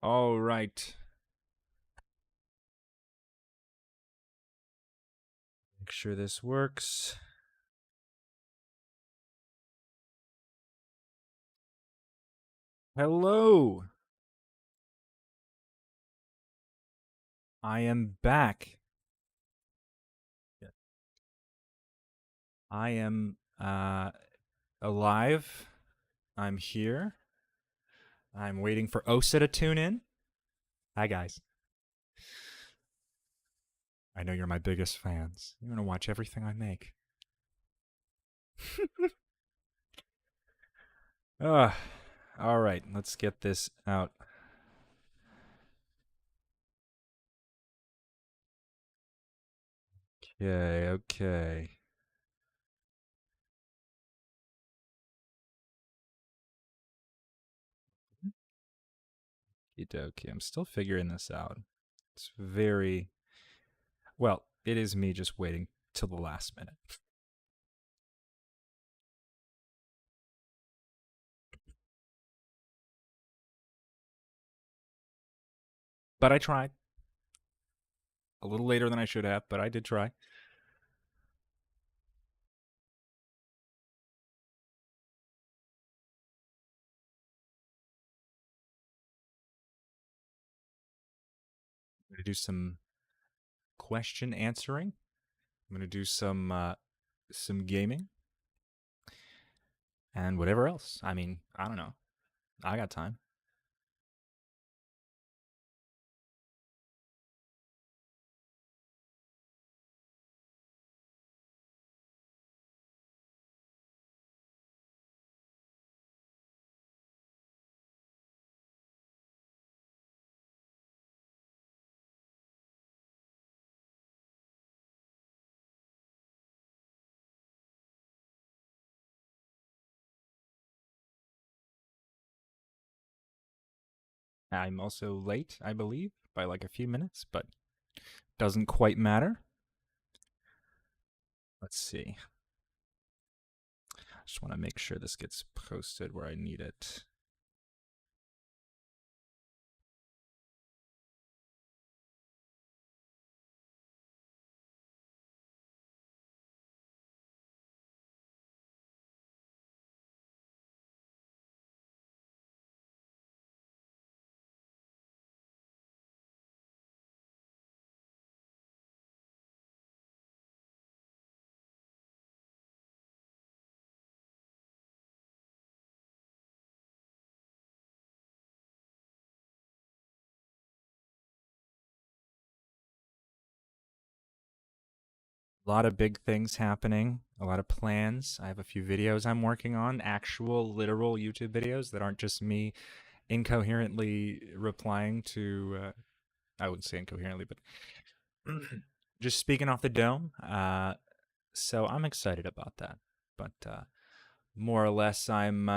All right. Make sure this works. Hello. I am back. I am alive. I'm here. I'm waiting for Osa to tune in. Hi, guys. I know you're my biggest fans. You're going to watch everything I make. All right. Let's get this out. Okay. Keto. I'm still figuring this out. It's very well. It is me just waiting till the last minute. But I tried. A little later than I should have, but I did try. I'm going to do some question answering. I'm going to do some gaming and whatever else. I mean, I don't know. I got time. I'm also late, I believe, by like a few minutes, but doesn't quite matter. Let's see. I just want to make sure this gets posted where I need it. A lot of big things happening, a lot of plans. I have a few videos I'm working on, actual literal YouTube videos that aren't just me incoherently replying to I wouldn't say incoherently, but just speaking off the dome. So I'm excited about that. But more or less, I'm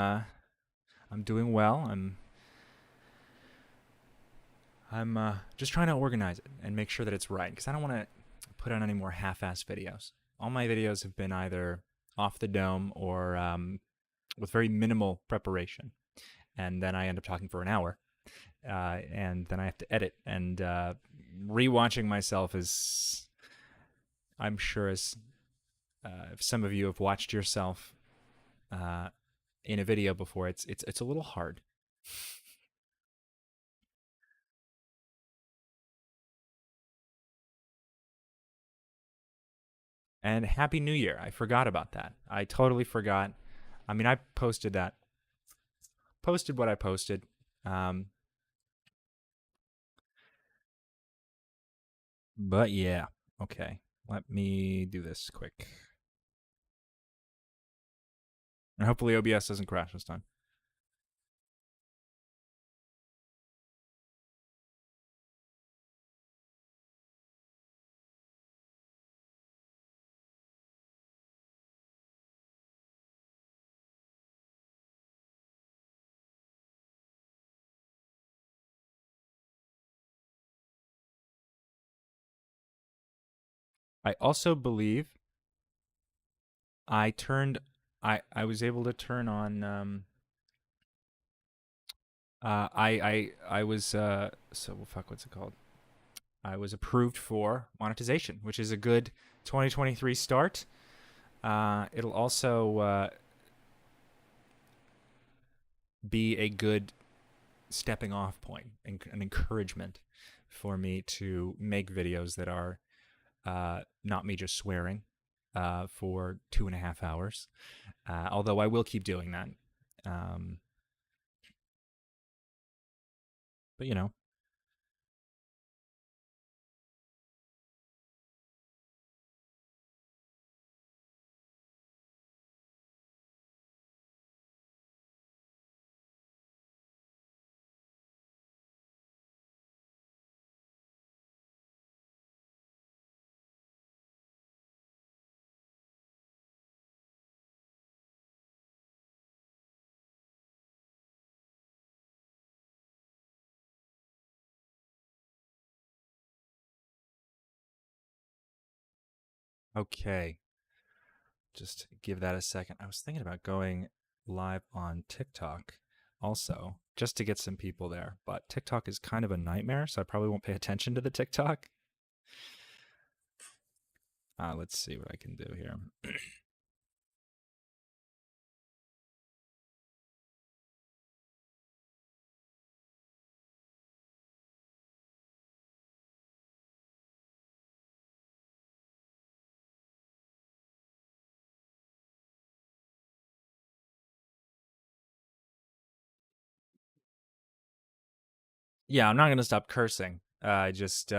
doing well. I'm just trying to organize it and make sure that it's right because I don't want to put out any more half-ass videos. All my videos have been either off the dome or with very minimal preparation, and then I end up talking for an hour, and then I have to edit. And rewatching myself is, I'm sure, as if some of you have watched yourself uh, in a video before, it's a little hard. And Happy New Year! I forgot about that. I totally forgot. I mean, I posted what I posted. Um, but yeah, okay. Let me do this quick. And hopefully OBS doesn't crash this time. I also believe I turned I was able to turn on I was so fuck. What's it called? I was approved for monetization, which is a good 2023 start. It'll also be a good stepping off point and an encouragement for me to make videos that are not me just swearing for 2.5 hours. Although I will keep doing that. Um, but you know, okay, just give that a second. I was thinking about going live on TikTok also, just to get some people there. But TikTok is kind of a nightmare, so I probably won't pay attention to the TikTok. Let's see what I can do here. Yeah, I'm not going to stop cursing. I just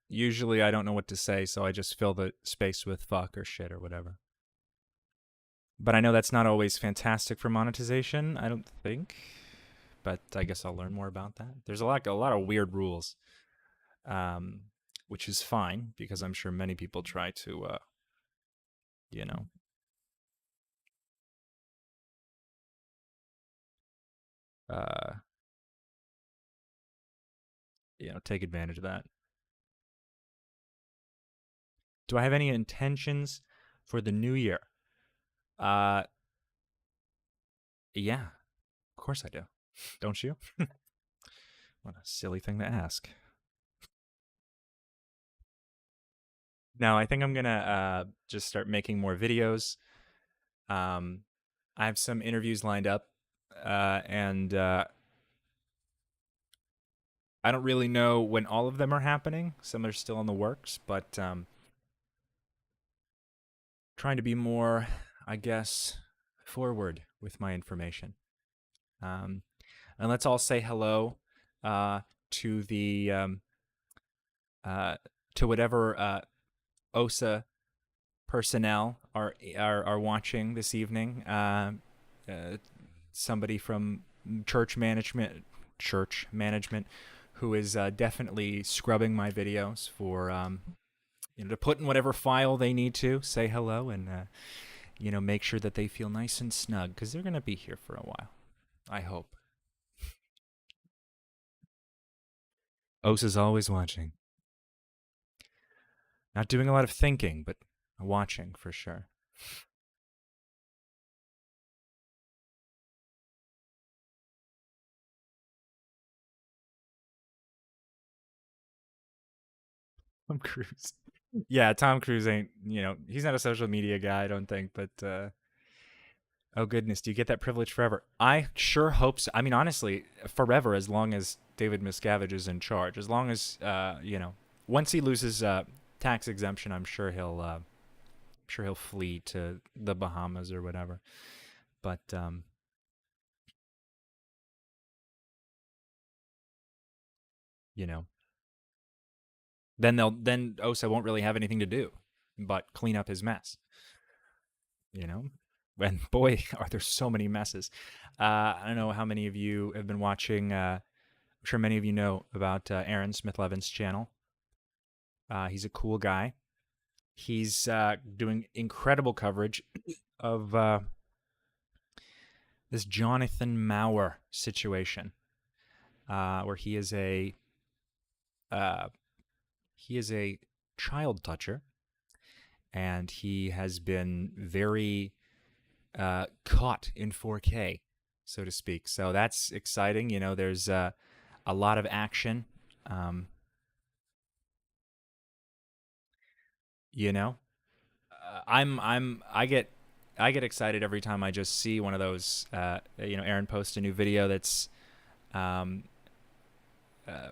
usually I don't know what to say, so I just fill the space with fuck or shit or whatever. But I know that's not always fantastic for monetization, I don't think. But I guess I'll learn more about that. There's a lot of weird rules, um, which is fine because I'm sure many people try to, you know, uh, take advantage of that. Do I have any intentions for the new year? Uh, yeah, of course I do. Don't you? What a silly thing to ask. No, I think I'm gonna just start making more videos. Um, I have some interviews lined up, and I don't really know when all of them are happening. Some are still in the works, but trying to be more, I guess, forward with my information. Um, and let's all say hello to the uh, to whatever OSA personnel are watching this evening. Uh, Somebody from church management, who is definitely scrubbing my videos for to put in whatever file they need to. Say hello and make sure that they feel nice and snug because they're gonna be here for a while. I hope. Osa's always watching. Not doing a lot of thinking, but watching for sure. Tom Cruise. Yeah, Tom Cruise ain't, he's not a social media guy, I don't think, but oh goodness, do you get that privilege forever? I sure hope so. I mean, honestly, forever as long as David Miscavige is in charge. As long as once he loses tax exemption, I'm sure he'll flee to the Bahamas or whatever. But you know, then Osa won't really have anything to do but clean up his mess. You know, and boy, are there so many messes. I don't know how many of you have been watching. I'm sure many of you know about Aaron Smith-Levin's channel. He's a cool guy. He's doing incredible coverage of this Jonathan Mauer situation, where uh, he is a child toucher, and he has been very caught in 4K so to speak. So that's exciting. You know, there's a lot of action. Um, you know, I get excited every time I just see one of those. You know, Aaron posts a new video that's um, uh,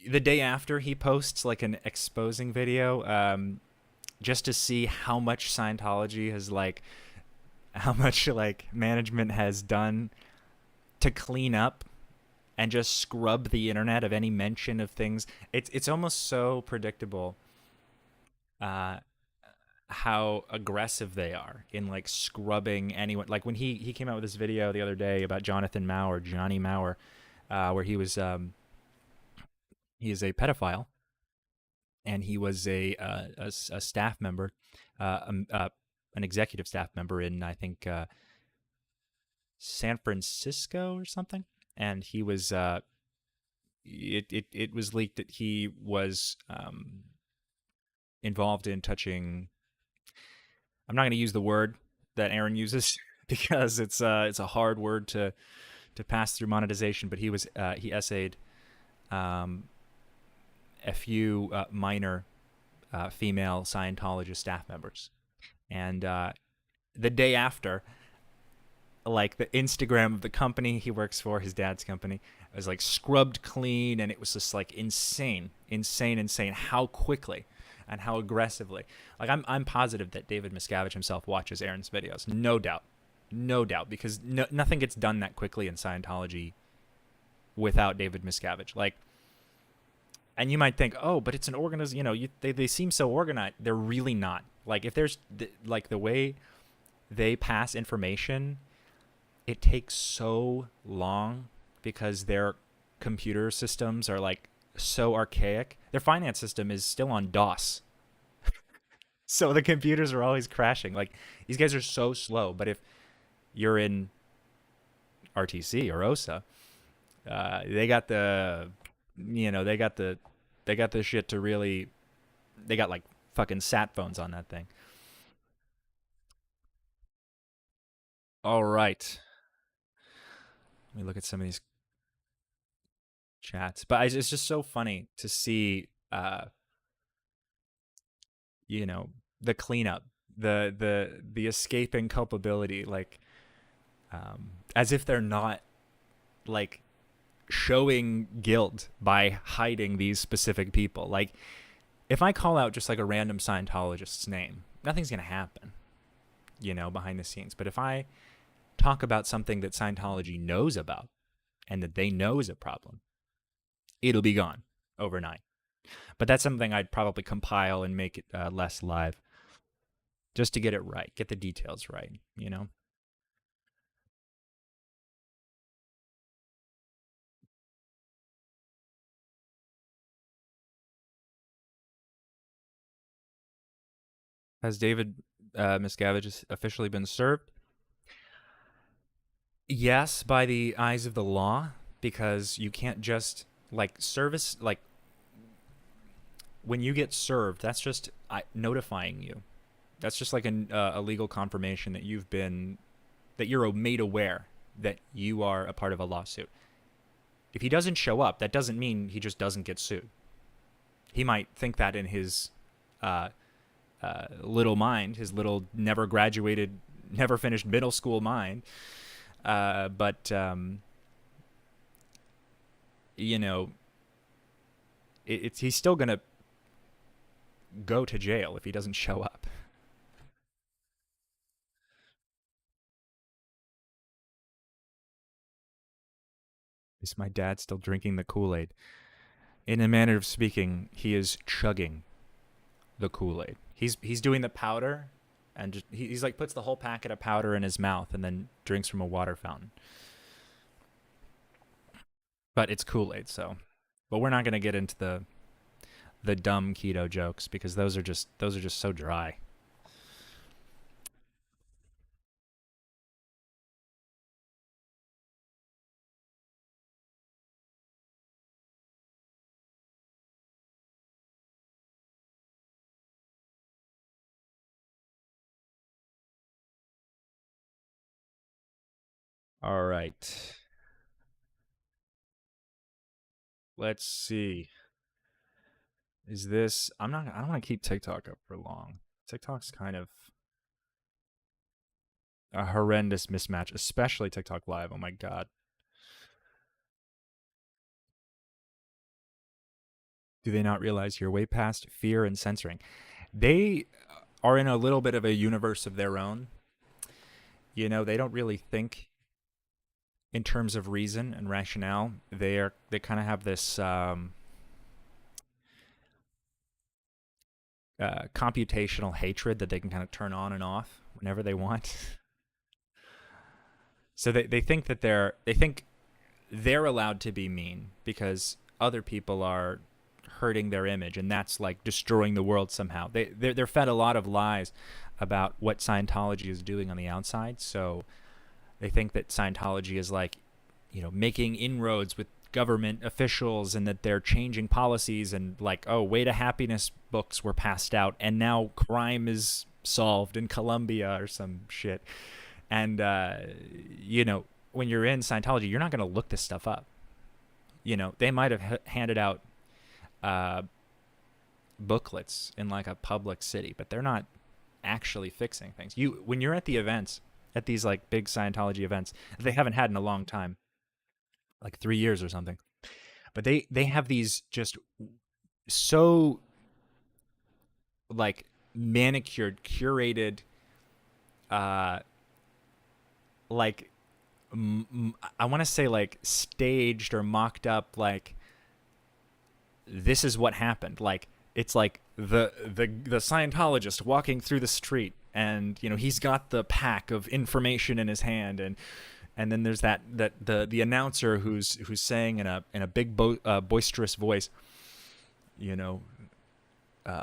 the day after he posts like an exposing video, just to see how much Scientology has like, how much like management has done to clean up and just scrub the internet of any mention of things. It's almost so predictable uh, how aggressive they are in like scrubbing anyone. Like when he came out with this video the other day about Jonathan Mauer, Johnny Mauer, where he is a pedophile and he was a staff member, an executive staff member in I think San Francisco or something, and he was it was leaked that he was involved in touching. I'm not going to use the word that Aaron uses because it's a hard word to pass through monetization. But he essayed um, a few minor female Scientologist staff members, and the day after, like the Instagram of the company he works for, his dad's company, was like scrubbed clean, and it was just like insane, insane, insane how quickly and how aggressively. Like I'm positive that David Miscavige himself watches Aaron's videos, no doubt, no doubt, because nothing gets done that quickly in Scientology without David Miscavige. Like, and you might think, oh, but it's an organization. You know, they seem so organized. They're really not. Like if there's like the way they pass information, it takes so long because their computer systems are like so archaic. Their finance system is still on DOS. So the computers are always crashing. Like these guys are so slow. But if you're in RTC or OSA, they got the, you know, they got the shit to really, they got like fucking sat phones on that thing. All right. Let me look at some of these chats. But it's just so funny to see, you know, the cleanup, the escaping culpability, like as if they're not like showing guilt by hiding these specific people. Like if I call out just like a random Scientologist's name, nothing's gonna happen, you know, behind the scenes. But if I talk about something that Scientology knows about and that they know is a problem, it'll be gone overnight. But that's something I'd probably compile and make it less live, just to get it right, get the details right, you know? Has David Miscavige officially been served? Yes, by the eyes of the law, because you can't just like service, like when you get served, that's just notifying you. That's just like a legal confirmation that that you're made aware that you are a part of a lawsuit. If he doesn't show up, that doesn't mean he just doesn't get sued. He might think that in his uh, little mind, his little never graduated, never finished middle school mind. But you know, he's still gonna go to jail if he doesn't show up. Is my dad still drinking the Kool-Aid? In a manner of speaking, he is chugging the Kool-Aid. He's doing the powder, and just, he's like puts the whole packet of powder in his mouth and then drinks from a water fountain. But it's Kool-Aid, so. But we're not gonna get into the dumb keto jokes because those are just so dry. All right. Let's see. Is this I don't want to keep TikTok up for long. TikTok's kind of a horrendous mismatch, especially TikTok Live. Oh my god. Do they not realize you're way past fear and censoring? They are in a little bit of a universe of their own. You know, they don't really think in terms of reason and rationale. They kind of have this computational hatred that they can kind of turn on and off whenever they want. So they think that they think they're allowed to be mean because other people are hurting their image, and that's like destroying the world somehow. They're fed a lot of lies about what Scientology is doing on the outside. So they think that Scientology is like, you know, making inroads with government officials and that they're changing policies, and like, oh, Way to Happiness books were passed out and now crime is solved in Colombia or some shit. And you know, when you're in Scientology, you're not going to look this stuff up. You know, they might have handed out uh, booklets in like a public city, but they're not actually fixing things. You When you're at the events, at these like big Scientology events, they haven't had in a long time, like 3 years or something. But they have these just so like manicured, curated, uh, like I want to say like staged or mocked up, like this is what happened. Like it's like the Scientologist walking through the street, and you know he's got the pack of information in his hand, and then there's that the announcer who's saying in a big boisterous voice, you know,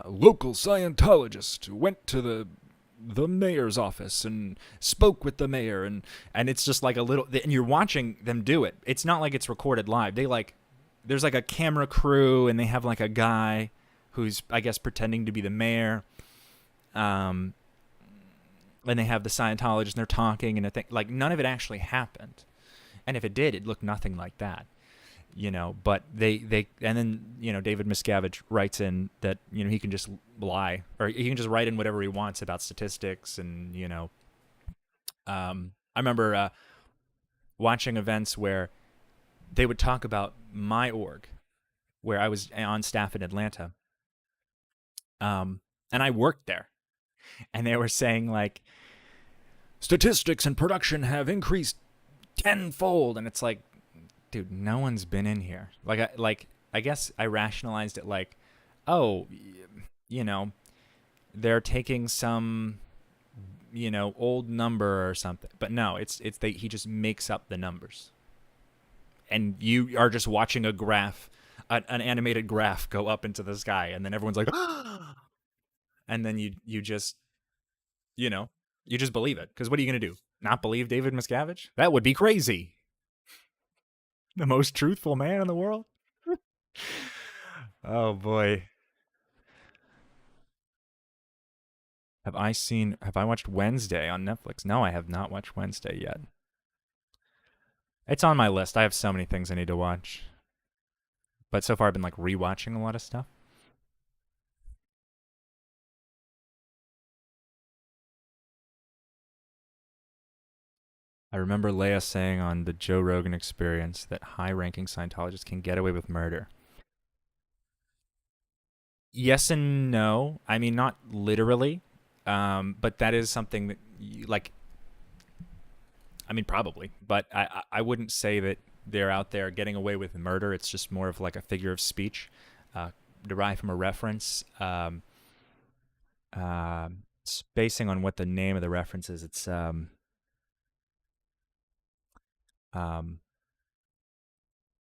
local Scientologist went to the mayor's office and spoke with the mayor, and it's just like a little, and you're watching them do it. It's not like it's recorded live. They like, there's like a camera crew, and they have like a guy who's, I guess, pretending to be the mayor, and they have the Scientologist, and they're talking, and I think like none of it actually happened, and if it did, it looked nothing like that. You know, but they and then, you know, David Miscavige writes in that, you know, he can just lie, or he can just write in whatever he wants about statistics, and you know, I remember watching events where they would talk about my org, where I was on staff in Atlanta, and I worked there, and they were saying like statistics and production have increased tenfold, and it's like, dude, no one's been in here. I guess I rationalized it like, oh, you know, they're taking some, you know, old number or something. But no, he just makes up the numbers, and you are just watching a graph, an animated graph go up into the sky, and then everyone's like, and then you just, you know, you just believe it, because what are you gonna do? Not believe David Miscavige? That would be crazy. The most truthful man in the world. Oh boy. Have I watched Wednesday on Netflix? No, I have not watched Wednesday yet. It's on my list. I have so many things I need to watch. But so far I've been like rewatching a lot of stuff. I remember Leia saying on the Joe Rogan Experience that high-ranking Scientologists can get away with murder. Yes and no. I mean, not literally, but that is something that, like, I mean, probably, but I wouldn't say that they're out there getting away with murder. It's just more of like a figure of speech, derived from a reference. Spacing on what the name of the reference is. It's um,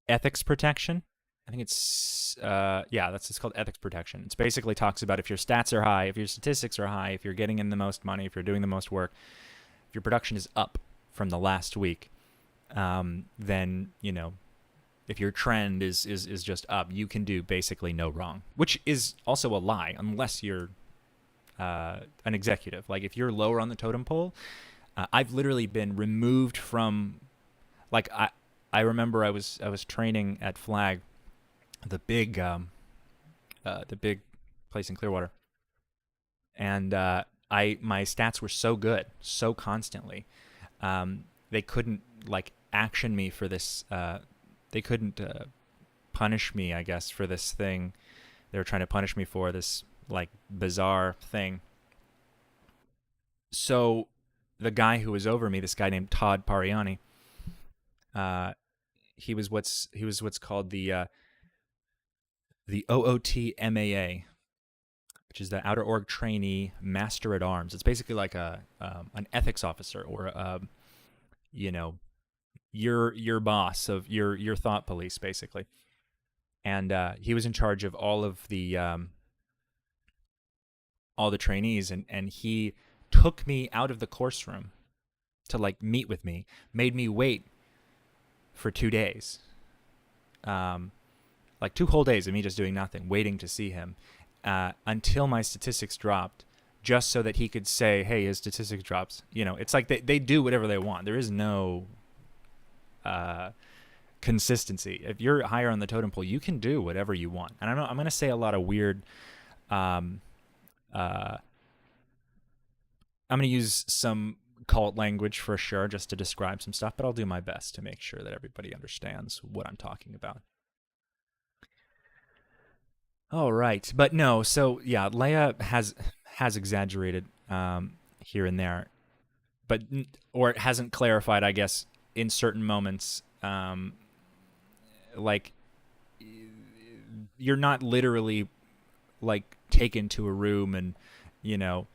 ethics protection. I think it's yeah, it's called ethics protection. It's basically talks about if your stats are high, if your statistics are high, if you're getting in the most money, if you're doing the most work, if your production is up from the last week, then, you know, if your trend is just up, you can do basically no wrong, which is also a lie unless you're an executive. Like if you're lower on the totem pole, I've literally been removed from Like I remember I was training at Flag, the big place in Clearwater, and I my stats were so good, so constantly. They couldn't like action me for this. They couldn't punish me, I guess, for this thing. They were trying to punish me for this like bizarre thing. So the guy who was over me, this guy named Todd Pariani, uh, he was what's called the OOTMAA, which is the Outer Org Trainee Master at Arms. It's basically like a an ethics officer or you know your boss of your thought police basically. And he was in charge of all the trainees, and he took me out of the course room to like meet with me, made me wait for 2 days, um, like 2 whole days of me just doing nothing, waiting to see him, until my statistics dropped, just so that he could say, "Hey, his statistics drops." It's like they do whatever they want. There is no uh, consistency. If you're higher on the totem pole, you can do whatever you want. And I'm going to say a lot of weird. Um, uh, I'm going to use some cult language for sure, just to describe some stuff, but I'll do my best to make sure that everybody understands what I'm talking about. All right, but no. So yeah, Leia has exaggerated here and there, but or it hasn't clarified, I guess, in certain moments. Like you're not literally like taken to a room and you know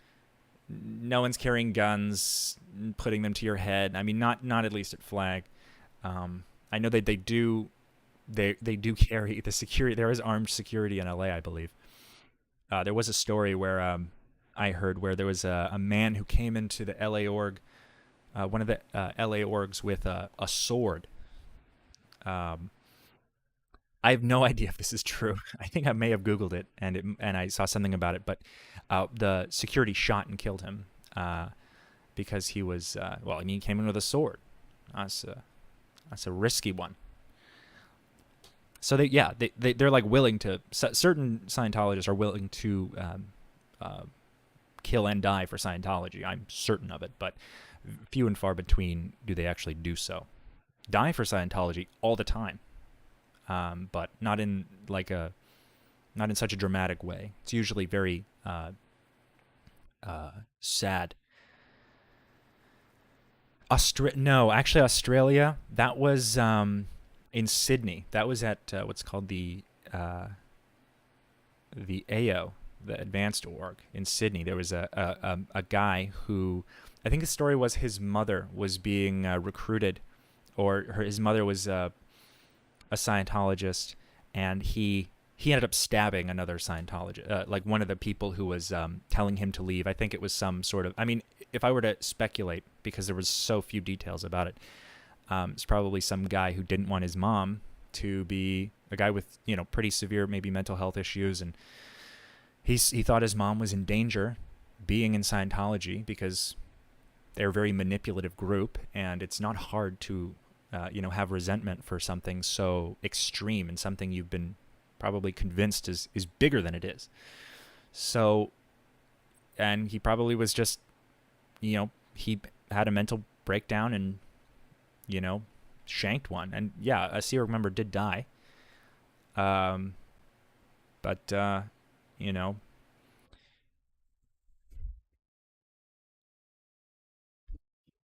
no one's carrying guns, putting them to your head. I mean, not at least at Flag. I know that they do carry the security. There is armed security in LA, I believe. There was a story where I heard where there was a man who came into the LA org, one of the LA orgs with a sword. Um, I have no idea if this is true. I think I may have Googled it and I saw something about it, but the security shot and killed him because he was well. I mean, he came in with a sword. That's a risky one. So they're like willing to. Certain Scientologists are willing to uh, kill and die for Scientology. I'm certain of it, but few and far between do they actually do so. Die for Scientology all the time, but not in such a dramatic way. It's usually very sad. No, actually, Australia. That was in Sydney. That was at what's called the AO, the Advanced Org in Sydney. There was a guy who, I think the story was his mother was being recruited, or his mother was a Scientologist, and he ended up stabbing another Scientologist, like one of the people who was telling him to leave. I think it was some sort of. I mean, if I were to speculate, because there was so few details about it, it's probably some guy who didn't want his mom to be a guy with pretty severe maybe mental health issues, and he thought his mom was in danger being in Scientology because they're a very manipulative group, and it's not hard to have resentment for something so extreme and something you've been probably convinced is bigger than it is. So, and he probably was just, he had a mental breakdown and, shanked one. And yeah, a Sea Org member did die. But, you know,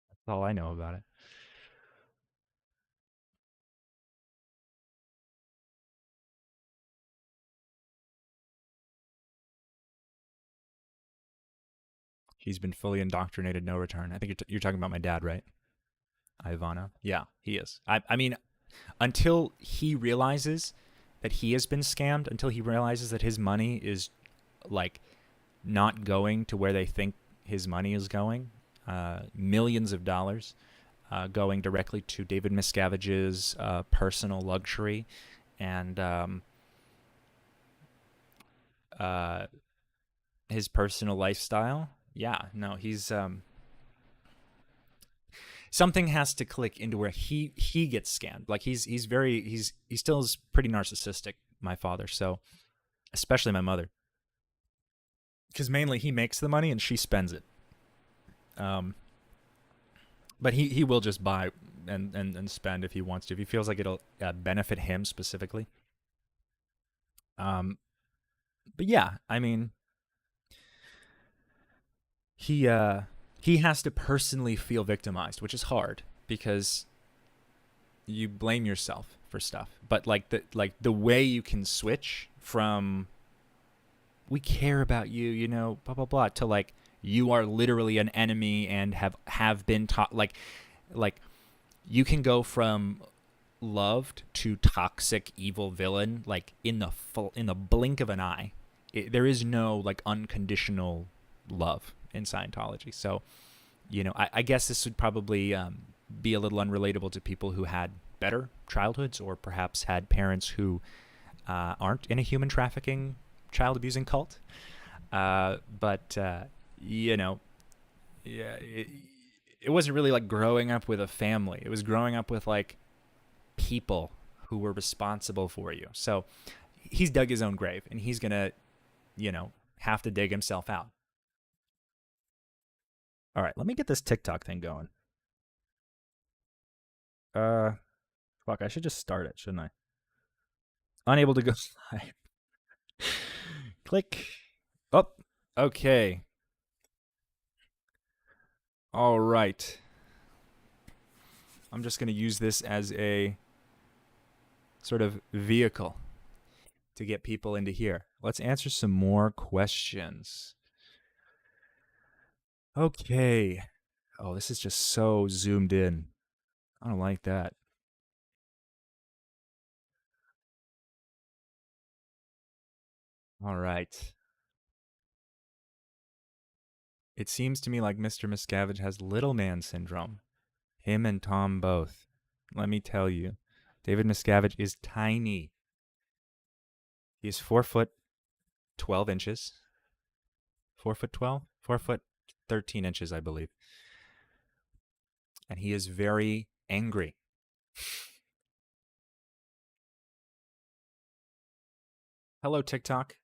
that's all I know about it. He's been fully indoctrinated, no return. I think you're talking about my dad, right? Ivana. Yeah, he is. I mean, until he realizes that he has been scammed, until he realizes that his money is like not going to where they think his money is going, millions of dollars going directly to David Miscavige's personal luxury and uh, his personal lifestyle. Yeah, no, he's something has to click into where he gets scammed. Like he still is pretty narcissistic, my father. So especially my mother, because mainly he makes the money and she spends it. Um, but he will just buy and spend if he wants to, if he feels like it'll benefit him specifically. Um, but yeah, I mean, he uh, he has to personally feel victimized, which is hard because you blame yourself for stuff. But like the way you can switch from we care about you, blah blah blah, to like you are literally an enemy and have been taught like you can go from loved to toxic evil villain like in the blink of an eye. There is no like unconditional love in Scientology. So I guess this would probably be a little unrelatable to people who had better childhoods or perhaps had parents who aren't in a human trafficking, child abusing cult. But yeah, it wasn't really like growing up with a family. It was growing up with like people who were responsible for you. So he's dug his own grave, and he's gonna, have to dig himself out. All right, let me get this TikTok thing going. Uh, fuck, I should just start it, shouldn't I? Unable to go live. Click. Oh, okay. All right. I'm just gonna use this as a sort of vehicle to get people into here. Let's answer some more questions. Okay. Oh, this is just so zoomed in. I don't like that. All right. It seems to me like Mr. Miscavige has little man syndrome. Him and Tom both. Let me tell you, David Miscavige is tiny. He's 4 foot 12 inches. 4 foot 12? 4 foot 13 inches, I believe. And he is very angry. Hello, TikTok.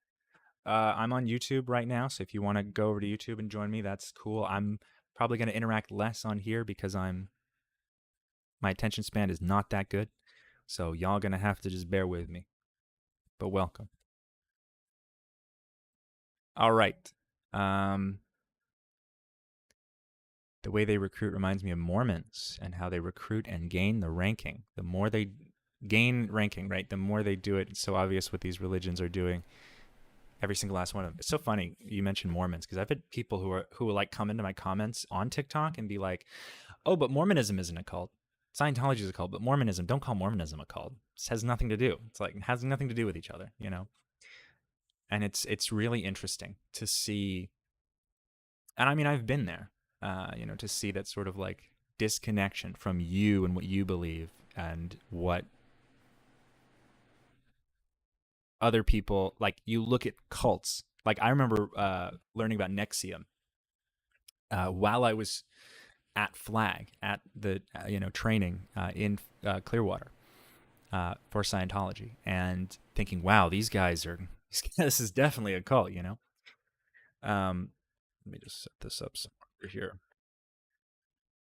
I'm on YouTube right now, so if you want to go over to YouTube and join me, that's cool. I'm probably going to interact less on here because my attention span is not that good. So y'all going to have to just bear with me. But welcome. All right. Um, the way they recruit reminds me of Mormons and how they recruit and gain the ranking. The more they gain ranking, right, the more they do it. It's so obvious what these religions are doing. Every single last one of them. It's so funny you mentioned Mormons because I've had people who will like come into my comments on TikTok and be like, "Oh, but Mormonism isn't a cult. Scientology is a cult, but Mormonism, don't call Mormonism a cult. This has nothing to do. It's like it has nothing to do with each other, you know." And it's really interesting to see. And I mean, I've been there, to see that sort of like disconnection from you and what you believe and what other people like. You look at cults. Like I remember learning about Nexium while I was at Flag at the training in Clearwater for Scientology, and thinking, wow, these guys are this is definitely a cult, let me just set this up somewhere here.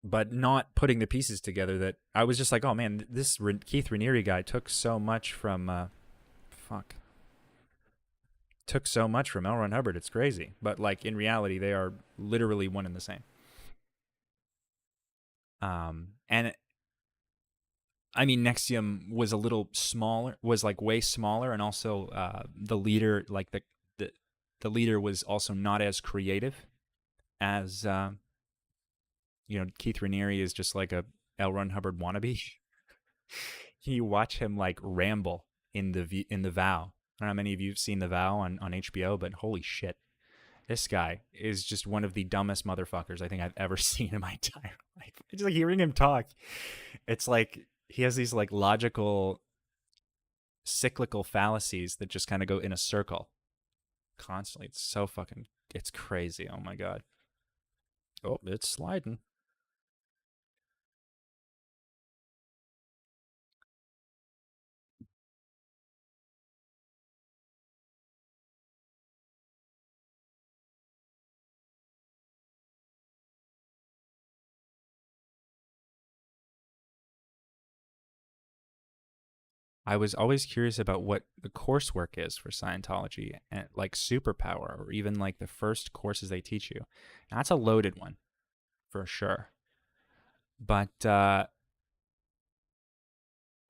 But not putting the pieces together, that I was just like, oh man, this Keith Raniere guy took so much from fuck took so much from L. Ron Hubbard. It's crazy, but like in reality, they are literally one and the same. And I mean, Nexium was a little smaller, was like way smaller, and also the leader, like the the leader was also not as creative as Keith Raniere is just like a L. Ron Hubbard wannabe. You watch him like ramble in the Vow. I don't know how many of you have seen the Vow on HBO, but holy shit, this guy is just one of the dumbest motherfuckers I think I've ever seen in my entire life. Just like hearing him talk, it's like he has these like logical cyclical fallacies that just kind of go in a circle constantly. It's so fucking, it's crazy. Oh my god. Oh, it's sliding. I was always curious about what the coursework is for Scientology, and like superpower, or even like the first courses they teach you. That's a loaded one for sure. But so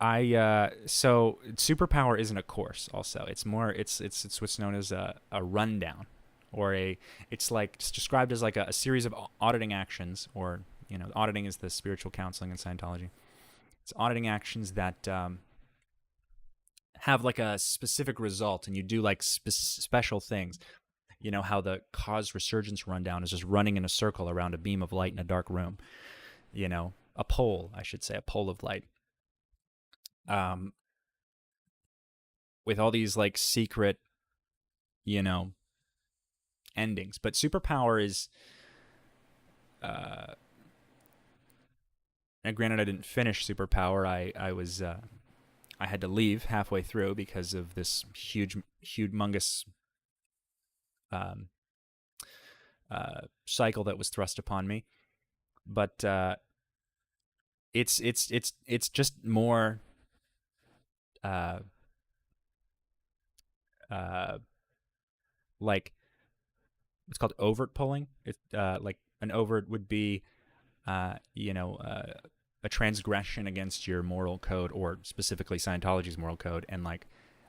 superpower isn't a course. Also, it's more it's what's known as a rundown, or it's like it's described as like a series of auditing actions, or auditing is the spiritual counseling in Scientology. It's auditing actions that have like a specific result, and you do like special things. You know how the cause resurgence rundown is just running in a circle around a beam of light in a dark room. A pole, I should say, a pole of light. Um, with all these like secret, you know, endings. But superpower is, and granted, I didn't finish superpower. I had to leave halfway through because of this humongous um, cycle that was thrust upon me. But it's just more uh, uh, like it's called overt pulling. It like an overt would be a transgression against your moral code, or specifically Scientology's moral code, and like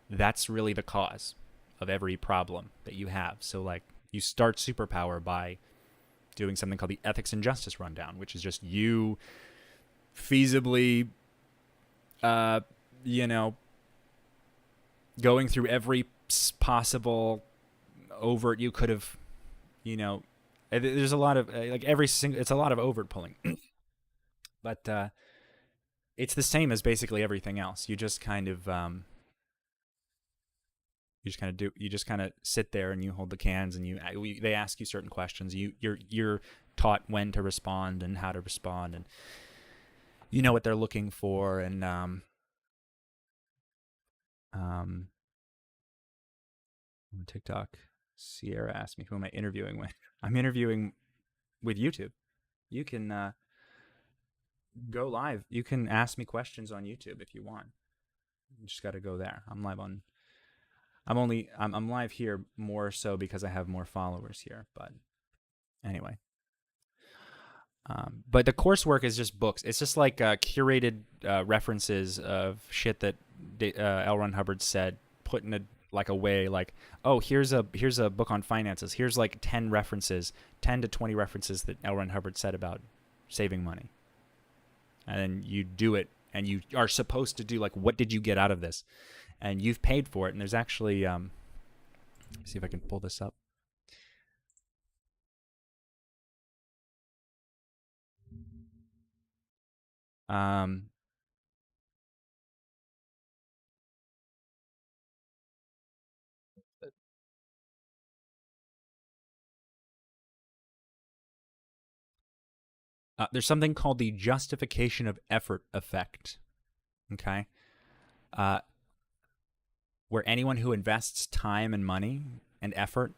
that's really the cause of every problem that you have. So like you start superpower by doing something called the ethics and justice rundown, which is just you feasibly you know going through every possible overt you could have, there's a lot of it's a lot of overt pulling. But it's the same as basically everything else. You just kind of sit there and you hold the cans, and they ask you certain questions. You're taught when to respond and how to respond, and you know what they're looking for. And on TikTok, Sierra asked me, who am I interviewing with? I'm interviewing with YouTube. You can go live. You can ask me questions on YouTube if you want. You just got to go there. I'm live on. I'm live here more so because I have more followers here. But anyway, but the coursework is just books. It's just like curated references of shit that L. Ron Hubbard said, put in a way like, oh, here's a book on finances. Here's like 10 to 20 references that L. Ron Hubbard said about saving money. And then you do it, and you are supposed to do like, what did you get out of this? And you've paid for it. And there's actually, see if I can pull this up. There's something called the justification of effort effect. Okay. Where anyone who invests time and money and effort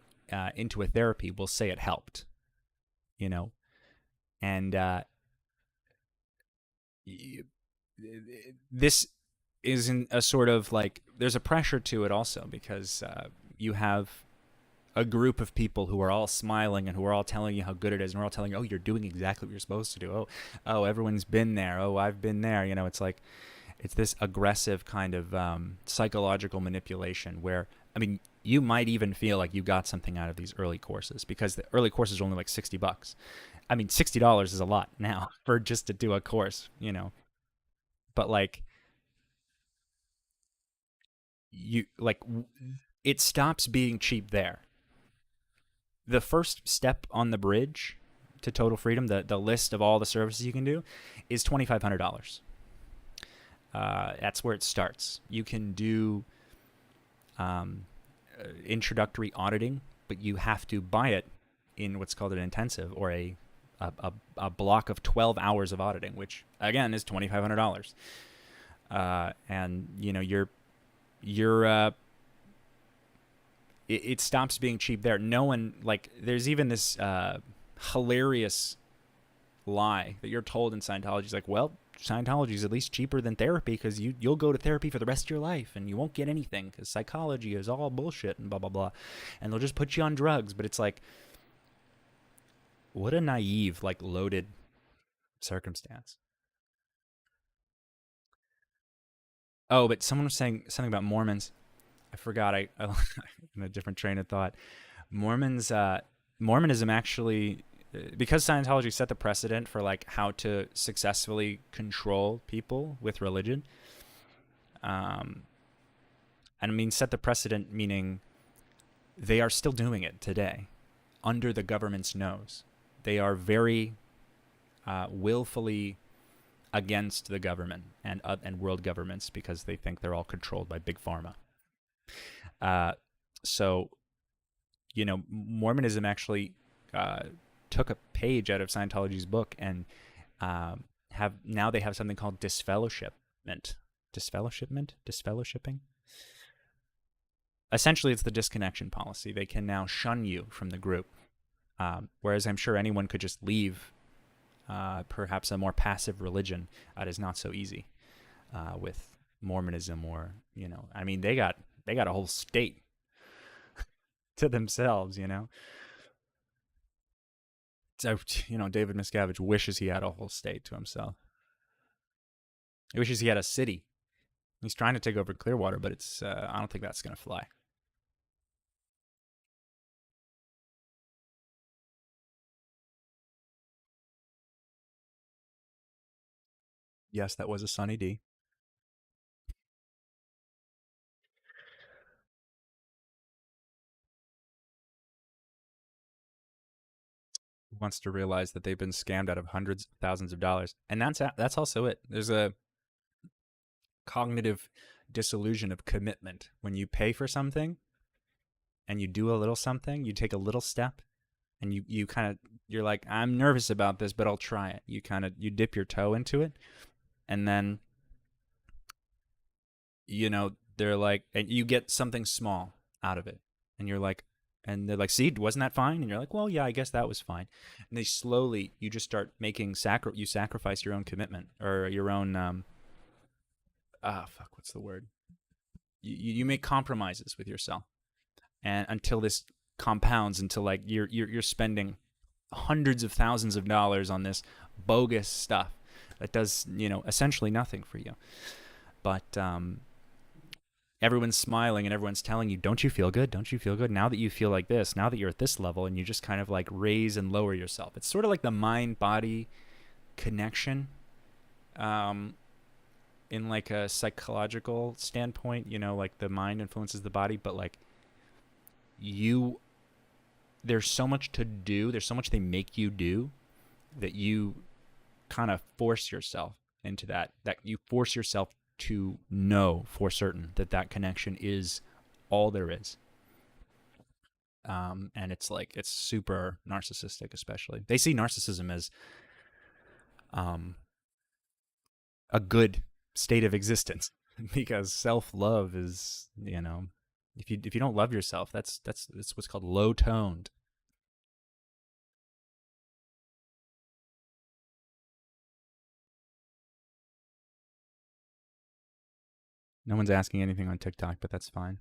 into a therapy will say it helped. And this isn't a sort of like, there's a pressure to it also, because you have a group of people who are all smiling and who are all telling you how good it is, and we're all telling you, oh, you're doing exactly what you're supposed to do. Oh, everyone's been there. Oh, I've been there. It's like, it's this aggressive kind of psychological manipulation where, I mean, you might even feel like you got something out of these early courses, because the early courses are only like $60. I mean, $60 is a lot now for just to do a course, But like, it stops being cheap there. The first step on the bridge to total freedom, the list of all the services you can do, is $2,500. That's where it starts. You can do introductory auditing, but you have to buy it in what's called an intensive, or a block of 12 hours of auditing, which again is $2,500. And it stops being cheap there. No one, like, there's even this hilarious lie that you're told in Scientology is like, well, Scientology is at least cheaper than therapy because you'll go to therapy for the rest of your life and you won't get anything because psychology is all bullshit and blah, blah, blah. And they'll just put you on drugs. But it's like, what a naive, like, loaded circumstance. Oh, but someone was saying something about Mormons. I forgot. I in a different train of thought. Mormons, Mormonism actually, because Scientology set the precedent for like how to successfully control people with religion. Um, and I mean, set the precedent meaning they are still doing it today, under the government's nose. They are very willfully against the government and world governments because they think they're all controlled by big pharma. So, you know, Mormonism actually took a page out of Scientology's book and they have something called disfellowshipment. Disfellowshipping. Essentially, it's the disconnection policy. They can now shun you from the group, whereas I'm sure anyone could just leave. Perhaps a more passive religion that is not so easy with Mormonism, or I mean, they got a whole state to themselves, So David Miscavige wishes he had a whole state to himself. He wishes he had a city. He's trying to take over Clearwater, but it's I don't think that's gonna fly. Yes, that was a Sunny D. Wants to realize that they've been scammed out of hundreds of thousands of dollars, and that's also it. There's a cognitive disillusion of commitment when you pay for something and you do a little something, you take a little step, and you're like, I'm nervous about this, but I'll try it. You dip your toe into it, and then they're like, and you get something small out of it, and you're like, and they're like, see, wasn't that fine? And you're like, well, yeah, I guess that was fine. And they slowly, you just start making you sacrifice your own commitment, or your own what's the word? You make compromises with yourself, and until this compounds, until like you're spending hundreds of thousands of dollars on this bogus stuff that does essentially nothing for you. But everyone's smiling and everyone's telling you, don't you feel good? Don't you feel good? Now that you feel like this, now that you're at this level, and you just kind of like raise and lower yourself. It's sort of like the mind-body connection in like a psychological standpoint, like the mind influences the body, but like there's so much to do, there's so much they make you do that you kind of force yourself into that you force yourself to know for certain that connection is all there is. And it's super narcissistic, especially. They see narcissism as a good state of existence because self-love is, if you don't love yourself, that's what's called low-toned. No one's asking anything on TikTok, but that's fine.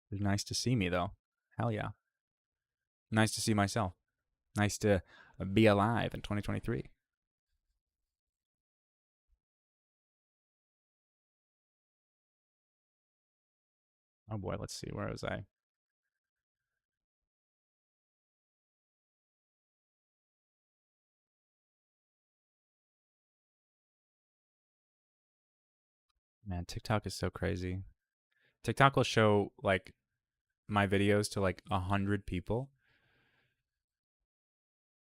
It's nice to see me, though. Hell yeah. Nice to see myself. Nice to be alive in 2023. Oh boy, let's see. Where was I? Man, TikTok is so crazy. TikTok will show like my videos to like 100 people,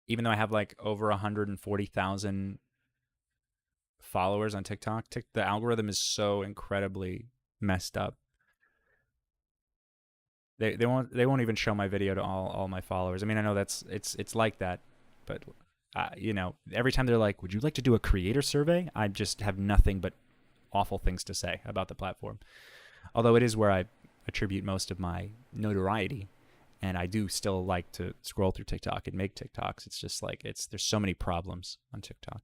even though I have like over 140,000 followers on TikTok. The algorithm is so incredibly messed up. They won't even show my video to all my followers. I mean, I know it's like that, but every time they're like, "Would you like to do a creator survey?" I just have nothing but awful things to say about the platform. Although it is where I attribute most of my notoriety. And I do still like to scroll through TikTok and make TikToks. It's just like there's so many problems on TikTok.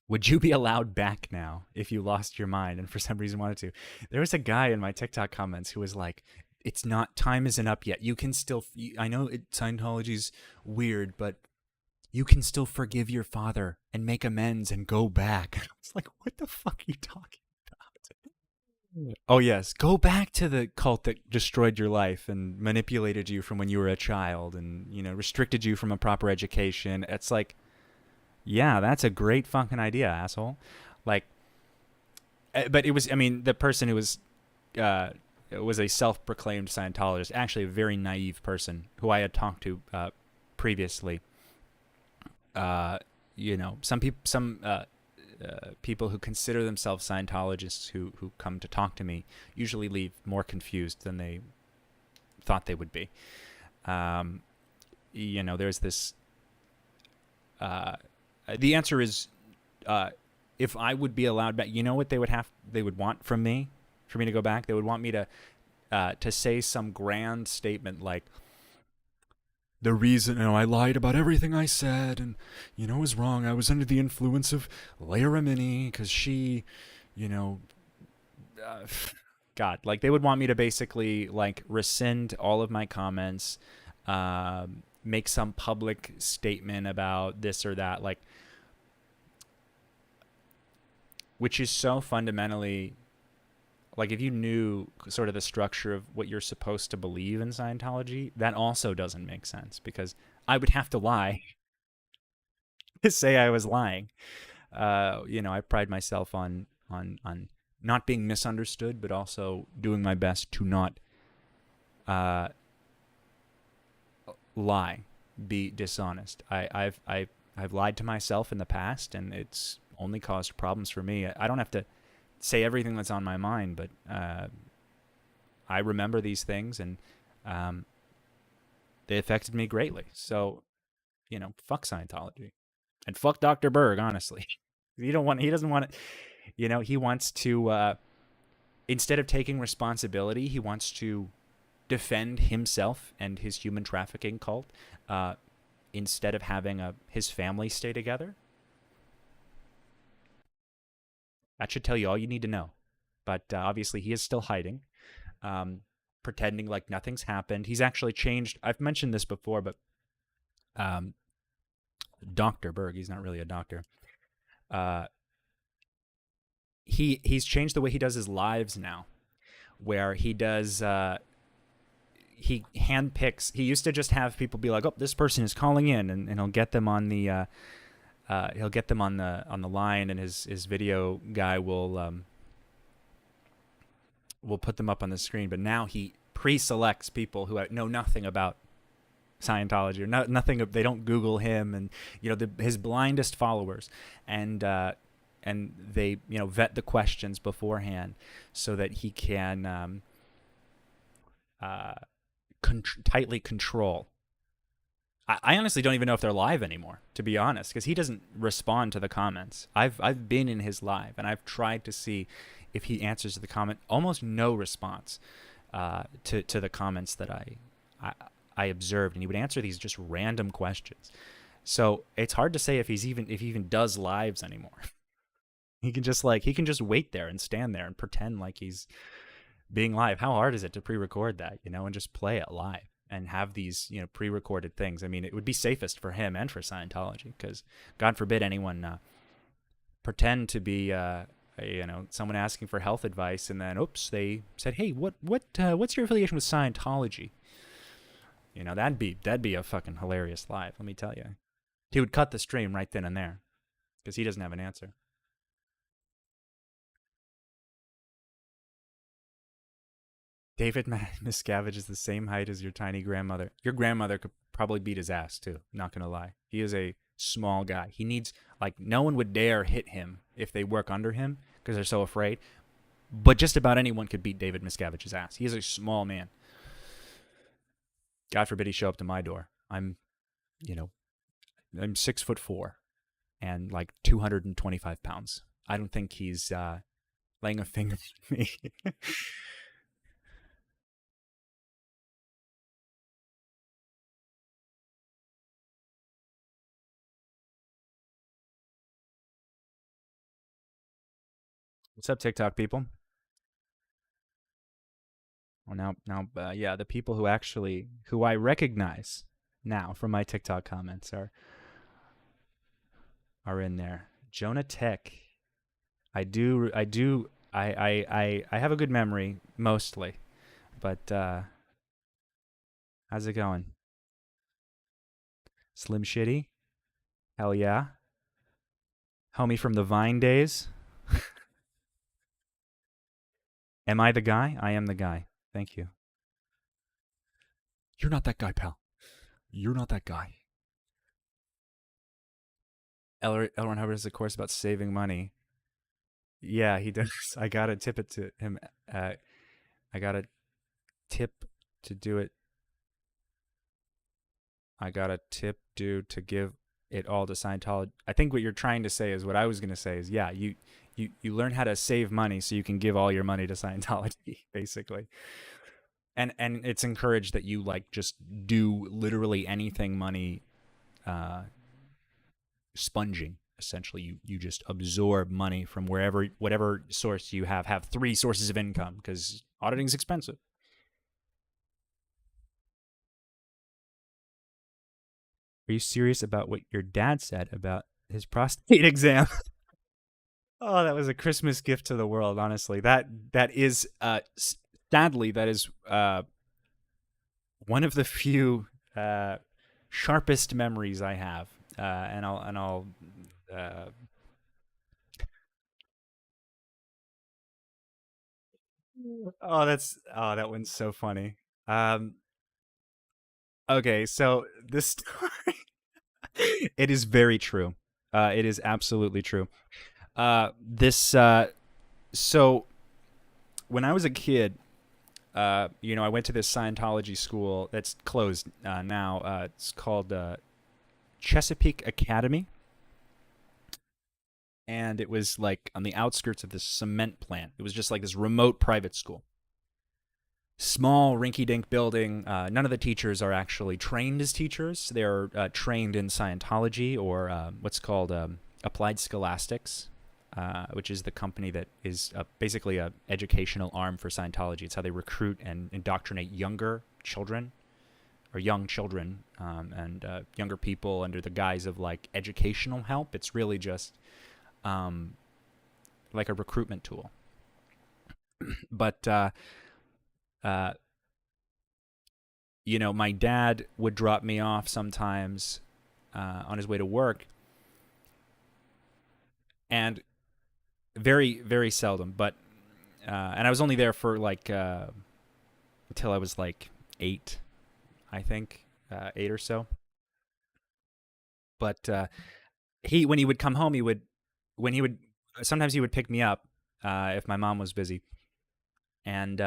Would you be allowed back now if you lost your mind and for some reason wanted to? There was a guy in my TikTok comments who was like, "It's not, time isn't up yet. You can still. I know Scientology's weird, but you can still forgive your father and make amends and go back." I was like, "What the fuck are you talking about?" Oh yes, go back to the cult that destroyed your life and manipulated you from when you were a child and restricted you from a proper education. It's like, yeah, that's a great fucking idea, asshole. Like, but it was, I mean, the person who uh, was a self-proclaimed Scientologist, actually a very naive person who I had talked to previously. People who consider themselves Scientologists who come to talk to me usually leave more confused than they thought they would be. There's this. The answer is, if I would be allowed back, you know what they would want from me, for me to go back? They would want me to say some grand statement like, the reason, I lied about everything I said, and, it was wrong. I was under the influence of Leia Remini, because she, God, like, they would want me to basically, like, rescind all of my comments, make some public statement about this or that, like, which is so fundamentally, like, if you knew sort of the structure of what you're supposed to believe in Scientology, that also doesn't make sense, because I would have to lie to say I was lying. I pride myself on not being misunderstood, but also doing my best to not lie, be dishonest. I've lied to myself in the past, and it's only caused problems for me. I don't have to say everything that's on my mind, but I remember these things, and they affected me greatly. So, fuck Scientology, and fuck Dr. Berg. Honestly, he doesn't want it. He wants to, instead of taking responsibility, he wants to defend himself and his human trafficking cult, instead of having his family stay together. That should tell you all you need to know. But obviously, he is still hiding, pretending like nothing's happened. He's actually changed. I've mentioned this before, but Dr. Berg, he's not really a doctor. He's changed the way he does his lives now, where he does. He handpicks. He used to just have people be like, "Oh, this person is calling in," and he'll get them on the. He'll get them on the line, and his video guy will put them up on the screen. But now he pre-selects people who know nothing about Scientology or nothing. They don't Google him, and his blindest followers, and they vet the questions beforehand so that he can tightly control. I honestly don't even know if they're live anymore, to be honest, because he doesn't respond to the comments. I've been in his live, and I've tried to see if he answers the comment. Almost no response to the comments that I observed, and he would answer these just random questions. So it's hard to say if he even does lives anymore. He can just wait there and stand there and pretend like he's being live. How hard is it to pre-record that, and just play it live and have these, pre-recorded things? I mean, it would be safest for him and for Scientology, because God forbid anyone pretend to be, someone asking for health advice, and then, oops, they said, "Hey, what's your affiliation with Scientology?" That'd be a fucking hilarious live. Let me tell you, he would cut the stream right then and there, because he doesn't have an answer. David Miscavige is the same height as your tiny grandmother. Your grandmother could probably beat his ass, too. Not going to lie. He is a small guy. He needs, no one would dare hit him if they work under him because they're so afraid. But just about anyone could beat David Miscavige's ass. He is a small man. God forbid he show up to my door. I'm 6'4" and 225 pounds. I don't think he's laying a finger on me. What's up, TikTok people? Well, yeah, the people who I recognize now from my TikTok comments are in there. Jonah Tech. I have a good memory mostly, but how's it going? Slim Shitty? Hell yeah. Homie from the Vine days. Am I the guy? I am the guy. Thank you. You're not that guy, pal. You're not that guy. L. Ron Hubbard has a course about saving money. Yeah, he does. I gotta tip it to him. Uh, I gotta tip to do it. I gotta tip dude to give it all to Scientology. I think what you're trying to say is what I was gonna say is yeah, you learn how to save money so you can give all your money to Scientology, basically. And it's encouraged that you like just do literally anything money uh, sponging. Essentially, you just absorb money from wherever whatever source you have three sources of income because auditing's expensive. Are you serious about what your dad said about his prostate exam? Oh, that was a Christmas gift to the world. Honestly, that is sadly that is one of the few sharpest memories I have, and I'll. Uh, that one's so funny. Um, okay, so this story, it is very true. It is absolutely true. This so when I was a kid, I went to this Scientology school that's closed now. It's called Chesapeake Academy, and it was like on the outskirts of this cement plant. It was just like this remote private school. Small rinky-dink building. None of the teachers are actually trained as teachers. They're trained in Scientology or what's called applied scholastics, which is the company that is basically a educational arm for Scientology. It's how they recruit and indoctrinate younger children or young children and younger people under the guise of like educational help. It's really just um, like a recruitment tool. But uh, my dad would drop me off sometimes on his way to work, and very, very seldom. But and I was only there for like until I was like 8, I think, 8 or so. But he when he would come home, when he would sometimes he would pick me up if my mom was busy, and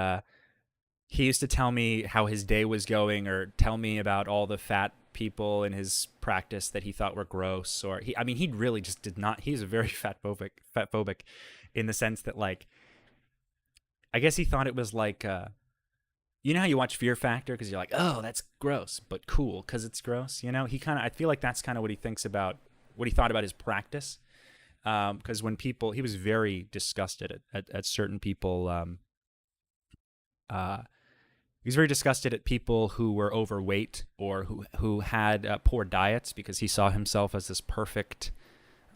he used to tell me how his day was going or tell me about all the fat people in his practice that he thought were gross or he really just did not. He's a very fat phobic in the sense that like I guess he thought it was like you know how you watch Fear Factor because you're like, oh, that's gross but cool because it's gross. He kind of I feel like that's kind of what he thinks about what he thought about his practice because when people he was very disgusted at certain people uh, he was very disgusted at people who were overweight or who had poor diets because he saw himself as this perfect,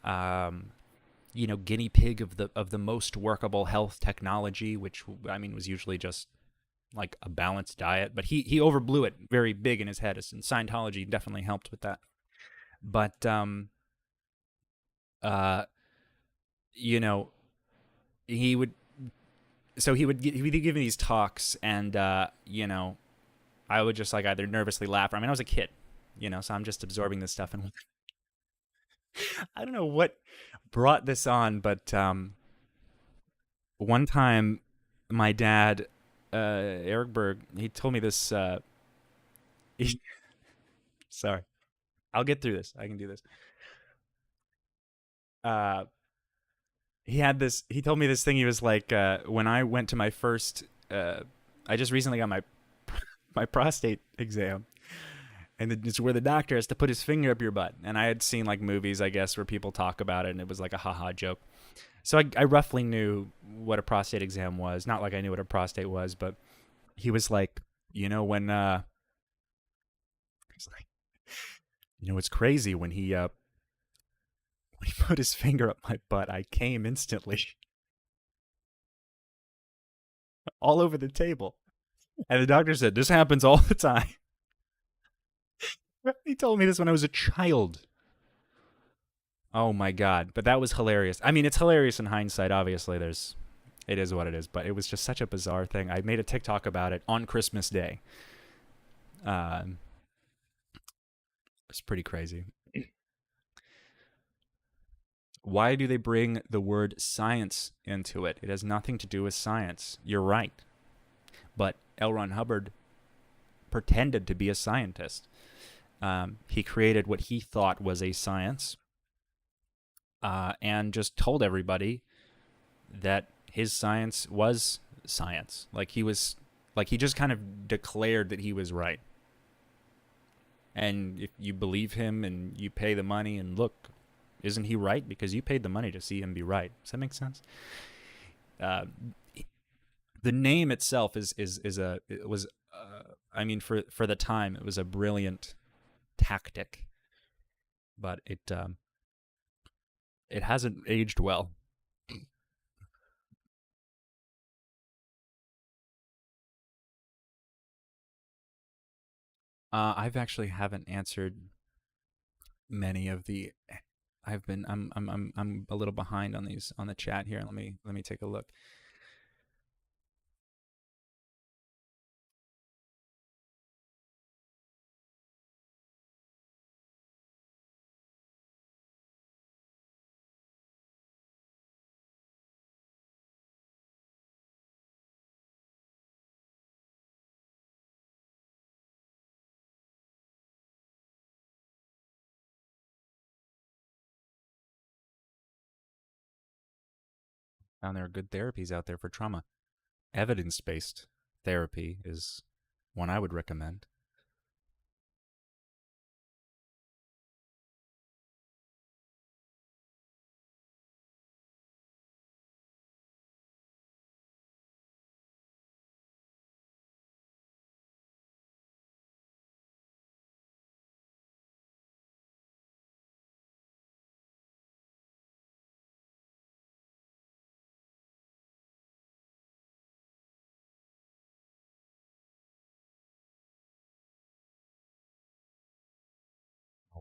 guinea pig of the most workable health technology, which was usually just like a balanced diet. But he overblew it very big in his head, and Scientology definitely helped with that. But uh, you know, he would he would give me these talks, and I would just like either nervously laugh. I was a kid, so I'm just absorbing this stuff. And I don't know what brought this on, but one time my dad, Eric Berg, he told me this. He, sorry, I'll get through this. I can do this. Uh, he had this. He told me this thing. He was like, when I went to my first, I just recently got my my prostate exam, and it's where the doctor has to put his finger up your butt. And I had seen like movies, I guess, where people talk about it, and it was like a haha joke. So I roughly knew what a prostate exam was. Not like I knew what a prostate was, but he was like, when he's like, it's crazy when he put his finger up my butt, I came instantly, all over the table. And the doctor said, this happens all the time. He told me this when I was a child. Oh my god! But that was hilarious. I mean, it's hilarious in hindsight. Obviously, it is what it is. But it was just such a bizarre thing. I made a TikTok about it on Christmas Day. Um, it's pretty crazy. Why do they bring the word science into it? It has nothing to do with science. You're right. But L. Ron Hubbard pretended to be a scientist. He created what he thought was a science, and just told everybody that his science was science. Like he just kind of declared that he was right. And if you believe him and you pay the money, and look, isn't he right? Because you paid the money to see him be right. Does that make sense? Uh, the name itself I mean, for the time, it was a brilliant tactic, but it hasn't aged well. I've actually haven't answered many of the. I'm a little behind on these on the chat here. Let me take a look. Found there are good therapies out there for trauma. Evidence-based therapy is one I would recommend.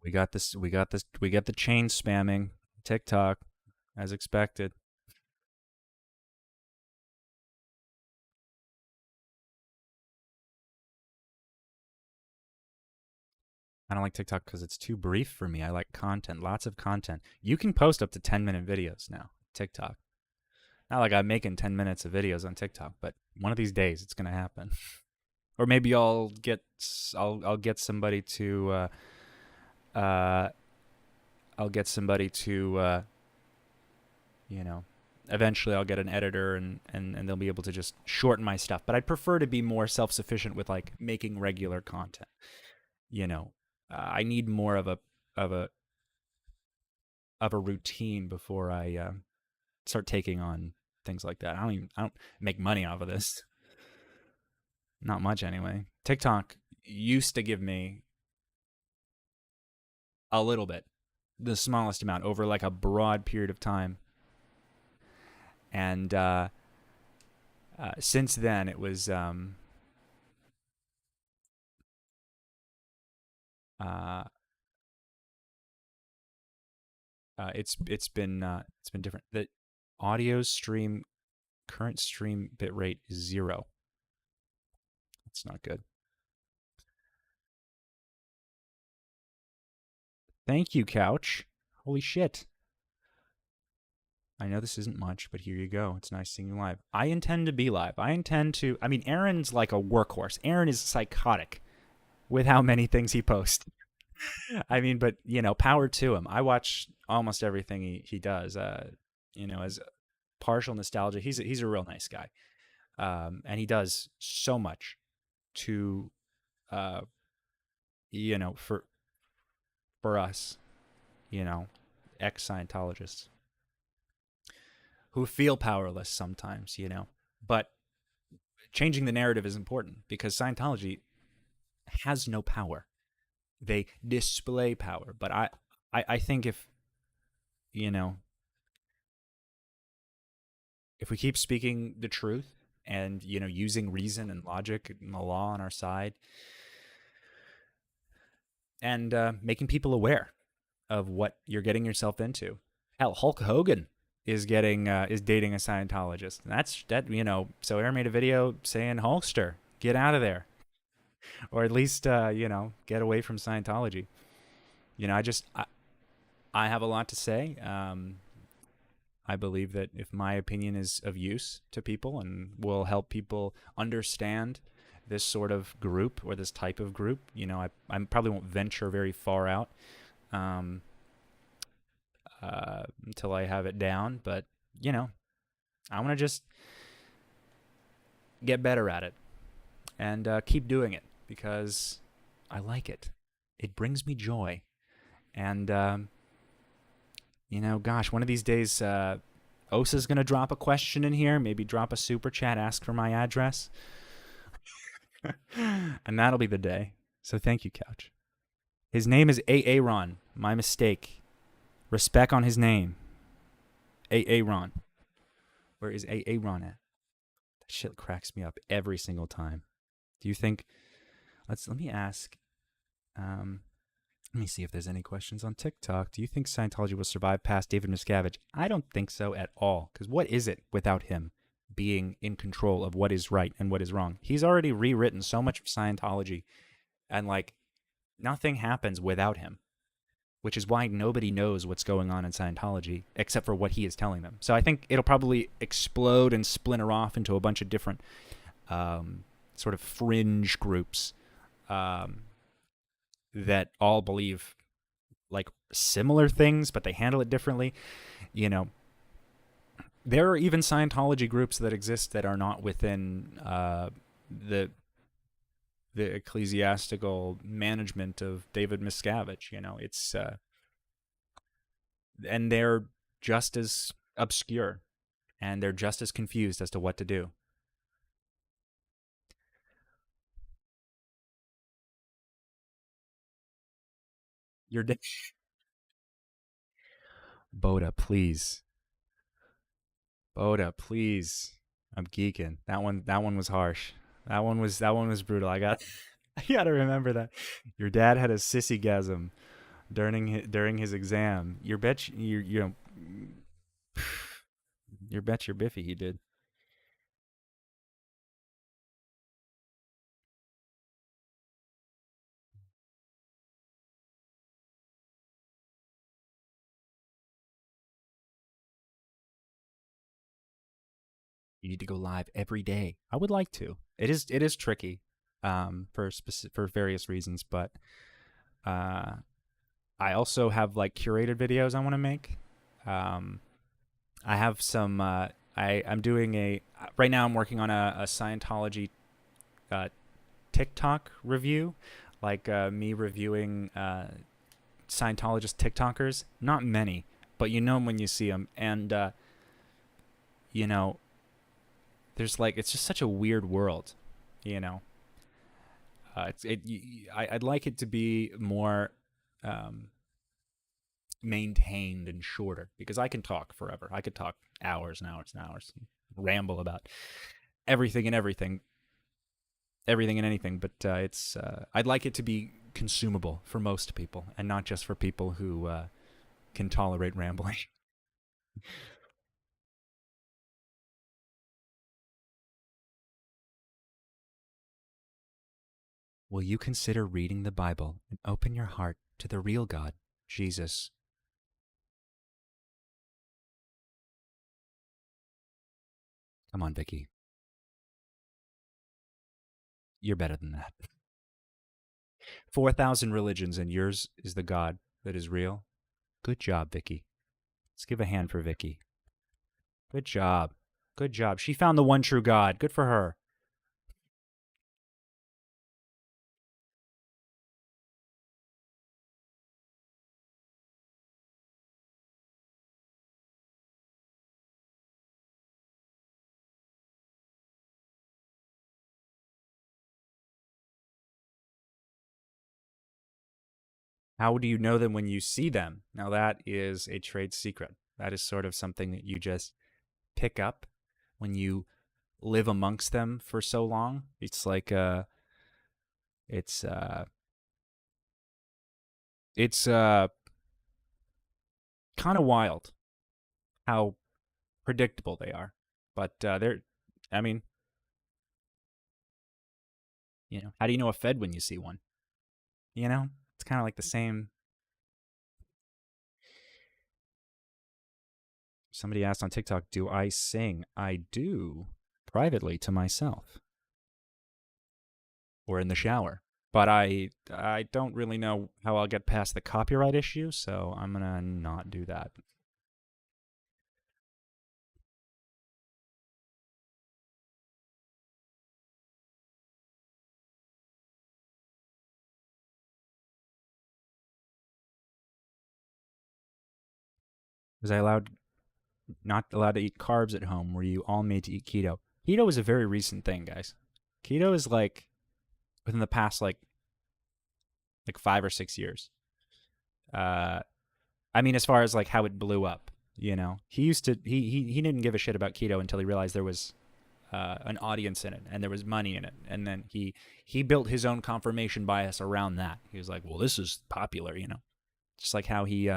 We got this. We got this. We get the chain spamming TikTok, as expected. I don't like TikTok because it's too brief for me. I like content, lots of content. You can post up to 10-minute videos now. TikTok. Not like I'm making 10 minutes of videos on TikTok, but one of these days it's gonna happen. Or maybe I'll get somebody to uh, I'll get somebody to you know eventually I'll get an editor, and they'll be able to just shorten my stuff. But I'd prefer to be more self-sufficient with like making regular content. You know, I need more of a of a routine before I start taking on things like that. I don't make money off of this. Not much anyway. TikTok used to give me a little bit, the smallest amount over like a broad period of time. And since then, it was uh, it's been different. The audio stream current stream bitrate is 0. That's not good. Thank you, Couch. Holy shit. I know this isn't much, but here you go. It's nice seeing you live. I intend to be live. I mean, Aaron's like a workhorse. Aaron is psychotic with how many things he posts. I mean, but, power to him. I watch almost everything he does. As partial nostalgia. He's a real nice guy, and he does so much to, uh, you know, for us, you know, ex Scientologists who feel powerless sometimes, you know. But changing the narrative is important because Scientology has no power. They display power, but I think if, you know, if we keep speaking the truth and, you know, using reason and logic and the law on our side, and making people aware of what you're getting yourself into. Hell, Hulk Hogan is dating a Scientologist. That's that, you know. So Aaron made a video saying, Hulkster, get out of there, or at least you know, get away from Scientology. You know, I have a lot to say. I believe that if my opinion is of use to people and will help people understand this sort of group or this type of group, you know, I probably won't venture very far out um, until I have it down. But, you know, I want to just get better at it and keep doing it because I like it. It brings me joy. And, you know, gosh, one of these days, Osa's going to drop a question in here, maybe drop a super chat, ask for my address. And that'll be the day. So thank you, Couch. His name is Aaron. My mistake. Respect on his name. Aaron. Where is Aaron at? That shit cracks me up every single time. Do you think... Let me ask... let me see if there's any questions on TikTok. Do you think Scientology will survive past David Miscavige? I don't think so at all. Because what is it without him being in control of what is right and what is wrong? He's already rewritten so much of Scientology, and like nothing happens without him, which is why nobody knows what's going on in Scientology except for what he is telling them. So I think it'll probably explode and splinter off into a bunch of different sort of fringe groups that all believe like similar things, but they handle it differently. You know, there are even Scientology groups that exist that are not within the ecclesiastical management of David Miscavige. You know, it's and they're just as obscure and they're just as confused as to what to do. You're Boda, please. Boda, please. I'm geeking. That one was harsh. That one was brutal. I got to remember that. Your dad had a sissygasm during his exam. You know, you bet your biffy he did. You need to go live every day. I would like to. It is tricky for various reasons, but uh I also have like curated videos I want to make. Um I have some I'm doing a right now I'm working on a Scientology uh TikTok review, like me reviewing Scientologist TikTokers. Not many, but you know 'em when you see them. And you know, there's like it's just such a weird world, you know. I'd like it to be more um, maintained and shorter because I can talk forever. I could talk hours and hours and hours, and ramble about everything and everything and anything. But it's I'd like it to be consumable for most people and not just for people who can tolerate rambling. Will you consider reading the Bible and open your heart to the real God, Jesus? Come on, Vicky. You're better than that. 4,000 religions and yours is the God that is real. Good job, Vicky. Let's give a hand for Vicky. Good job. Good job. She found the one true God. Good for her. How do you know them when you see them? Now, that is a trade secret. That is sort of something that you just pick up when you live amongst them for so long. It's it's kind of wild how predictable they are. But I mean, how do you know a Fed when you see one? It's kind of like the same. Somebody asked on TikTok, "Do I sing?" I do, privately to myself or in the shower. But I don't really know how I'll get past the copyright issue, so I'm gonna not do that. Was I allowed not allowed to eat carbs at home? Were you all made to eat keto? Keto is a very recent thing, guys. Keto is like within the past like 5 or 6 years. Uh, I mean, as far as like how it blew up, he used to he didn't give a shit about keto until he realized there was an audience in it and there was money in it, and then he built his own confirmation bias around that. He was like, well, this is popular, just like how he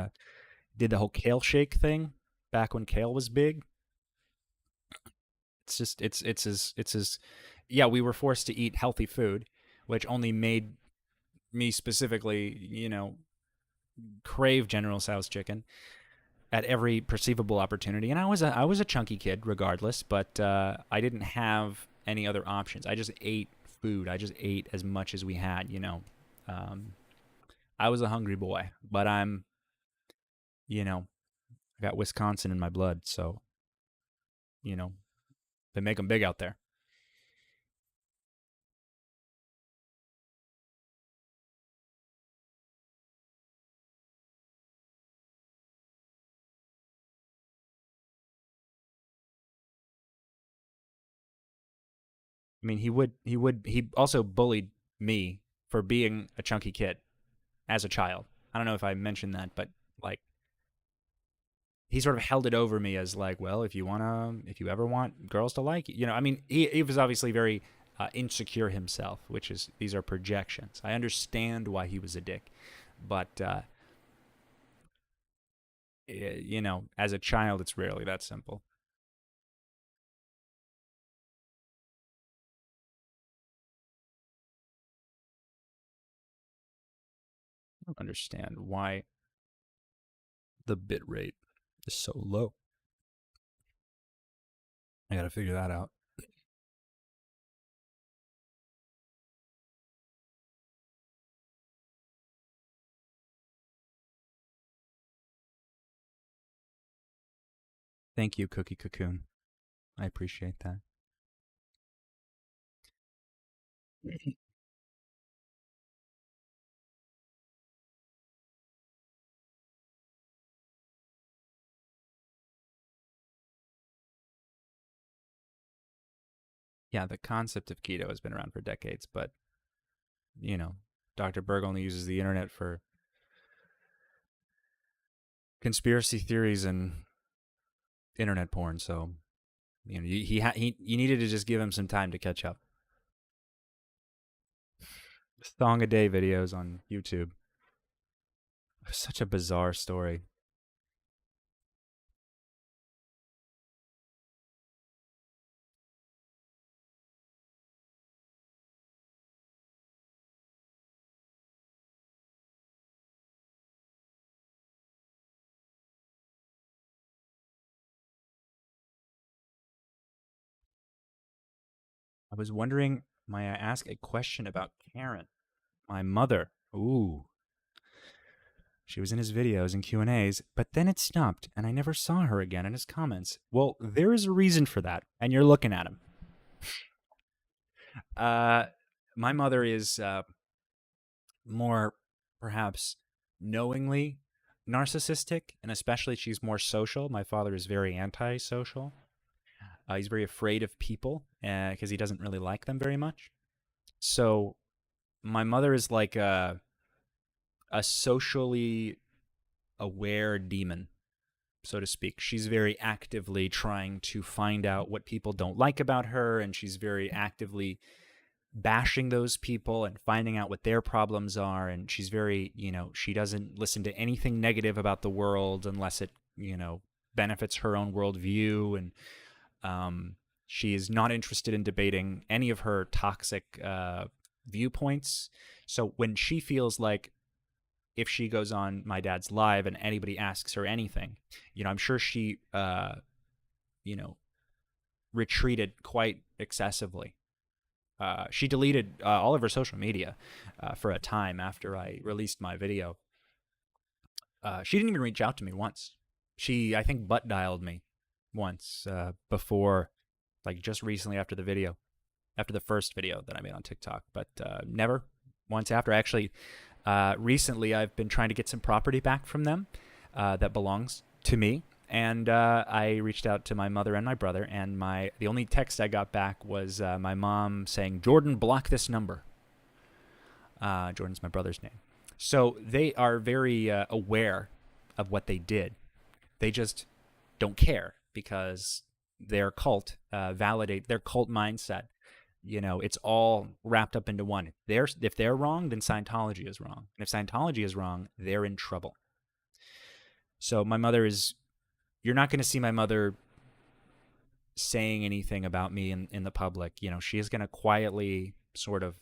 did the whole kale shake thing back when kale was big. It's just it's as yeah, we were forced to eat healthy food, which only made me specifically, crave General Tso's chicken at every perceivable opportunity. And I was a chunky kid regardless, but I didn't have any other options. I just ate food. I just ate as much as we had. Um, I was a hungry boy, but you know, I got Wisconsin in my blood, so you know they make them big out there. I mean, he also bullied me for being a chunky kid as a child. I don't know if I mentioned that, but like he sort of held it over me as like, well, if you ever want girls to like you, I mean, he was obviously very insecure himself, which is these are projections. I understand why he was a dick, but as a child, it's rarely that simple. I don't understand why the bit rate is so low. I got to figure that out. Thank you, Cookie Cocoon. I appreciate that. Yeah, the concept of keto has been around for decades, but you know, Dr. Berg only uses the internet for conspiracy theories and internet porn. So he you needed to just give him some time to catch up. Thong a day videos on YouTube. Such a bizarre story. I was wondering, may I ask a question about Karen, my mother? Ooh, She was in his videos and Q&As, but then it stopped, and I never saw her again in his comments. Well, there is a reason for that, and you're looking at him. Uh, my mother is more, perhaps, knowingly narcissistic, and especially she's more social. My father is very antisocial. He's very afraid of people because he doesn't really like them very much. So my mother is like a socially aware demon, so to speak. She's very actively trying to find out what people don't like about her, and she's very actively bashing those people and finding out what their problems are. And she's very, she doesn't listen to anything negative about the world unless it, benefits her own worldview. And she is not interested in debating any of her toxic viewpoints. So when she feels like, if she goes on my dad's live and anybody asks her anything, I'm sure she, retreated quite excessively. She deleted all of her social media for a time after I released my video. She didn't even reach out to me once. She, I think, butt dialed me once before, like just recently after the first video that I made on TikTok, but never once after. Actually, recently I've been trying to get some property back from them that belongs to me. And I reached out to my mother and my brother, and the only text I got back was my mom saying, "Jordan, block this number." Jordan's my brother's name. So they are very aware of what they did. They just don't care because their cult validate their cult mindset. It's all wrapped up into one. If they're wrong, then Scientology is wrong. And if Scientology is wrong, they're in trouble. So my mother is... You're not going to see my mother saying anything about me in the public. She is going to quietly sort of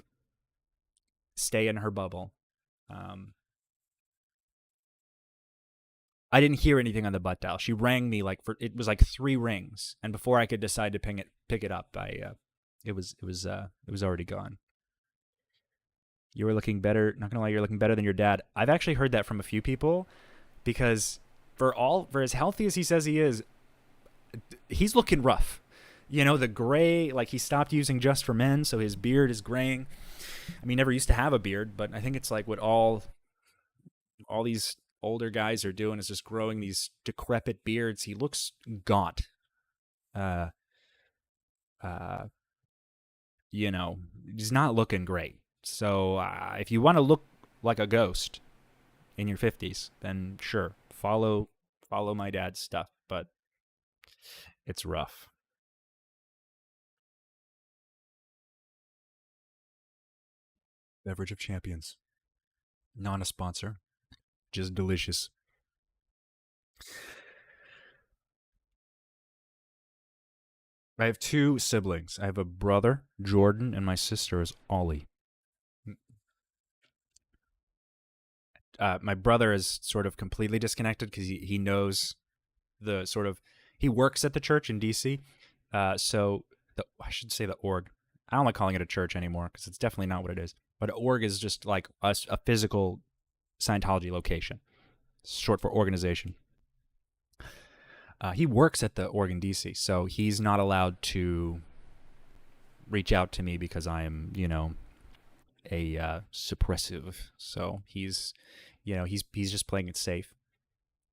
stay in her bubble. I didn't hear anything on the butt dial. She rang me it was like 3 rings, and before I could decide to pick it up, it was already gone. You were looking better. Not gonna lie, you're looking better than your dad. I've actually heard that from a few people, because for as healthy as he says he is, he's looking rough. The gray, like he stopped using Just for Men, so his beard is graying. I mean, he never used to have a beard, but I think it's like what all these older guys are doing is just growing these decrepit beards. He looks gaunt. He's not looking great. So if you want to look like a ghost in your 50s, then sure, follow my dad's stuff, but it's rough. Beverage of Champions. Not a sponsor, just delicious. I have 2 siblings. I have a brother, Jordan, and my sister is Ollie. My brother is sort of completely disconnected because he knows the sort of... He works at the church in D.C., I should say the org. I don't like calling it a church anymore because it's definitely not what it is. But org is just like a physical Scientology location. It's short for organization. He works at the org in D.C., so he's not allowed to reach out to me because I am, a suppressive. So he's just playing it safe.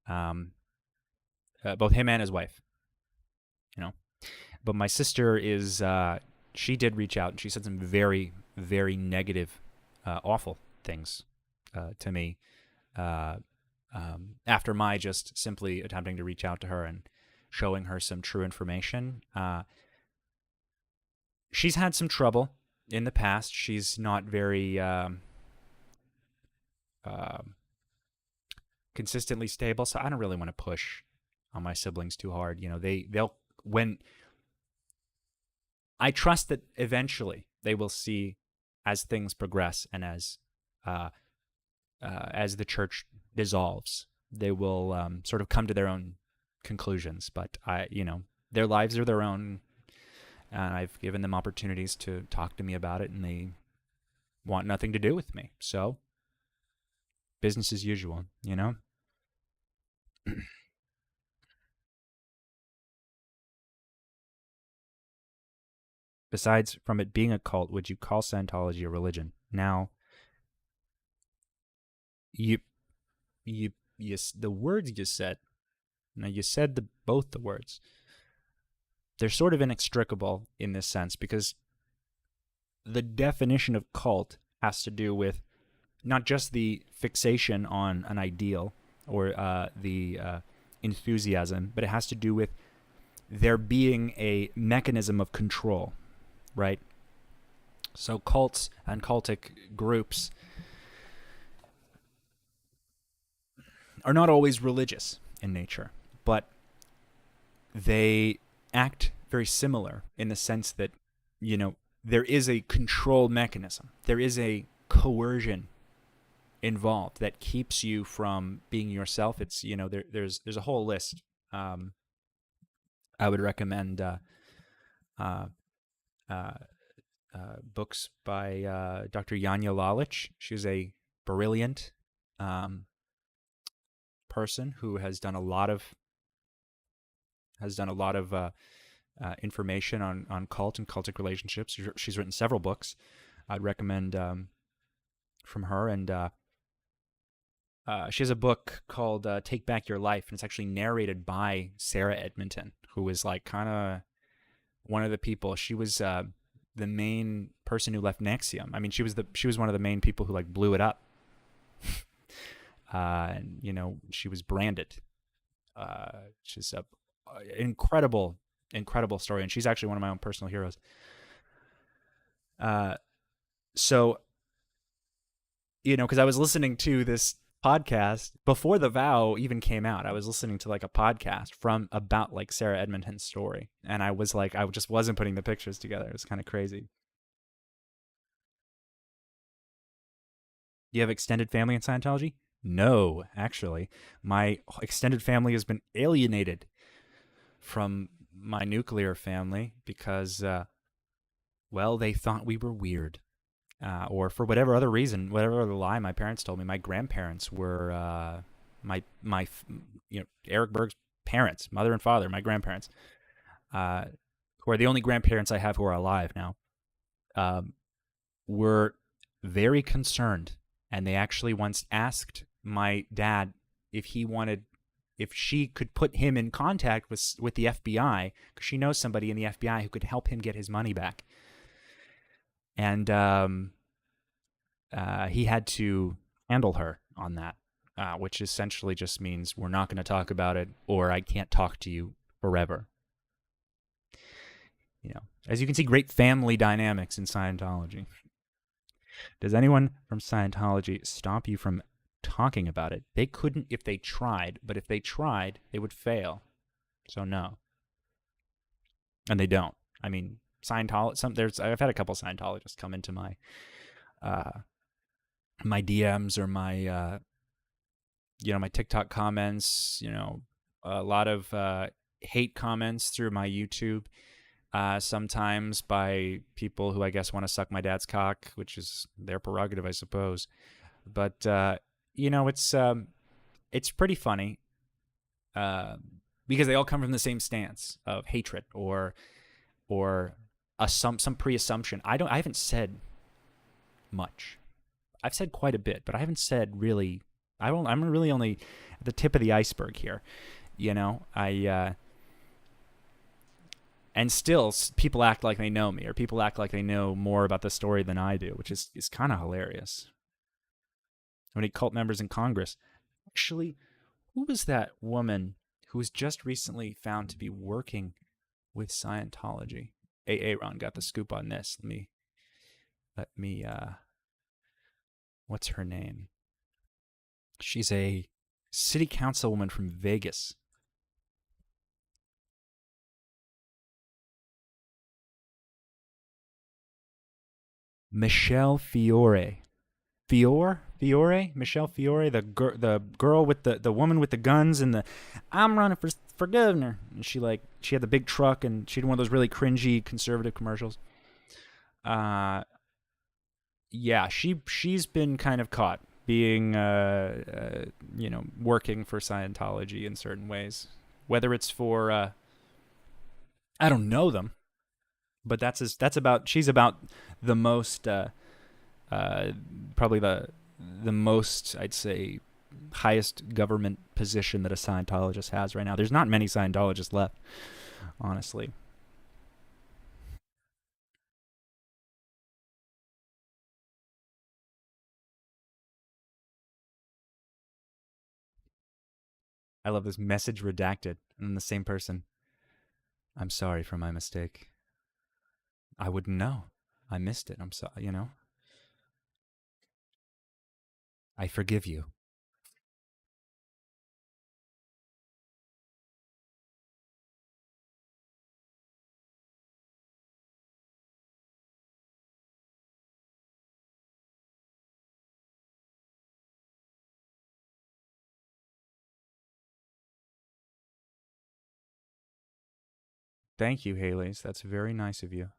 Both him and his wife. But my sister is... she did reach out, and she said some very, very negative, awful things to me after my just simply attempting to reach out to her and showing her some true information. She's had some trouble in the past. She's not very consistently stable, so I don't really want to push on my siblings too hard. I trust that eventually they will see, as things progress and as the church dissolves, they will sort of come to their own conclusions. But their lives are their own, and I've given them opportunities to talk to me about it, and they want nothing to do with me. So business as usual, you know? Besides from it being a cult, would you call Scientology a religion? Now, you the words you said. Now you said both the words. They're sort of inextricable in this sense because the definition of cult has to do with not just the fixation on an ideal or the enthusiasm, but it has to do with there being a mechanism of control, right? So cults and cultic groups are not always religious in nature, but they act very similar in the sense that, you know, there is a control mechanism. There is a coercion involved that keeps you from being yourself. It's, you know, there's a whole list. I would recommend books by Dr. Janja Lalich. She's a brilliant person who has done a lot of information on cult and cultic relationships. She's written several books. I'd recommend from her, and she has a book called Take Back Your Life, and it's actually narrated by Sarah Edmonton, who was like kind of one of the people. She was the main person who left Nexium. I mean, she was one of the main people who like blew it up. And, you know, she was branded. She's a incredible story, and she's actually one of my own personal heroes. So, you know, because I was listening to this podcast before The Vow even came out. I was listening to like a podcast about like Sarah Edmonton's story, and I was like, I just wasn't putting the pictures together. It was kind of crazy. Do you have extended family in Scientology? No, actually. My extended family has been alienated from my nuclear family because, well, they thought we were weird. Or for whatever other reason, whatever other lie my parents told me. My grandparents were my Eric Berg's parents, mother and father, my grandparents, who are the only grandparents I have who are alive now, were very concerned. And they actually once asked my dad if she could put him in contact with the FBI, because she knows somebody in the FBI who could help him get his money back. And he had to handle her on that, which essentially just means we're not going to talk about it, or I can't talk to you forever. You know, as you can see, great family dynamics in Scientology. Does anyone from Scientology stop you from talking about it? They couldn't if they tried, but if they tried, they would fail. So no. And they don't. I mean, I've had a couple Scientologists come into my my DMs or my my TikTok comments, a lot of hate comments through my YouTube. Sometimes by people who I guess want to suck my dad's cock, which is their prerogative, I suppose. But it's pretty funny because they all come from the same stance of hatred or some pre-assumption. I haven't said much. I've said quite a bit, but I haven't said really. I'm really only at the tip of the iceberg here. And still, people act like they know me, or people act like they know more about the story than I do, which is kind of hilarious. How many cult members in Congress? Actually, who was that woman who was just recently found to be working with Scientology? Aaron got the scoop on this. Let me. What's her name? She's a city councilwoman from Vegas. Michelle Fiore. Michelle Fiore, the girl with the woman with the guns and I'm running for governor. And she had the big truck and she had one of those really cringy conservative commercials. Yeah, she's been kind of caught being, working for Scientology in certain ways. Whether it's for, I don't know them, but that's about, she's about the most, uh, probably the most, I'd say, highest government position that a Scientologist has right now. There's not many Scientologists left, honestly. I love this message redacted, and then the same person. I'm sorry for my mistake. I wouldn't know. I missed it. I'm sorry. I forgive you. Thank you, Haley's. That's very nice of you.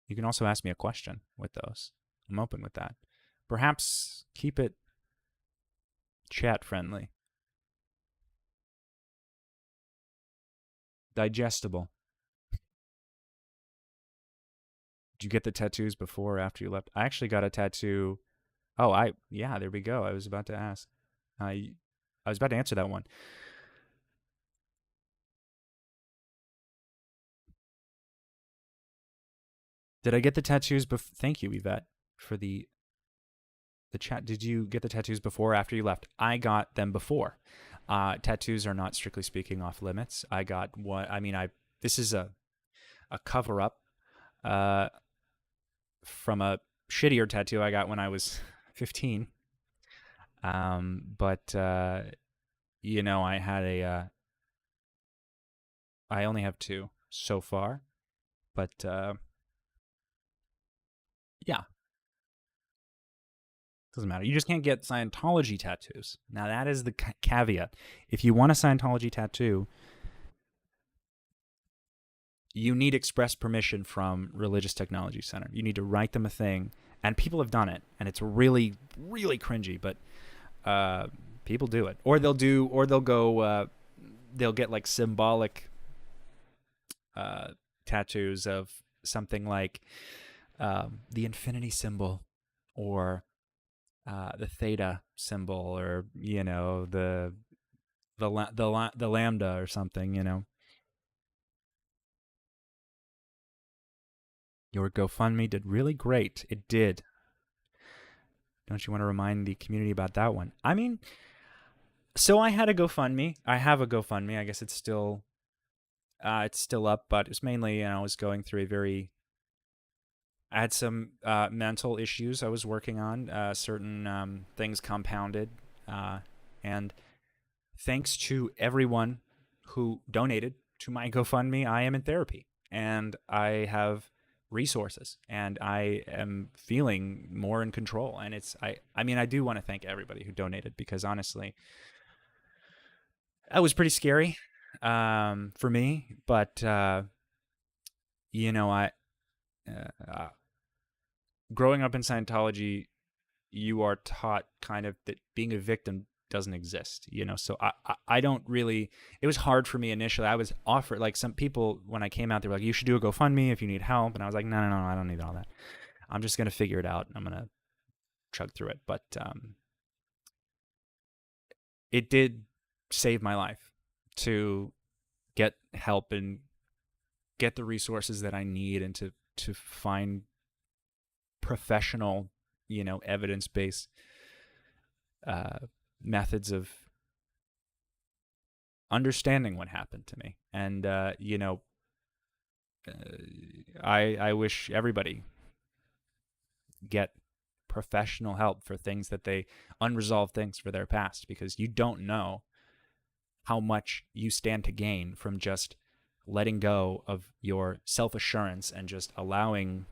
You can also ask me a question with those. I'm open with that. Perhaps keep it chat friendly. Digestible. Did you get the tattoos before or after you left? I actually got a tattoo. Oh, yeah, there we go. I was about to ask. I was about to answer that one. Did I get the tattoos before? Thank you, Yvette, for the chat. Did you get the tattoos before or after you left? I got them before. Tattoos are not strictly speaking off limits. I got one. I mean, I this is a cover up uh, from a shittier tattoo I got when I was 15. But I had I only have two so far. But yeah, doesn't matter. You just can't get Scientology tattoos. Now that is the caveat. If you want a Scientology tattoo, you need express permission from Religious Technology Center. You need to write them a thing, and people have done it, and it's really, really cringy. But people do it, or they'll go, they'll get like symbolic uh, tattoos of something like the infinity symbol, or the theta symbol, or the lambda or something. Your GoFundMe did really great. It did. Don't you want to remind the community about that one? I mean, so I had a GoFundMe. I have a GoFundMe. I guess it's still up, but it's mainly, I was going through a very, I had some mental issues I was working on. Certain things compounded, and thanks to everyone who donated to my GoFundMe, I am in therapy, and I have resources, and I am feeling more in control. And I mean, I do want to thank everybody who donated, because honestly, that was pretty scary for me. But I growing up in Scientology, you are taught kind of that being a victim doesn't exist. So I don't really, it was hard for me initially. I was offered, like, some people when I came out, they were like, you should do a GoFundMe if you need help, and I was like, no, I don't need all that. I'm just gonna figure it out, and I'm gonna chug through it. But it did save my life to get help and get the resources that I need, and to find professional, evidence based uh, methods of understanding what happened to me. And uh, I wish everybody get professional help for things that they unresolved things for their past, because you don't know how much you stand to gain from just letting go of your self assurance and just allowing.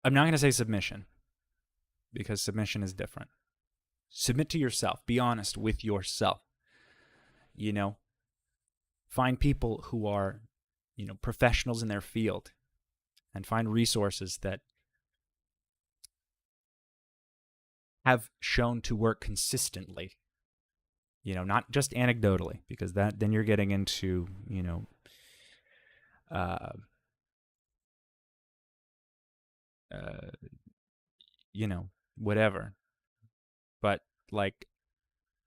I'm not going to say submission, because submission is different. Submit to yourself. Be honest with yourself. You know, find people who are, professionals in their field, and find resources that have shown to work consistently. Not just anecdotally, because then you're getting into, uh, uh, whatever. But like,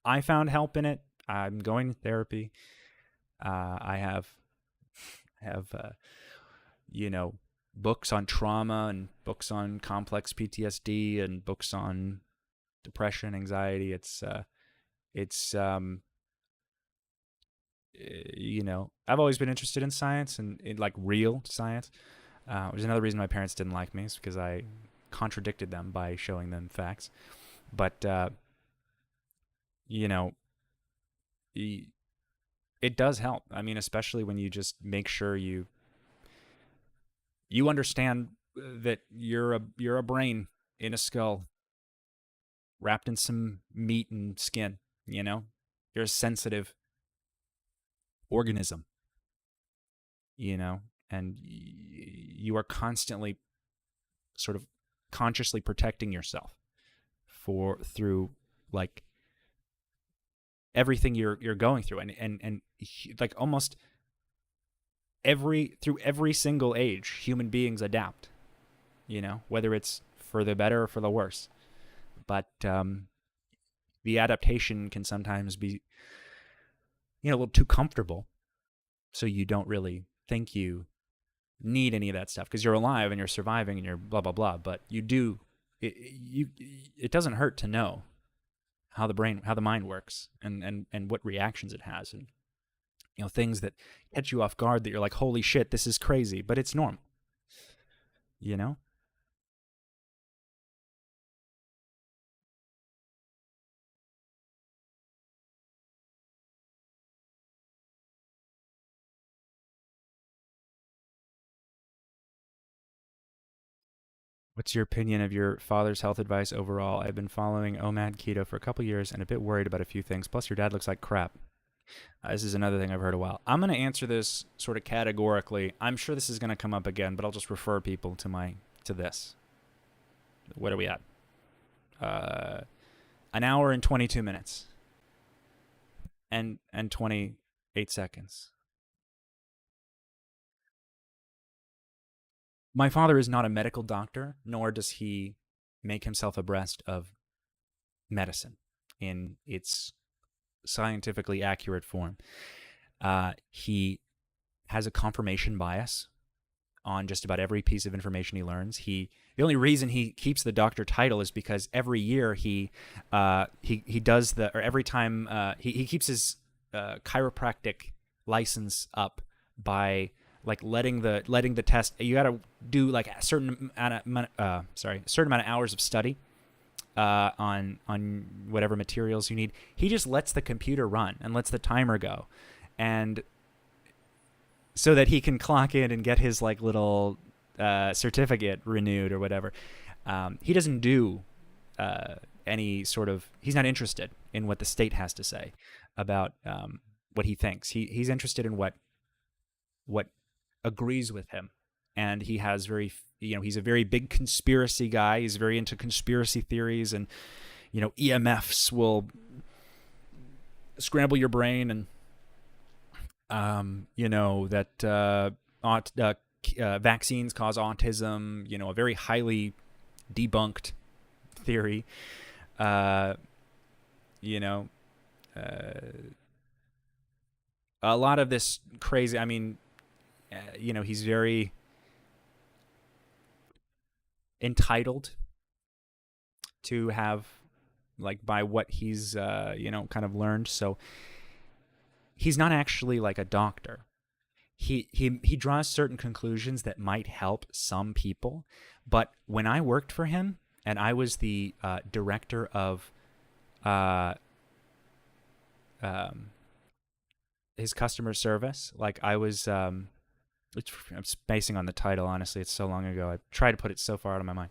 I found help in it. I'm going to therapy. I have books on trauma and books on complex PTSD and books on depression, anxiety. I've always been interested in science and in like real science. Which is another reason my parents didn't like me, is because I contradicted them by showing them facts. But you know, it does help. I mean, especially when you just make sure you understand that you're a brain in a skull wrapped in some meat and skin. You're a sensitive organism. And you are constantly sort of consciously protecting yourself through like everything you're going through, and like almost through every single age, human beings adapt, whether it's for the better or for the worse. But the adaptation can sometimes be a little too comfortable, so you don't really think you need any of that stuff because you're alive and you're surviving and you're blah blah blah. But you do it doesn't hurt to know how the mind works, and what reactions it has, and things that catch you off guard that you're like, holy shit, this is crazy, but it's normal. What's your opinion of your father's health advice overall? I've been following OMAD Keto for a couple years and a bit worried about a few things. Plus, your dad looks like crap. This is another thing I've heard a while. I'm going to answer this sort of categorically. I'm sure this is going to come up again, but I'll just refer people to this. What are we at? An hour and 22 minutes. And 28 seconds. My father is not a medical doctor, nor does he make himself abreast of medicine in its scientifically accurate form. He has a confirmation bias on just about every piece of information he learns. The only reason he keeps the doctor title is because every year he does every time he keeps his chiropractic license up by like letting the test. You got to do like a certain amount of hours of study on whatever materials you need. He just lets the computer run and lets the timer go, and so that he can clock in and get his like little certificate renewed or whatever. He doesn't do any sort of. He's not interested in what the state has to say about what he thinks. He's interested in what agrees with him, and he has he's a very big conspiracy guy. He's very into conspiracy theories, and EMFs will scramble your brain, and that vaccines cause autism. A very highly debunked theory. A lot of this crazy. I mean, he's very entitled to have, like, by what he's, kind of learned. So he's not actually like a doctor. He draws certain conclusions that might help some people. But when I worked for him and I was the director of his customer service, like I was... I'm spacing on the title, honestly. It's so long ago. I tried to put it so far out of my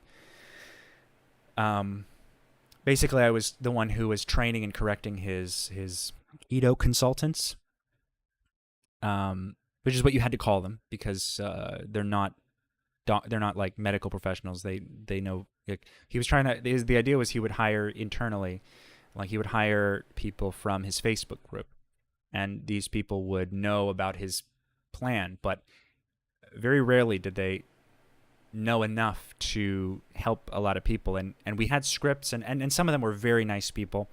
mind. Basically, I was the one who was training and correcting his keto consultants, which is what you had to call them, because they're not like medical professionals. They know Like, he was trying to. The idea was he would hire internally, like he would hire people from his Facebook group, and these people would know about his plan, but very rarely did they know enough to help a lot of people. And we had scripts, and some of them were very nice people.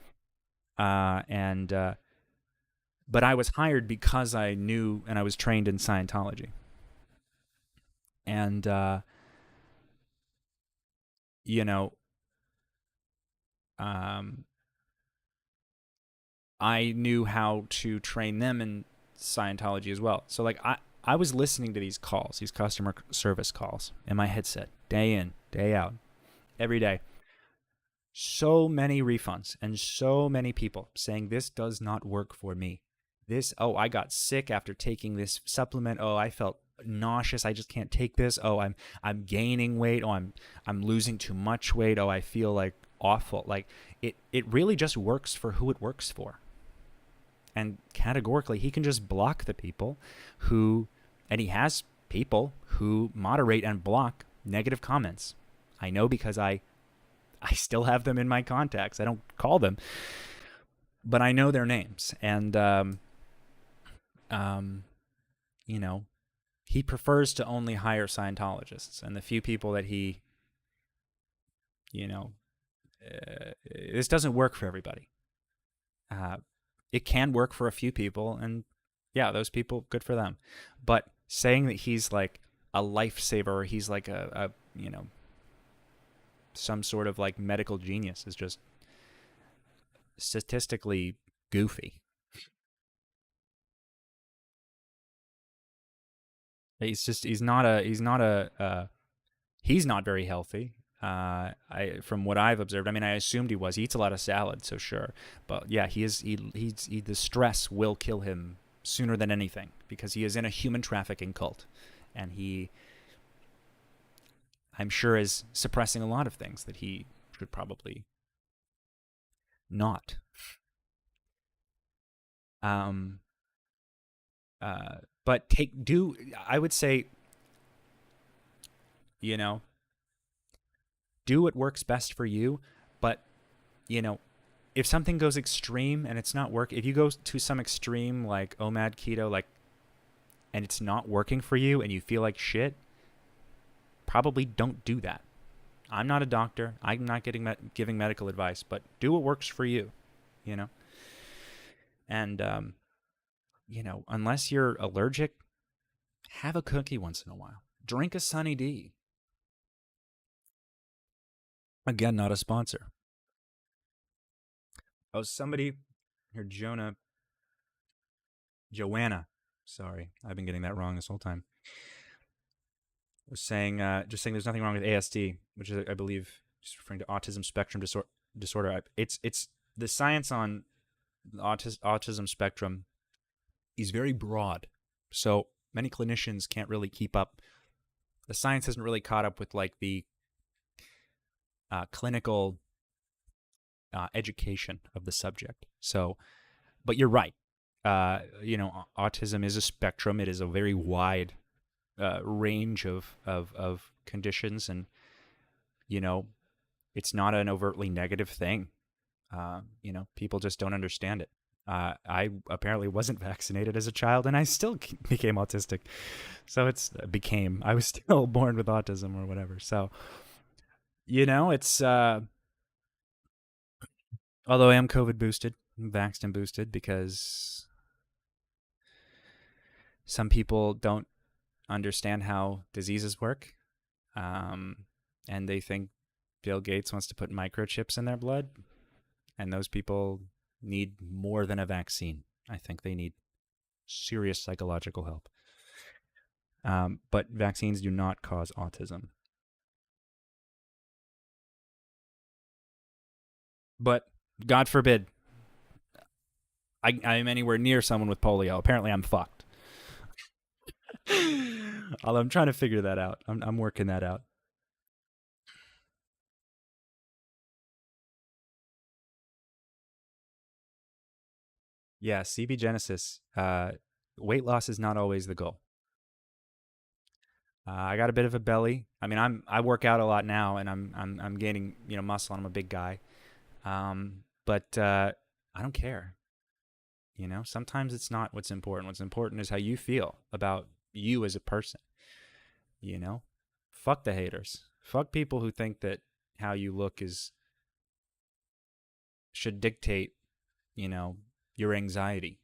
And But I was hired because I knew and I was trained in Scientology. And you know, um, I knew how to train them in Scientology as well. So like I was listening to these calls, these customer service calls in my headset, day in, day out, every day. So many refunds and so many people saying this does not work for me. Oh, I got sick after taking this supplement. Oh, I felt nauseous. I just can't take this. Oh, I'm gaining weight. Oh, I'm losing too much weight. Oh, I feel like awful. Like it really just works for who it works for. And categorically, he can just block the people who, and he has people who moderate and block negative comments. I know because I still have them in my contacts. I don't call them, but I know their names. And um, you know, he prefers to only hire Scientologists, and the few people that he, you know, this doesn't work for everybody. Uh, it can work for a few people, and yeah, those people, good for them. But saying that he's like a lifesaver, or he's like a some sort of like medical genius is just statistically goofy. He's not very healthy. From what I've observed, I mean, I assumed he was. He eats a lot of salad, so sure. But yeah, he is. The stress will kill him sooner than anything because he is in a human trafficking cult, and I'm sure, is suppressing a lot of things that he should probably not. Um. But I would say, you know, do what works best for you, but you know, if something goes extreme and it's not if you go to some extreme like OMAD keto, like, and it's not working for you and you feel like shit, probably don't do that. I'm not a doctor. I'm not giving medical advice, but do what works for you, you know? And, unless you're allergic, have a cookie once in a while. Drink a Sunny D. Again, not a sponsor. Oh, somebody here, Joanna. Sorry, I've been getting that wrong this whole time. Was saying, just saying, there's nothing wrong with ASD, which is, I believe, just referring to autism spectrum disorder. It's the science on the autism spectrum is very broad, so many clinicians can't really keep up. The science hasn't really caught up with like the clinical education of the subject. So, but you're right. Autism is a spectrum. It is a very wide range of conditions, and it's not an overtly negative thing. People just don't understand it. I apparently wasn't vaccinated as a child, and I still became autistic. So I was still born with autism or whatever. So, it's, although I am COVID boosted, vaxxed and boosted, because some people don't understand how diseases work. Um, and they think Bill Gates wants to put microchips in their blood, and those people need more than a vaccine. I think they need serious psychological help. But vaccines do not cause autism. But God forbid I'm anywhere near someone with polio. Apparently, I'm fucked. Although I'm trying to figure that out. I'm working that out. Yeah, CB Genesis. Weight loss is not always the goal. I got a bit of a belly. I mean, I work out a lot now, and I'm gaining muscle. And I'm a big guy, but I don't care. Sometimes it's not what's important. What's important is how you feel about you as a person. You know, fuck the haters. Fuck people who think that how you look is should dictate, you know, your anxiety.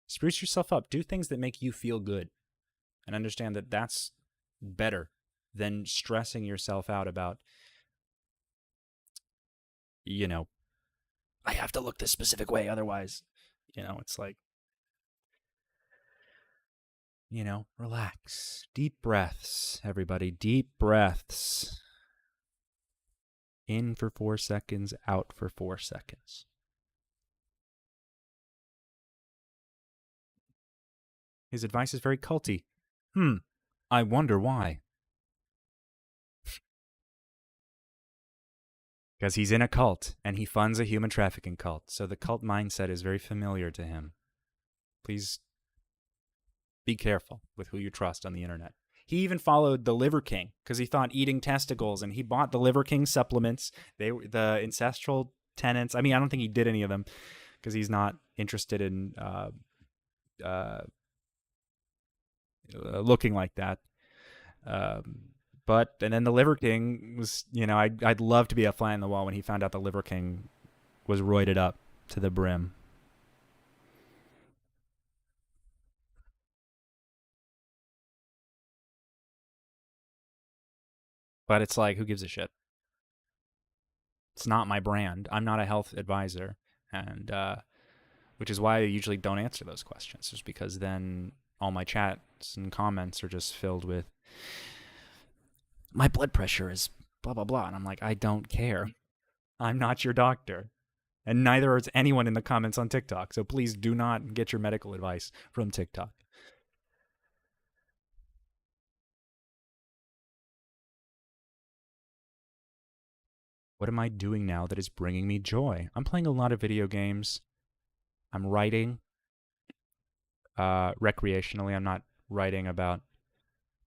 Spruce yourself up. Do things that make you feel good, and understand that that's better than stressing yourself out about, you know, I have to look this specific way, otherwise, it's like, relax. Deep breaths, everybody. Deep breaths. In for 4 seconds, out for 4 seconds. His advice is very culty. I wonder why. Because he's in a cult, and he funds a human trafficking cult, so the cult mindset is very familiar to him. Please be careful with who you trust on the internet. He even followed the Liver King because he thought eating testicles, and he bought the Liver King supplements. The ancestral tenets. I mean, I don't think he did any of them because he's not interested in looking like that. And then the Liver King was, I'd love to be a fly on the wall when he found out the Liver King was roided up to the brim. But it's like, who gives a shit? It's not my brand. I'm not a health advisor, and which is why I usually don't answer those questions, just because then all my chats and comments are just filled with, my blood pressure is blah, blah, blah. And I'm like, I don't care. I'm not your doctor. And neither is anyone in the comments on TikTok. So please do not get your medical advice from TikTok. What am I doing now that is bringing me joy? I'm playing a lot of video games. I'm writing recreationally. I'm not writing about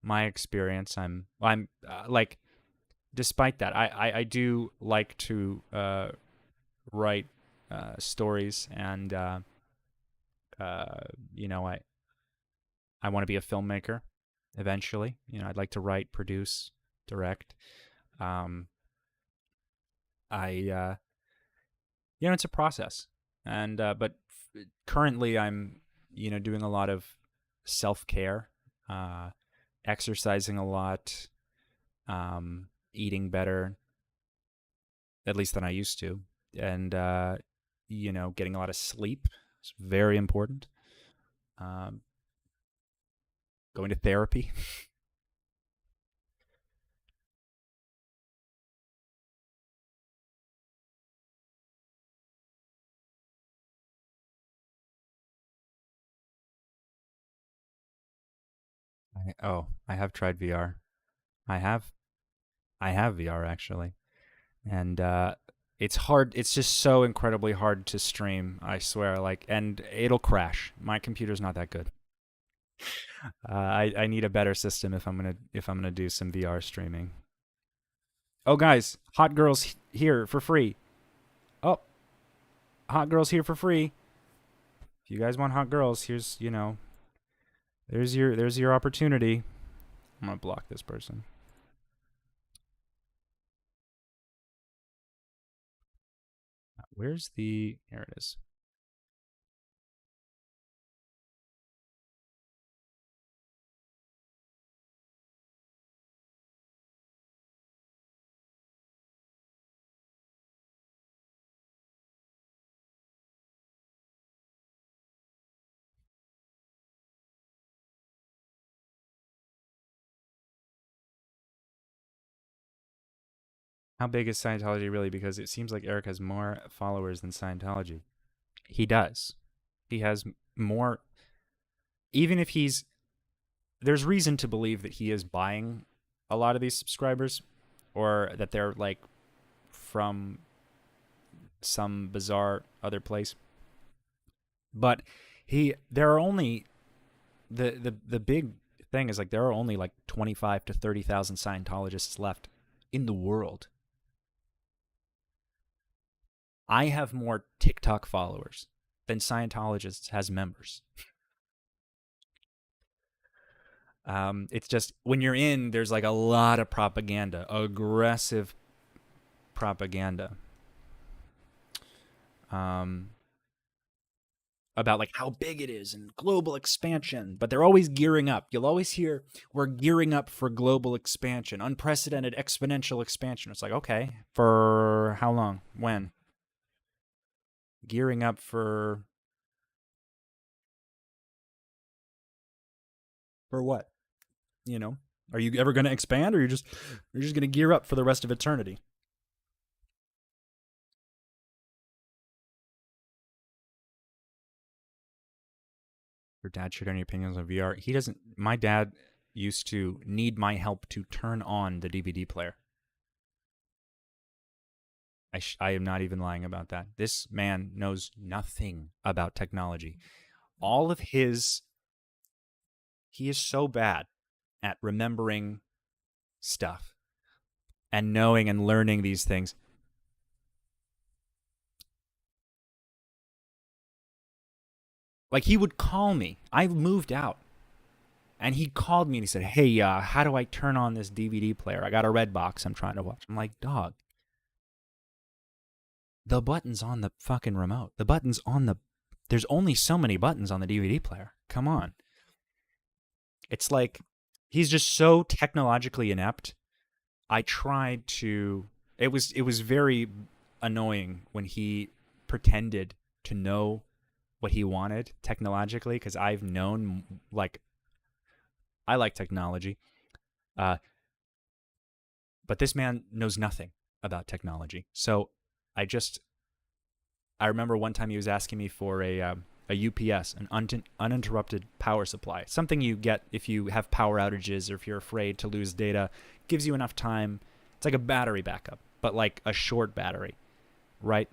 my experience. I'm like, despite that, I do like to write stories, and I want to be a filmmaker eventually. I'd like to write, produce, direct. It's a process, and but currently I'm doing a lot of self-care, exercising a lot, eating better, at least than I used to, and getting a lot of sleep. It's very important. Going to therapy. I have tried VR. I have VR actually, and it's hard. It's just so incredibly hard to stream. I swear, and it'll crash. My computer's not that good. I need a better system if I'm gonna do some VR streaming. Oh, guys, hot girls here for free. Oh, hot girls here for free. If you guys want hot girls, here's there's your opportunity. I'm gonna block this person. Where's the? Here it is. How big is Scientology really? Because it seems like Eric has more followers than Scientology. He does. He has more. Even if there's reason to believe that he is buying a lot of these subscribers, or that they're like from some bizarre other place. But there are only the big thing is like there are only like 25 to 30,000 Scientologists left in the world. I have more TikTok followers than Scientologists has members. It's just when you're in, there's like a lot of propaganda, aggressive propaganda, about like how big it is and global expansion. But they're always gearing up. You'll always hear we're gearing up for global expansion, unprecedented exponential expansion. It's like, okay, for how long? When? Gearing up for what? You know, are you ever going to expand, or you're just going to gear up for the rest of eternity? Your dad shared any opinions on VR? He doesn't. My dad used to need my help to turn on the DVD player. I am not even lying about that. This man knows nothing about technology. All of his, he is so bad at remembering stuff and knowing and learning these things. Like he would call me. I moved out. And he called me and he said, "Hey, how do I turn on this DVD player? I got a red box I'm trying to watch." I'm like, "Dog, the button's on the fucking remote. The button's on the... There's only so many buttons on the DVD player. Come on." It's like he's just so technologically inept. I tried to... It was very annoying when he pretended to know what he wanted technologically, because I've known, like, I like technology. But this man knows nothing about technology. So I remember one time he was asking me for a UPS, an uninterrupted power supply, something you get if you have power outages or if you're afraid to lose data. Gives you enough time. It's like a battery backup, but like a short battery, right?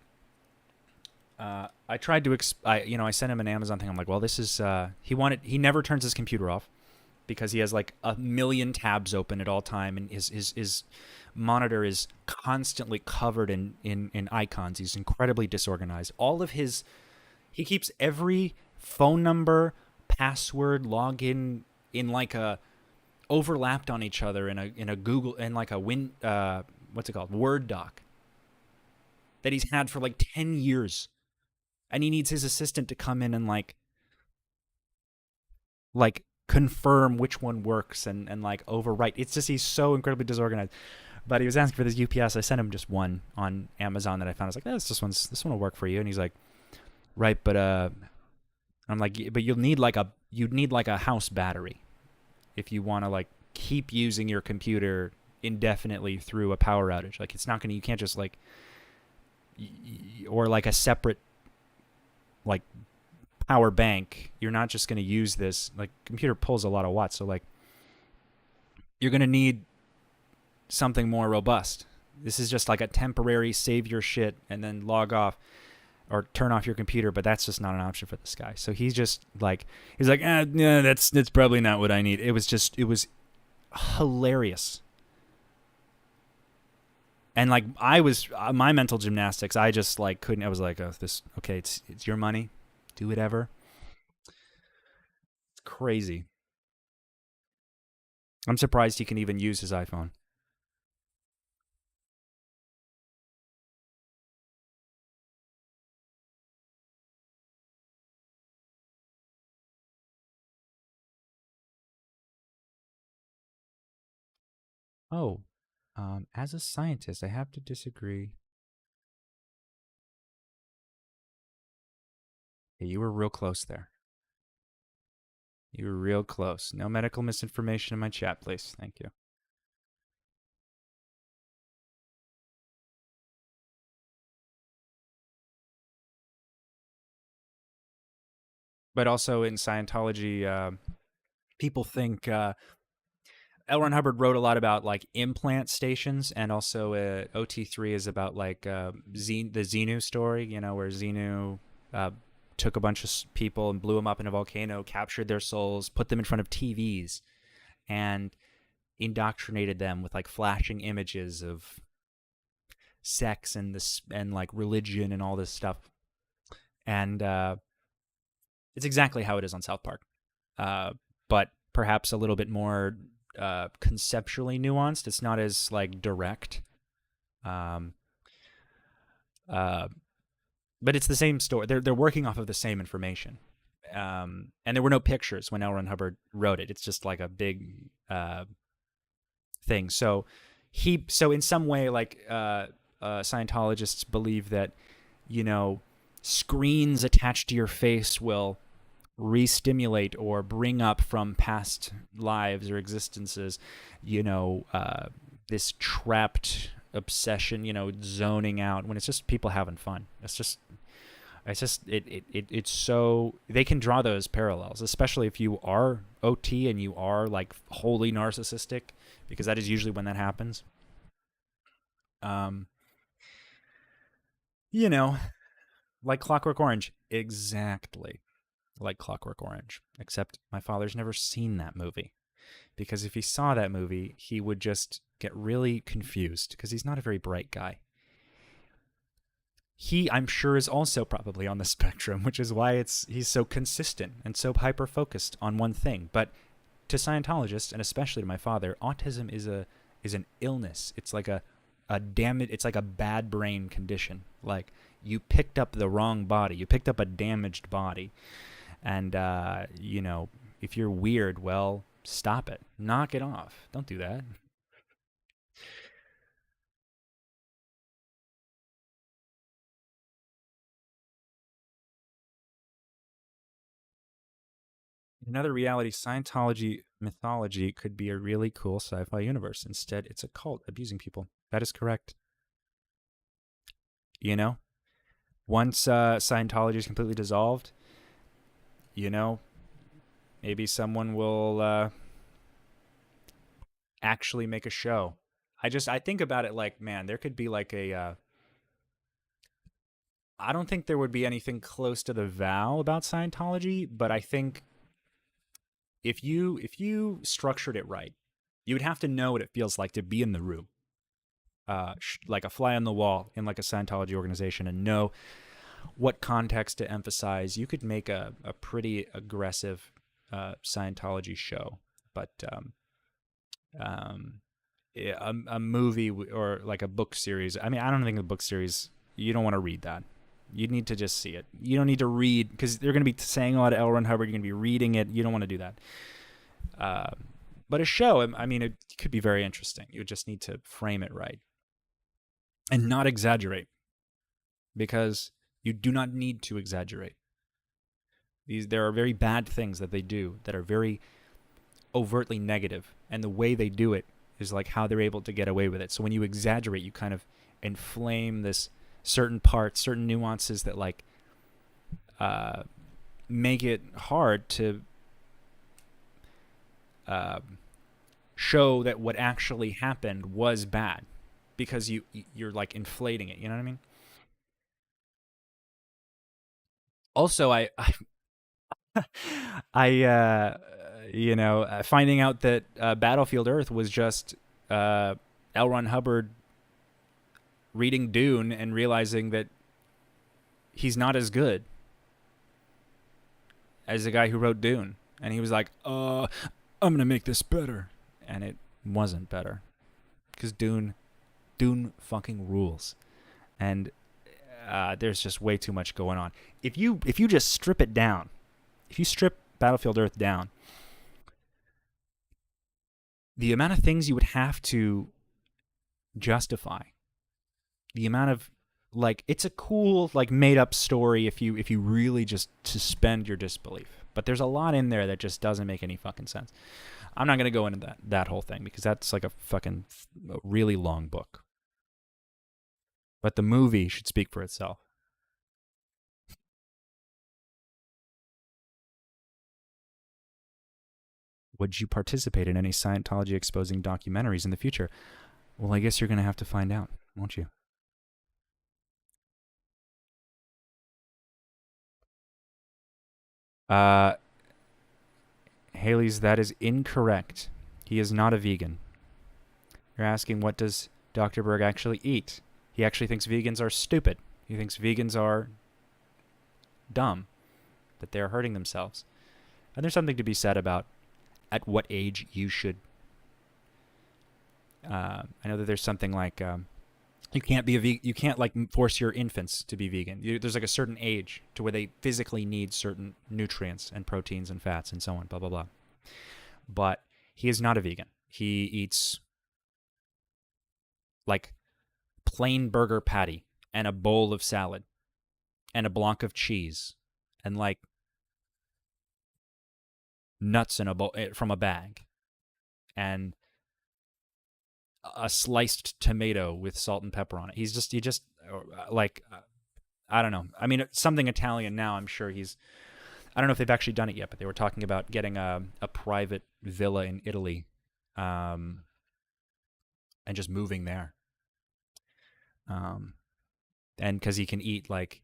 I tried to, I sent him an Amazon thing. I'm like, well, this is, he never turns his computer off because he has like a million tabs open at all time, and his monitor is constantly covered in icons. He's incredibly disorganized. He keeps every phone number, password, login in like a overlapped on each other in a Google, in like a what's it called, Word doc that he's had for like 10 years. And he needs his assistant to come in and like confirm which one works and like overwrite. It's just, he's so incredibly disorganized. But he was asking for this UPS. I sent him just one on Amazon that I found. I was like, this one will work for you. And he's like, right, but I'm like, but you'd need like a house battery if you want to like keep using your computer indefinitely through a power outage. Like, it's not gonna, you can't just like, or like a separate like power bank. You're not just gonna use this. Like, computer pulls a lot of watts, so like you're gonna need something more robust. This is just like a temporary save your shit and then log off or turn off your computer, but that's just not an option for this guy. So he's just like, yeah, that's probably not what I need. It was hilarious. And like, I was, my mental gymnastics, I just like couldn't, I was like, oh, okay, it's your money, do whatever. It's crazy. I'm surprised he can even use his iPhone. Oh, as a scientist, I have to disagree. Yeah, you were real close there. You were real close. No medical misinformation in my chat, please. Thank you. But also in Scientology, people think L. Ron Hubbard wrote a lot about like implant stations, and also OT3 is about like the Xenu story, where Xenu took a bunch of people and blew them up in a volcano, captured their souls, put them in front of TVs, and indoctrinated them with like flashing images of sex and this and like religion and all this stuff. And it's exactly how it is on South Park, but perhaps a little bit more conceptually nuanced. It's not as like direct. Um, uh, but it's the same story. They're working off of the same information. And there were no pictures when L. Ron Hubbard wrote it. It's just like a big thing. So in some way, like Scientologists believe that, you know, screens attached to your face will re-stimulate or bring up from past lives or existences, you know, this trapped obsession, you know, zoning out, when it's just people having fun. It's so they can draw those parallels, especially if you are OT and you are like wholly narcissistic, because that is usually when that happens. Um, you know, like Clockwork Orange, exactly like Clockwork Orange, except my father's never seen that movie, because if he saw that movie, he would just get really confused because he's not a very bright guy. He, I'm sure, is also probably on the spectrum, which is why he's so consistent and so hyper focused on one thing. But to Scientologists, and especially to my father, autism is an illness. It's like it's like a bad brain condition. Like, you picked up the wrong body. You picked up a damaged body. And you know, if you're weird, well, stop it. Knock it off. Don't do that. Another reality, Scientology mythology could be a really cool sci-fi universe. Instead, it's a cult abusing people. That is correct. You know, once Scientology is completely dissolved, you know, maybe someone will actually make a show. I think about it like, man, there could be like a. I don't think there would be anything close to the vow about Scientology, but I think if you structured it right, you would have to know what it feels like to be in the room, like a fly on the wall in like a Scientology organization, and know what context to emphasize. You could make a pretty aggressive Scientology show, but um, yeah, a movie or like a book series. I mean, I don't think a book series. You don't want to read that. You need to just see it. You don't need to read, because they're going to be saying a lot of L. Ron Hubbard. You're going to be reading it. You don't want to do that. Uh, but a show, I mean, it could be very interesting. You just need to frame it right and not exaggerate, because you do not need to exaggerate. There are very bad things that they do that are very overtly negative, and the way they do it is like how they're able to get away with it. So when you exaggerate, you kind of inflame this certain parts, certain nuances that like make it hard to show that what actually happened was bad, because you're like inflating it. You know what I mean? Also, I you know, finding out that Battlefield Earth was just L. Ron Hubbard reading Dune and realizing that he's not as good as the guy who wrote Dune, and he was like, I'm gonna make this better," and it wasn't better, because Dune fucking rules, and there's just way too much going on. If you just strip it down, if you strip Battlefield Earth down, the amount of things you would have to justify, the amount of like, it's a cool like made up story if you really just suspend your disbelief. But there's a lot in there that just doesn't make any fucking sense. I'm not gonna go into that whole thing, because that's like a fucking really long book. But the movie should speak for itself. Would you participate in any Scientology exposing documentaries in the future? Well, I guess you're gonna have to find out, won't you? Uh, Haley's, that is incorrect. He is not a vegan. You're asking, what does Dr. Berg actually eat? He actually thinks vegans are stupid. He thinks vegans are dumb, that they're hurting themselves. And there's something to be said about at what age you should. I know that there's something like you can't be you can't like force your infants to be vegan. There's like a certain age to where they physically need certain nutrients and proteins and fats and so on, blah blah blah. But he is not a vegan. He eats like plain burger patty and a bowl of salad and a block of cheese and like nuts in a bowl from a bag and a sliced tomato with salt and pepper on it. He just like I don't know. I mean, something Italian now. I'm sure I don't know if they've actually done it yet, but they were talking about getting a private villa in Italy, and just moving there. And because he can eat like.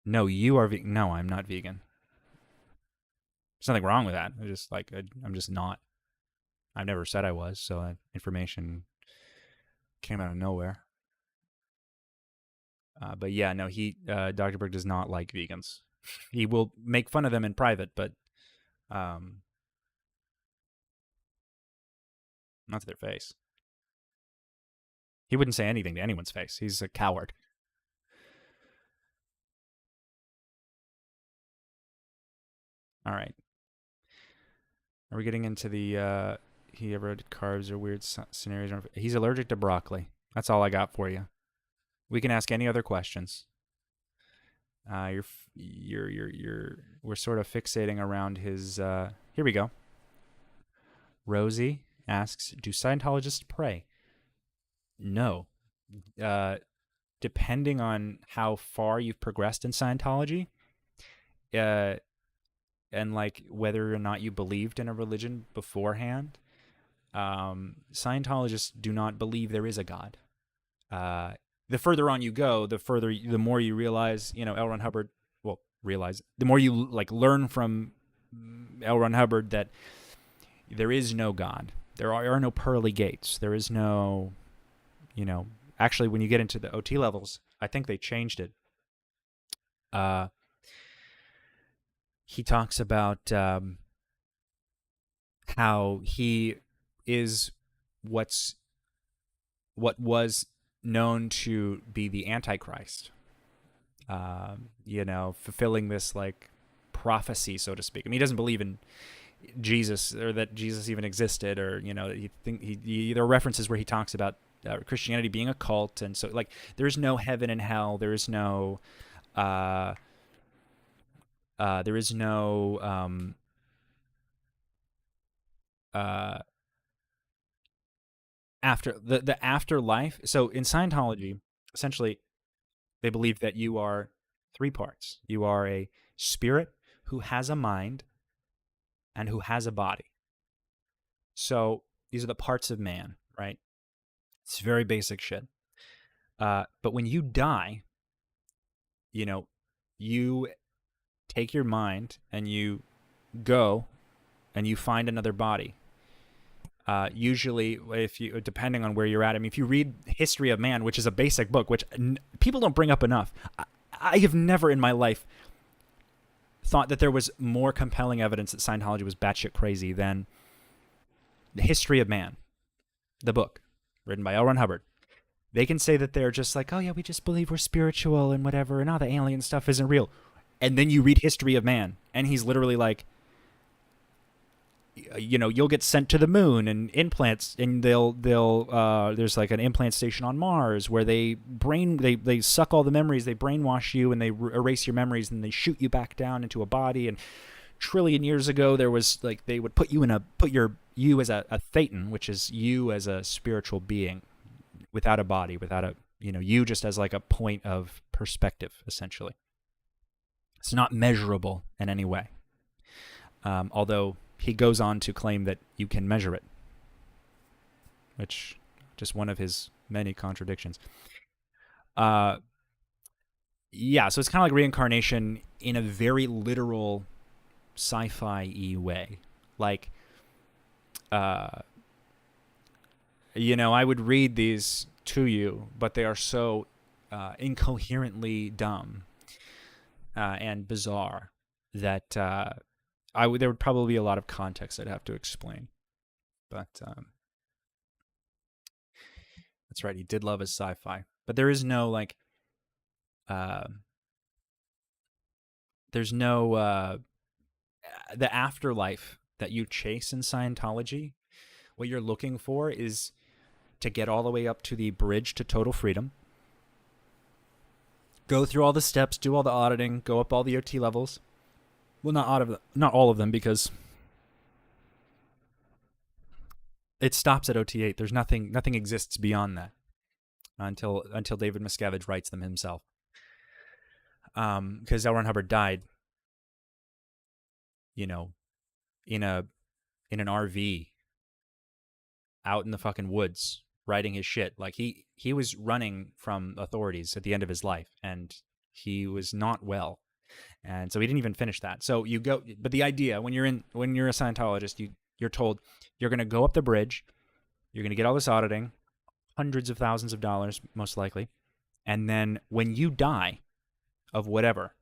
No, you are vegan. No, I'm not vegan. There's nothing wrong with that. I'm just not. I've never said I was, so that information came out of nowhere. But yeah, no, Dr. Berg does not like vegans. He will make fun of them in private, but not to their face. He wouldn't say anything to anyone's face. He's a coward. All right. Are we getting into the he ever did carbs or weird scenarios? He's allergic to broccoli. That's all I got for you. We can ask any other questions. We're sort of fixating around his. Here we go. Rosie asks, "Do Scientologists pray?" No. Depending on how far you've progressed in Scientology, and like whether or not you believed in a religion beforehand, Scientologists do not believe there is a God. The further on you go, the more you realize, L. Ron Hubbard. Well, the more you like learn from L. Ron Hubbard that there is no God. There are no pearly gates. There is no, Actually, when you get into the OT levels, I think they changed it. He talks about how he is what was known to be the Antichrist, fulfilling this like prophecy, so to speak. I mean, he doesn't believe in Jesus or that Jesus even existed, or there are references where he talks about Christianity being a cult, and so like there is no heaven and hell. There is no after the afterlife. So in Scientology, essentially, they believe that you are three parts. You are a spirit who has a mind and who has a body. So these are the parts of man, right? It's very basic shit. But when you die, you take your mind and you go and you find another body. Usually, depending on where you're at, I mean, if you read History of Man, which is a basic book, which people don't bring up enough, I have never in my life thought that there was more compelling evidence that Scientology was batshit crazy than the History of Man, the book written by L. Ron Hubbard. They can say that they're just like, oh yeah, we just believe we're spiritual and whatever, and all the alien stuff isn't real. And then you read History of Man, and he's literally like, you'll get sent to the moon and implants, and they'll there's like an implant station on Mars where they suck all the memories, they brainwash you, and they erase your memories, and they shoot you back down into a body. And trillion years ago, there was like they would put you as a thetan, which is you as a spiritual being without a body, without a you just as like a point of perspective, essentially. It's not measurable in any way, although he goes on to claim that you can measure it, which just one of his many contradictions. Yeah, so it's kind of like reincarnation in a very literal sci-fi-y way. Like, I would read these to you, but they are so incoherently dumb and bizarre that there would probably be a lot of context I'd have to explain. But that's right, he did love his sci-fi. But there is no, like, there's no, the afterlife that you chase in Scientology. What you're looking for is to get all the way up to the bridge to total freedom, go through all the steps, do all the auditing, go up all the OT levels. Well, not all of them, because it stops at OT8. There's nothing exists beyond that until David Miscavige writes them himself. Because L. Ron Hubbard died, in an RV out in the fucking woods, writing his shit. Like, he was running from authorities at the end of his life, and he was not well, and so he didn't even finish that. So you go, but the idea, when you're a Scientologist, you're told you're going to go up the bridge, you're going to get all this auditing, hundreds of thousands of dollars most likely, and then when you die of whatever,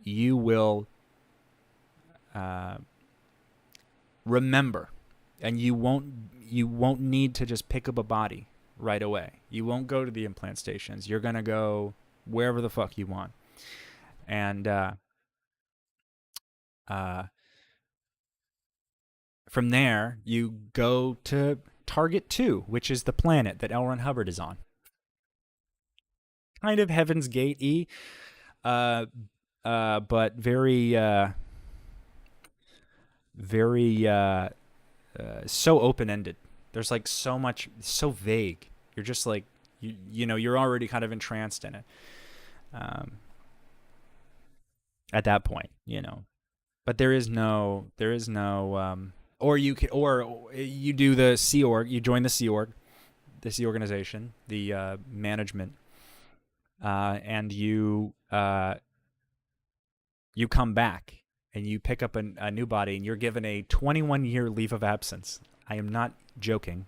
you will remember. And you won't need to just pick up a body right away. You won't go to the implant stations. You're going to go wherever the fuck you want. And from there, you go to Target 2, which is the planet that L. Ron Hubbard is on. Kind of Heaven's Gate-y, but very so open-ended. There's like so much, so vague. You're just like, you're already kind of entranced in it. At that point, but there is no, or you do the Sea Org, you join the Sea Org, the Sea Organization, the management, and you come back. And you pick up a new body, and you're given a 21-year leave of absence. I am not joking.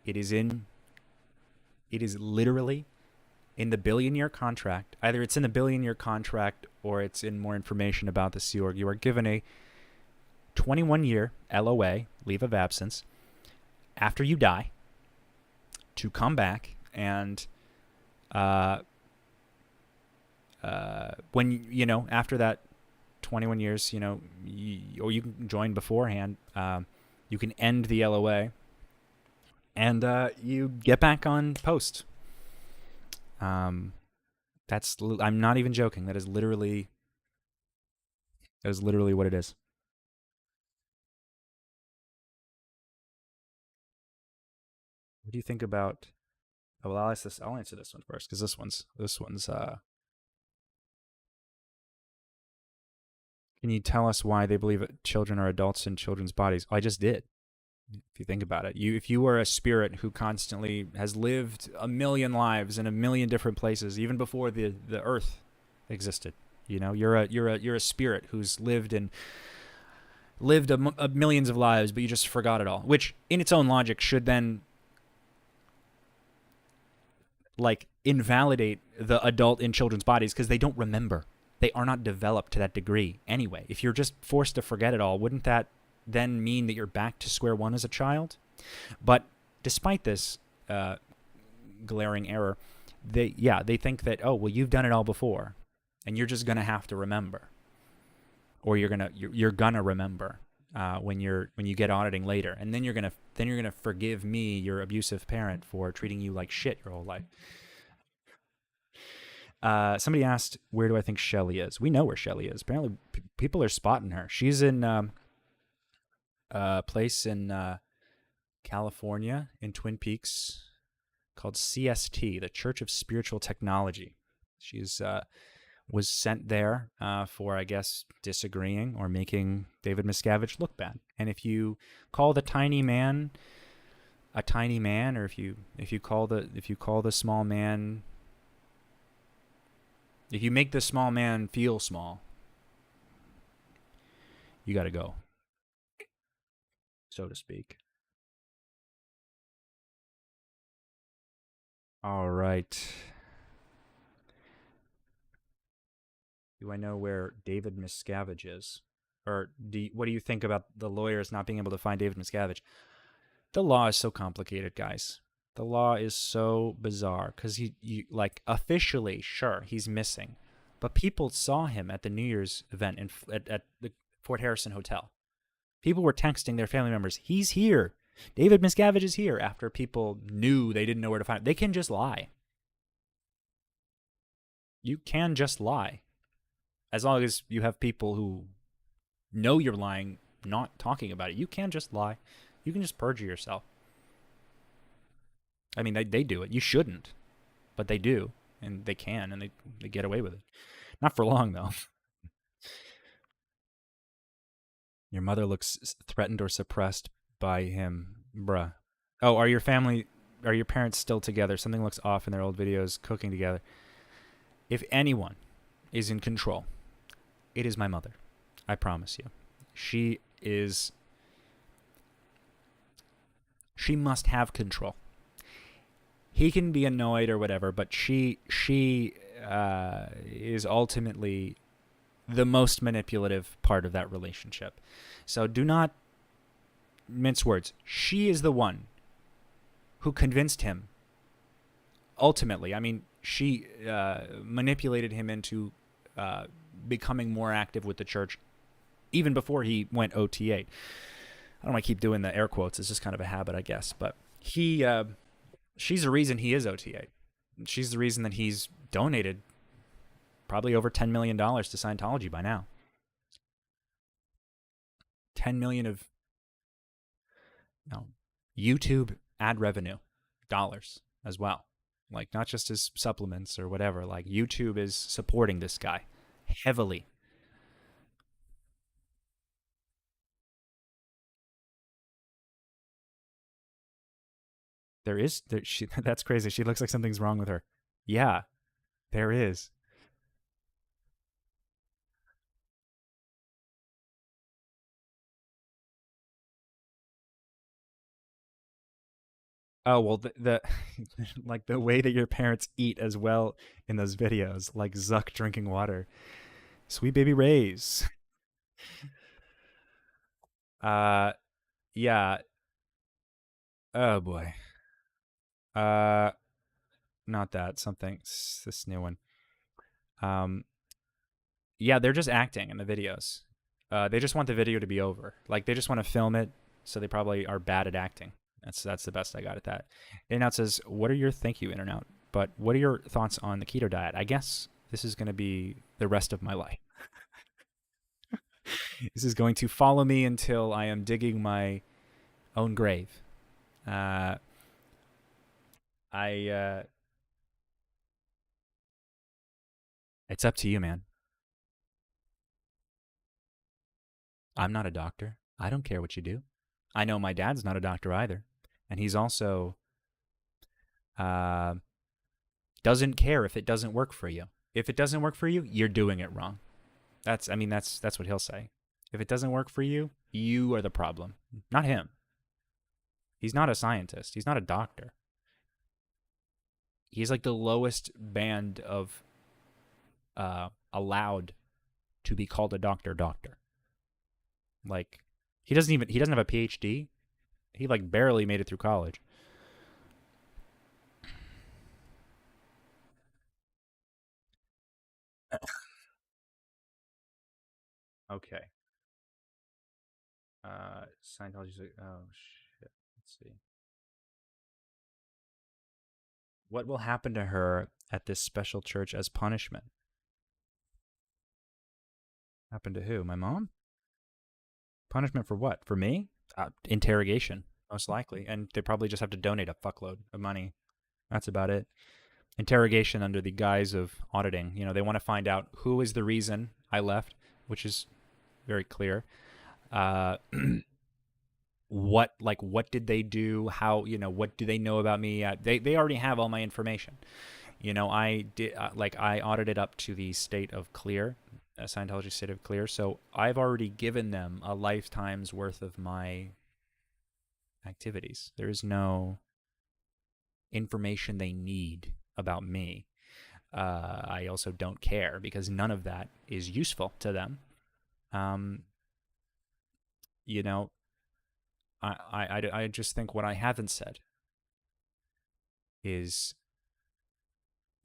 It is literally in the billion-year contract. Either it's in the billion-year contract, or it's in more information about the Sea Org. You are given a 21-year LOA, leave of absence, after you die, to come back and when after that 21 years, or you can join beforehand. You can end the LOA, and you get back on post. I'm not even joking. That is literally what it is. What do you think about? Oh, well, I'll answer this one first, because this one's. Can you tell us why they believe that children are adults in children's bodies? I just did. If you think about it, if you were a spirit who constantly has lived a million lives in a million different places, even before the Earth existed, you're a spirit who's lived millions of lives, but you just forgot it all. Which, in its own logic, should then like invalidate the adult in children's bodies, because they don't remember. They are not developed to that degree anyway. If you're just forced to forget it all, wouldn't that then mean that you're back to square one as a child? But despite this glaring error, they think that, oh, well, you've done it all before, and you're just gonna have to remember, or you're gonna remember when you get auditing later, and then you're gonna forgive me, your abusive parent, for treating you like shit your whole life. Somebody asked, where do I think Shelly is? We know where Shelly is. Apparently, people are spotting her. She's in a place in California, in Twin Peaks, called CST, the Church of Spiritual Technology. She's was sent there for, I guess, disagreeing or making David Miscavige look bad. And if you call the tiny man a tiny man, or if you call the small man, if you make the small man feel small, you got to go, so to speak. All right. Do I know where David Miscavige is? Or what do you think about the lawyers not being able to find David Miscavige? The law is so complicated, guys. The law is so bizarre because like officially, sure, he's missing, but people saw him at the New Year's event at the Fort Harrison Hotel. People were texting their family members, "He's here. David Miscavige is here." After people knew they didn't know where to find him, they can just lie. You can just lie, as long as you have people who know you're lying, not talking about it. You can just lie. You can just perjure yourself. I mean, they do it. You shouldn't, but they do, and they can, and they get away with it. Not for long, though. Your mother looks threatened or suppressed by him. Bruh. Oh, are your parents still together? Something looks off in their old videos, cooking together. If anyone is in control, it is my mother. I promise you. She must have control. He can be annoyed or whatever, but she is ultimately the most manipulative part of that relationship. So do not mince words. She is the one who convinced him. Ultimately, I mean, she manipulated him into becoming more active with the church even before he went OT8. I don't want to keep doing the air quotes. It's just kind of a habit, I guess. But she's the reason he is OT8. She's the reason that he's donated probably over $10 million to Scientology by now. 10 million of YouTube ad revenue dollars as well. Like, not just his supplements or whatever. Like, YouTube is supporting this guy heavily. That's crazy. She looks like something's wrong with her. Yeah, there is. Oh, well, the like the way that your parents eat as well in those videos, like Zuck drinking water. Sweet baby Rays. Uh, yeah. Oh boy. Uh, not that. This new one. Um, yeah, they're just acting in the videos. They just want the video to be over. Like, they just want to film it, so they probably are bad at acting. That's the best I got at that. Internet says, "What are your thank you, Internet? But what are your thoughts on the keto diet?" I guess this is going to be the rest of my life. This is going to follow me until I am digging my own grave. I It's up to you, man. I'm not a doctor. I don't care what you do. I know my dad's not a doctor either, and he's also uh, doesn't care if it doesn't work for you. If it doesn't work for you, you're doing it wrong. That's what he'll say. If it doesn't work for you, you are the problem, not him. He's not a scientist. He's not a doctor. He's like the lowest band of allowed to be called a doctor. Like, he doesn't have a PhD. He like barely made it through college. Okay. Scientology's like, oh shit. Let's see. What will happen to her at this special church as punishment? Happen to who? My mom? Punishment for what? For me? Interrogation, most likely. And they probably just have to donate a fuckload of money. That's about it. Interrogation under the guise of auditing. You know, they want to find out who is the reason I left, which is very clear. What did they do? How, what do they know about me? They already have all my information. I audited up to the state of clear. Scientology stated it clear. So I've already given them a lifetime's worth of my activities. There is no information they need about me. I also don't care because none of that is useful to them. You know, I just think what I haven't said is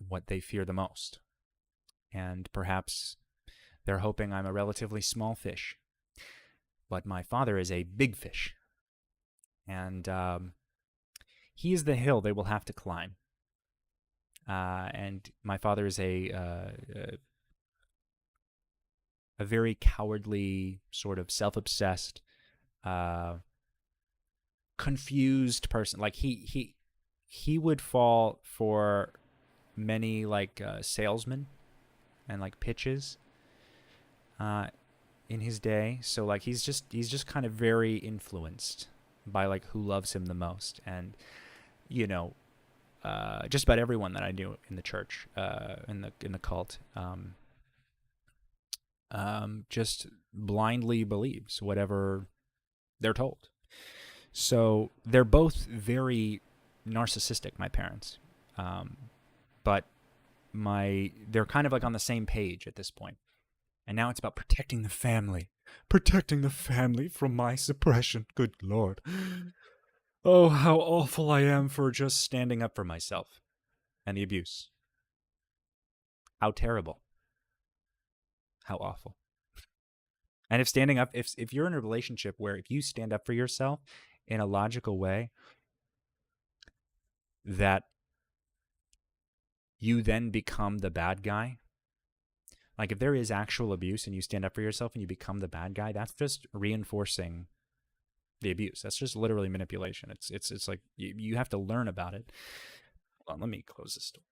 what they fear the most. And perhaps they're hoping I'm a relatively small fish. But my father is a big fish. And he is the hill they will have to climb. And my father is a very cowardly, sort of self-obsessed, confused person. Like he would fall for many like salesmen and like pitches in his day. So like he's just kind of very influenced by like who loves him the most. And you know, just about everyone that I knew in the church, in the cult, just blindly believes whatever they're told. So they're both very narcissistic, my parents, but they're kind of like on the same page at this point. And now it's about protecting the family from my suppression. Good Lord. Oh, how awful I am for just standing up for myself and the abuse. How terrible. How awful. And if standing up, if you're in a relationship where if you stand up for yourself in a logical way, that you then become the bad guy. Like if there is actual abuse and you stand up for yourself and you become the bad guy, that's just reinforcing the abuse. That's just literally manipulation. It's like you have to learn about it. Hold on, let me close this door.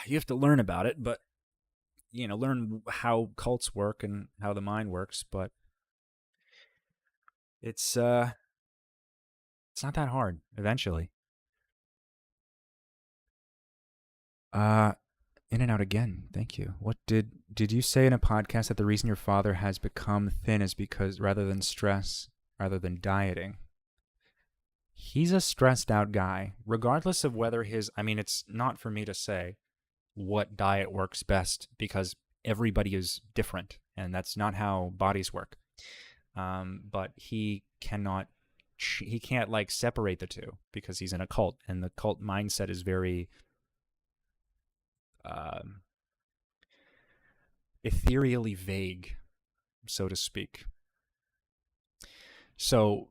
You have to learn about it, but learn how cults work and how the mind works. But it's not that hard. Eventually, in and out again. Thank you. What did you say in a podcast that the reason your father has become thin is because rather than stress, rather than dieting? He's a stressed out guy, regardless of whether it's not for me to say what diet works best because everybody is different and that's not how bodies work. But he can't like separate the two because he's in a cult, and the cult mindset is very ethereally vague, so to speak. So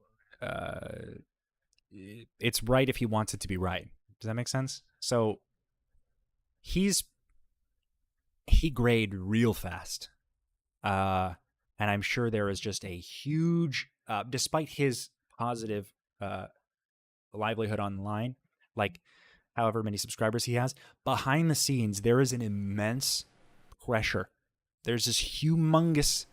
it's right if he wants it to be right. Does that make sense? So he grayed real fast. And I'm sure there is just a huge, despite his positive livelihood online, like however many subscribers he has, behind the scenes, there is an immense pressure. There's this humongous,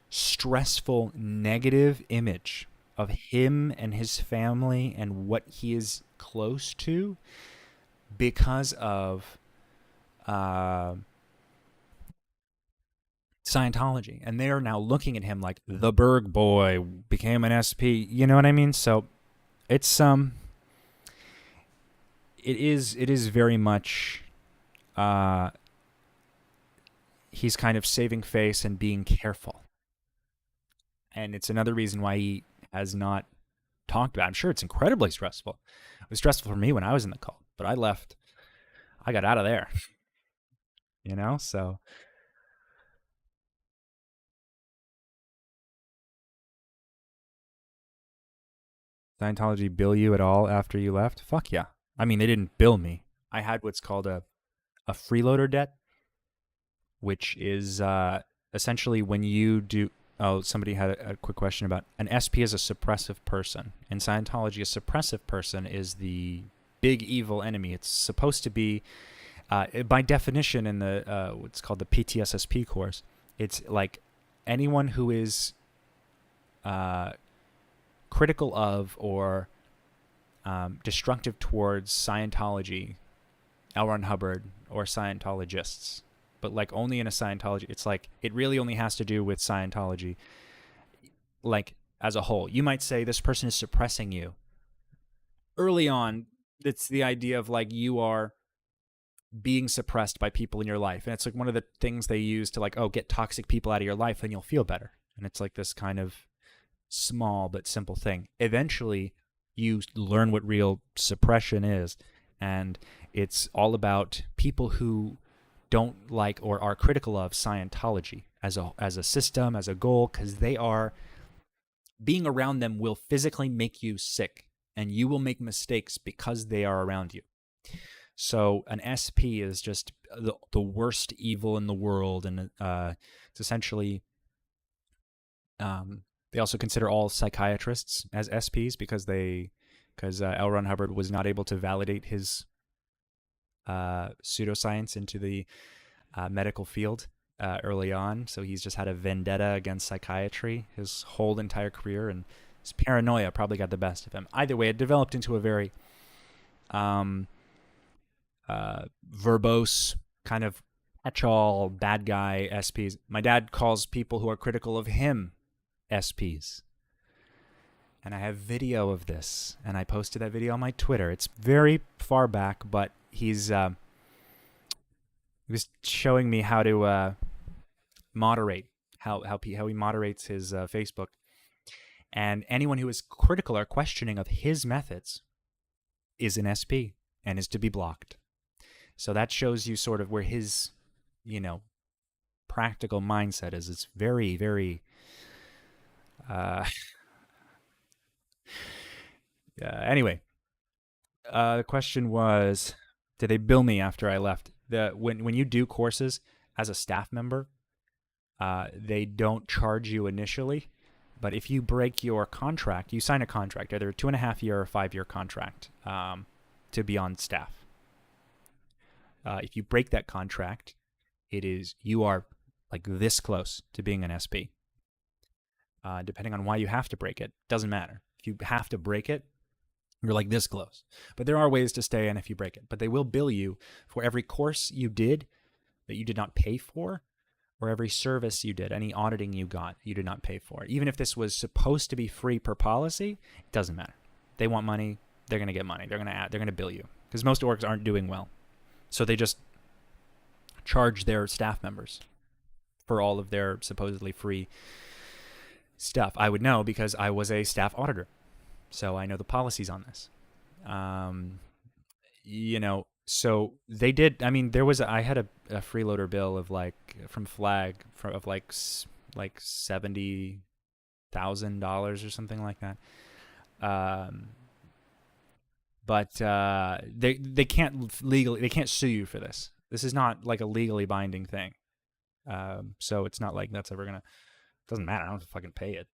stressful, negative image of him and his family and what he is close to because of Scientology. And they are now looking at him like the Berg boy became an SP. You know what I mean? So it's it is very much he's kind of saving face and being careful. And it's another reason why he has not talked about it. I'm sure it's incredibly stressful. It was stressful for me when I was in the cult, but I left. I got out of there. So Scientology bill you at all after you left? Fuck yeah. I mean, they didn't bill me. I had what's called a freeloader debt, which is essentially when you do... Oh, somebody had a quick question about an SP as a suppressive person. In Scientology, a suppressive person is the big evil enemy. It's supposed to be, by definition in the what's called the PTSSP course, it's like anyone who is critical of or destructive towards Scientology, L. Ron Hubbard, or Scientologists. But like only in a Scientology, it's like it really only has to do with Scientology, like as a whole. You might say this person is suppressing you. Early on, it's the idea of like you are being suppressed by people in your life. And it's like one of the things they use to like, oh, get toxic people out of your life, then you'll feel better. And it's like this kind of small but simple thing. Eventually, you learn what real suppression is. And it's all about people who don't like or are critical of Scientology as a system, as a goal, because they are being around them will physically make you sick, and you will make mistakes because they are around you. So an SP is just the worst evil in the world, and it's essentially they also consider all psychiatrists as SPs because L. Ron Hubbard was not able to validate his pseudoscience into the medical field early on. So he's just had a vendetta against psychiatry his whole entire career, and his paranoia probably got the best of him. Either way, it developed into a very verbose kind of catch-all bad guy SPs. My dad calls people who are critical of him SPs. And I have video of this, and I posted that video on my Twitter. It's very far back, but he was showing me how to moderate, how he moderates his Facebook. And anyone who is critical or questioning of his methods is an SP and is to be blocked. So that shows you sort of where his, practical mindset is. It's very, very anyway, the question was, did they bill me after I left? When you do courses as a staff member, they don't charge you initially, but if you break your contract, you sign a contract, either a 2.5-year or 5-year contract to be on staff. If you break that contract, you are like this close to being an SP. Depending on why you have to break it, doesn't matter. If you have to break it, you're like this close. But there are ways to stay in if you break it. But they will bill you for every course you did that you did not pay for, or every service you did, any auditing you got you did not pay for. Even if this was supposed to be free per policy, it doesn't matter. They want money, they're going to get money. They're going to bill you because most orgs aren't doing well. So they just charge their staff members for all of their supposedly free stuff. I would know because I was a staff auditor. So I know the policies on this. So they did. I mean, I had a freeloader bill of from Flag of like $70,000 or something like that. But they can't they can't sue you for this. This is not like a legally binding thing. So it's not like that's ever gonna. Doesn't matter. I don't have to fucking pay it.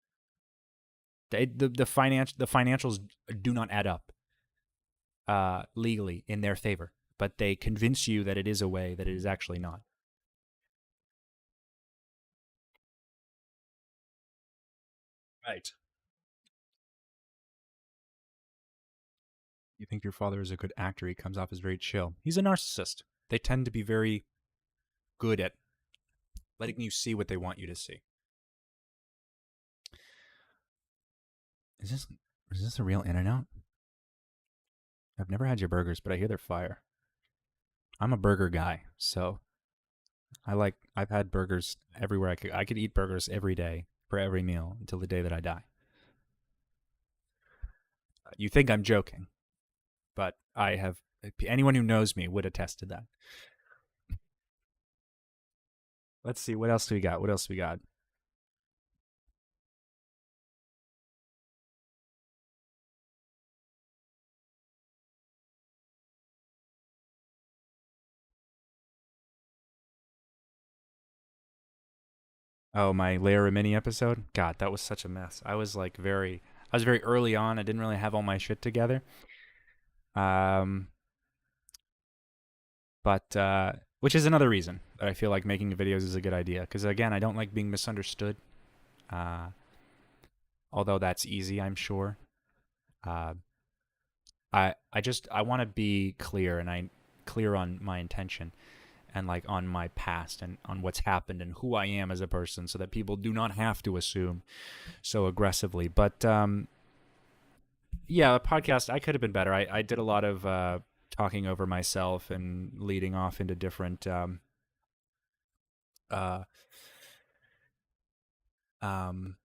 The financials do not add up legally in their favor, but they convince you that it is a way that it is actually not. Right. You think your father is a good actor. He comes off as very chill. He's a narcissist. They tend to be very good at letting you see what they want you to see. Is this a real In-N-Out? I've never had your burgers, but I hear they're fire. I'm a burger guy, so I've had burgers everywhere I could eat burgers every day for every meal until the day that I die. You think I'm joking, but anyone who knows me would attest to that. Let's see, what else do we got? Oh, my Layer Mini episode? God, that was such a mess. I was very early on. I didn't really have all my shit together. But which is another reason that I feel like making videos is a good idea. Because again, I don't like being misunderstood. Although that's easy, I'm sure. I want to be clear, and I clear on my intention and like on my past and on what's happened and who I am as a person, so that people do not have to assume so aggressively. But yeah, the podcast, I could have been better. I did a lot of talking over myself and leading off into different uh, um,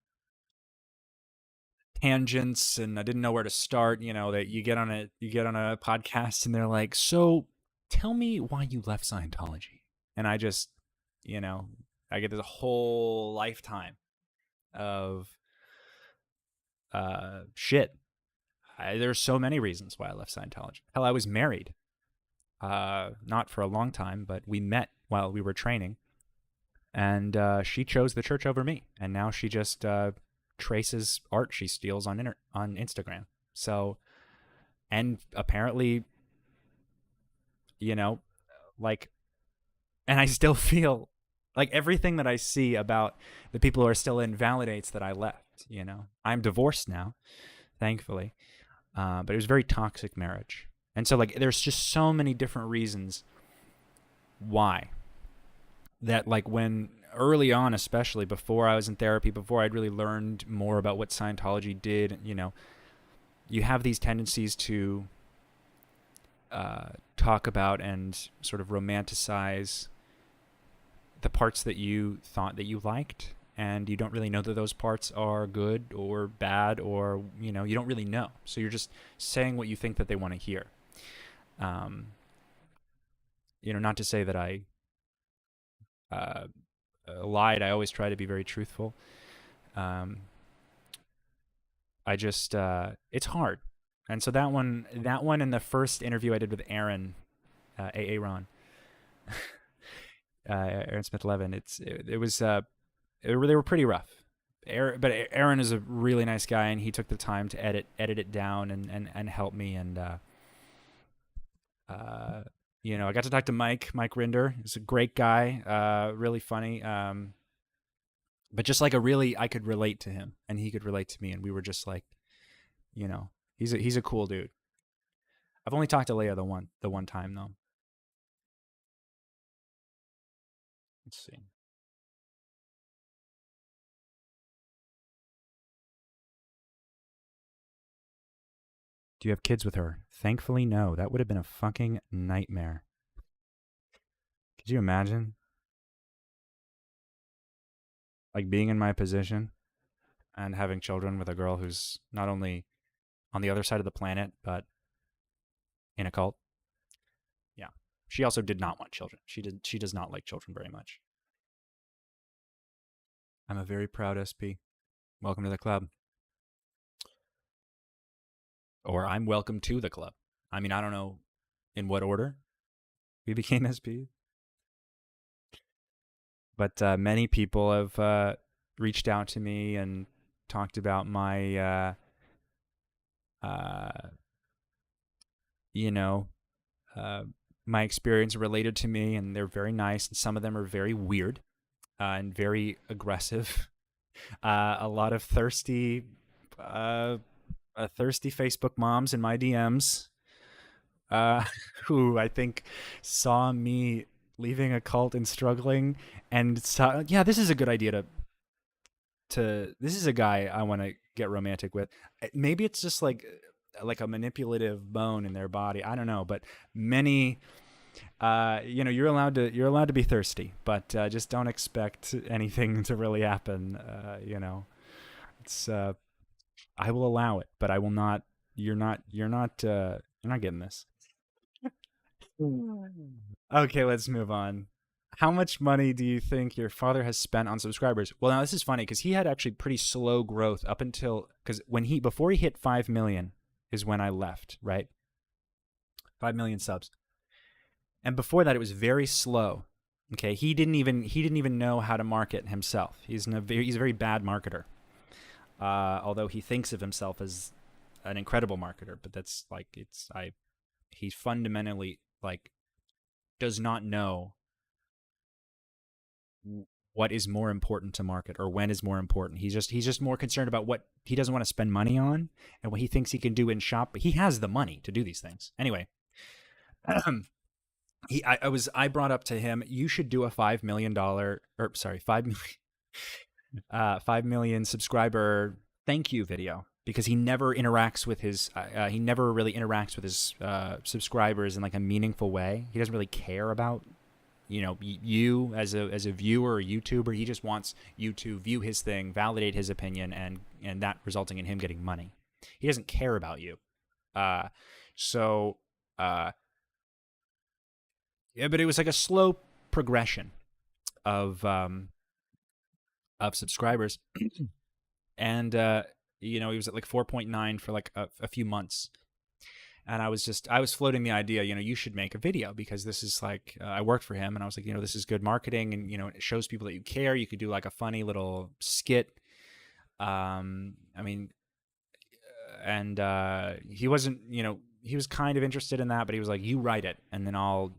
tangents, and I didn't know where to start. You know, that you get on a podcast and they're like, "So, tell me why you left Scientology." And I just, you know, I get this whole lifetime of shit. There's so many reasons why I left Scientology. Hell, I was married, not for a long time, but we met while we were training, and she chose the church over me, and now she just traces art she steals on Instagram. So, and apparently, you know, like, and I still feel like everything that I see about the people who are still in validates that I left. You know, I'm divorced now, thankfully, but it was a very toxic marriage, and so like, there's just so many different reasons why that, like, when early on, especially before I was in therapy, before I'd really learned more about what Scientology did, you know, you have these tendencies to talk about and sort of romanticize the parts that you thought that you liked, and you don't really know that those parts are good or bad, or, you know, you don't really know, so you're just saying what you think that they want to hear. um, you know, not to say that I uh, lied. I always try to be very truthful. um, I just it's hard. And so that one and the first interview I did with Aaron, Aaron, Aaron Smith Levin, it was they were pretty rough. But Aaron is a really nice guy, and he took the time to edit it down and help me. And you know, I got to talk to Mike Rinder. He's a great guy, really funny. But just like, a really, I could relate to him, and he could relate to me, and we were just like, you know, he's a cool dude. I've only talked to Leia the one time though. Let's see. Do you have kids with her? Thankfully, no. That would have been a fucking nightmare. Could you imagine, like, being in my position and having children with a girl who's not only on the other side of the planet but in a cult? Yeah. She also did not want children. She does not like children very much. I'm a very proud SP. Welcome to the club. Or I'm welcome to the club. I mean, I don't know in what order we became SP, but many people have reached out to me and talked about my, uh, you know, uh, my experience related to me, and they're very nice. And some of them are very weird and very aggressive. A lot of thirsty Facebook moms in my DMs, uh, who I think saw me leaving a cult and struggling, and saw, yeah, this is a good idea to this is a guy I want to get romantic with. Maybe it's just like a manipulative bone in their body. I don't know, but many, you know, you're allowed to be thirsty, but just don't expect anything to really happen. You know, it's I will allow it, but I will not. You're not getting this. Okay, let's move on. How much money do you think your father has spent on subscribers? Well, now this is funny because he had actually pretty slow growth up until, because before he hit 5 million is when I left, right? 5 million subs, and before that it was very slow. Okay, he didn't even know how to market himself. He's a very bad marketer. Although he thinks of himself as an incredible marketer, but that's like, he fundamentally, like, does not know what is more important to market or when is more important. He's just more concerned about what he doesn't want to spend money on and what he thinks he can do in shop. But he has the money to do these things anyway. I brought up to him, you should do a $5 million subscriber thank you video, because he never interacts with his he never really interacts with his subscribers in like a meaningful way. He doesn't really care about you as a viewer or YouTuber. He just wants you to view his thing, validate his opinion, and that resulting in him getting money. He doesn't care about you. Yeah, but it was like a slow progression of subscribers, and he was at like 4.9 for like a few months, and I was floating the idea, you should make a video, because this is like I worked for him, and I was like, this is good marketing, and it shows people that you care. You could do like a funny little skit. He wasn't, he was kind of interested in that, but he was like, you write it and then I'll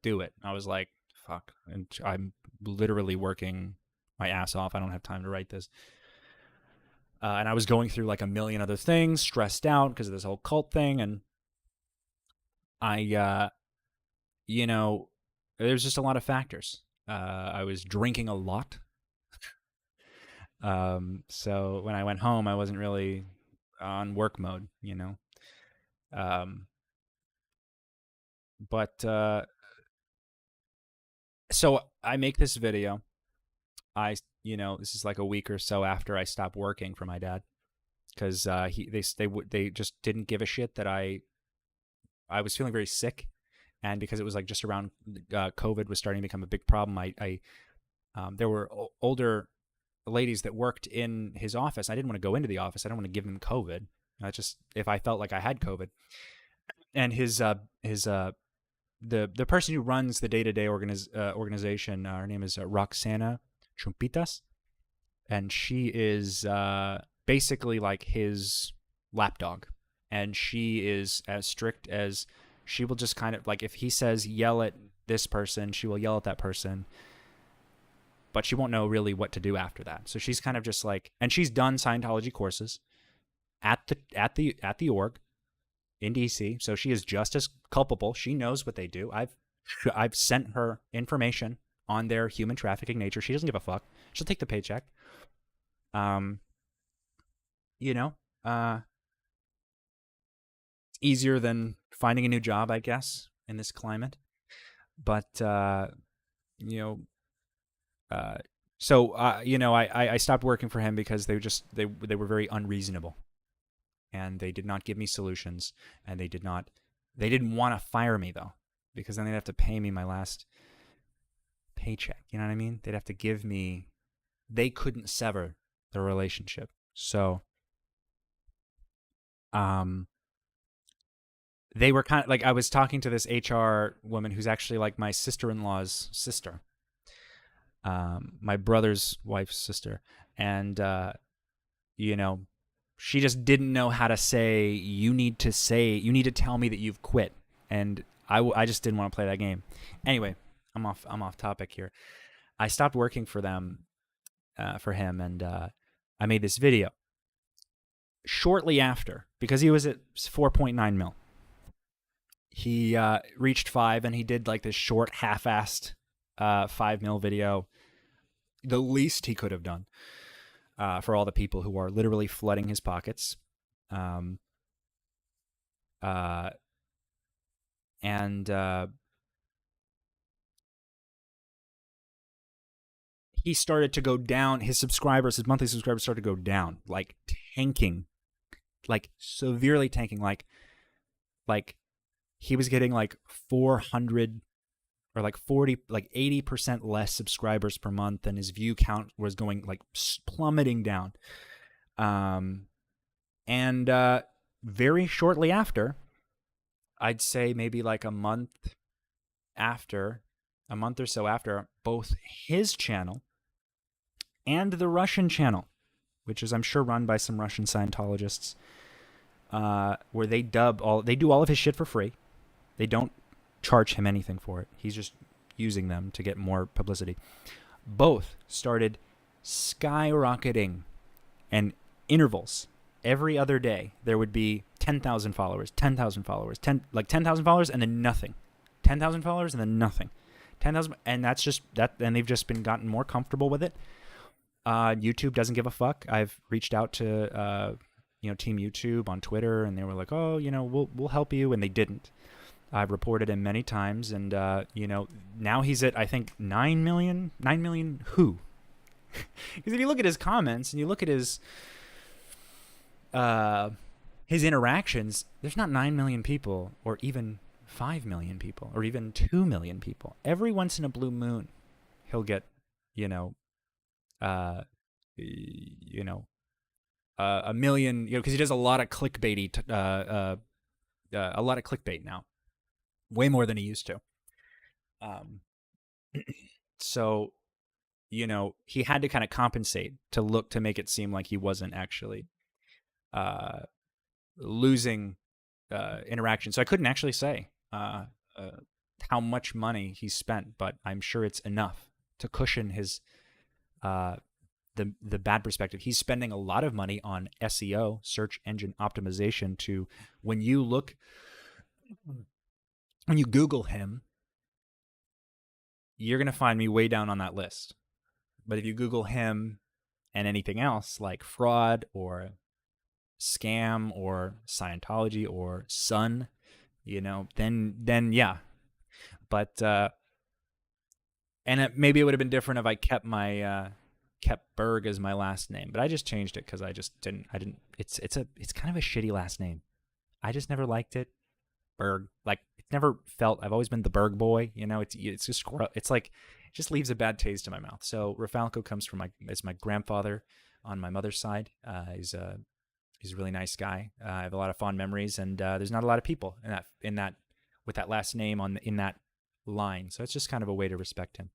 do it. I was like, fuck. And I'm literally working my ass off. I don't have time to write this. And I was going through like a million other things, stressed out because of this whole cult thing. And there's just a lot of factors. I was drinking a lot. So when I went home, I wasn't really on work mode, so I make this video. This is like a week or so after I stopped working for my dad, because they just didn't give a shit that I was feeling very sick, and because it was like just around COVID was starting to become a big problem. There were older ladies that worked in his office. I didn't want to go into the office. I don't want to give them COVID. Just if I felt like I had COVID, and the person who runs the day-to-day organization, her name is Roxana Trumpitas, and she is basically like his lapdog, and she is as strict as she will just kind of like, if he says yell at this person, she will yell at that person, but she won't know really what to do after that. So she's kind of just like, and she's done Scientology courses at the org in DC, so she is just as culpable. She knows what they do. I've sent her information on their human trafficking nature. She doesn't give a fuck. She'll take the paycheck. It's easier than finding a new job, I guess, in this climate. But I stopped working for him because they were very unreasonable. And they did not give me solutions, and they didn't want to fire me, though, because then they'd have to pay me my last paycheck. You know what I mean? They'd have to give me, they couldn't sever the relationship. So, they were kind of like, I was talking to this HR woman who's actually like my sister-in-law's sister, my brother's wife's sister. And, she just didn't know how to say, you need to tell me that you've quit. And I just didn't want to play that game. Anyway, I'm off topic here. I stopped working for them, for him, and I made this video. Shortly after, because he was at 4.9 mil, he reached 5, and he did like this short, half-assed 5 mil video, the least he could have done. For all the people who are literally flooding his pockets. He started to go down. His monthly subscribers started to go down, like tanking, like severely tanking. Like he was getting like 400 or like 40, like 80% less subscribers per month, and his view count was going like plummeting down. And very shortly after, I'd say maybe like a month or so after, both his channel and the Russian channel, which is I'm sure run by some Russian Scientologists, where they do all of his shit for free. They don't charge him anything for it. He's just using them to get more publicity. both started skyrocketing, and intervals. Every other day, there would be 10,000 followers, 10,000 followers, 10,000 followers, and then nothing. 10,000 followers, and then nothing. 10,000, and that's just that. And they've just been gotten more comfortable with it. YouTube doesn't give a fuck. I've reached out to Team YouTube on Twitter, and they were like, "Oh, we'll help you," and they didn't. I've reported him many times, and now he's at, I think, 9 million. 9 million who? Because if you look at his comments and you look at his interactions, there's not 9 million people, or even 5 million people, or even 2 million people. Every once in a blue moon, he'll get, a million, because he does a lot of clickbaity, a lot of clickbait now, way more than he used to. So, he had to kind of compensate to make it seem like he wasn't actually losing interaction. So I couldn't actually say how much money he spent, but I'm sure it's enough to cushion his the bad perspective. He's spending a lot of money on SEO, search engine optimization, to when you Google him, you're going to find me way down on that list. But if you Google him and anything else like fraud or scam or Scientology or Sun, then yeah. But maybe it would have been different if I kept Berg as my last name, but I just changed it because I didn't. It's kind of a shitty last name. I just never liked it. Berg, like, it's never felt. I've always been the Berg boy. It's just, it's like, it just leaves a bad taste in my mouth. So Rafalco comes from my grandfather on my mother's side. He's a really nice guy. I have a lot of fond memories, and there's not a lot of people in that with that last name in that line. So it's just kind of a way to respect him.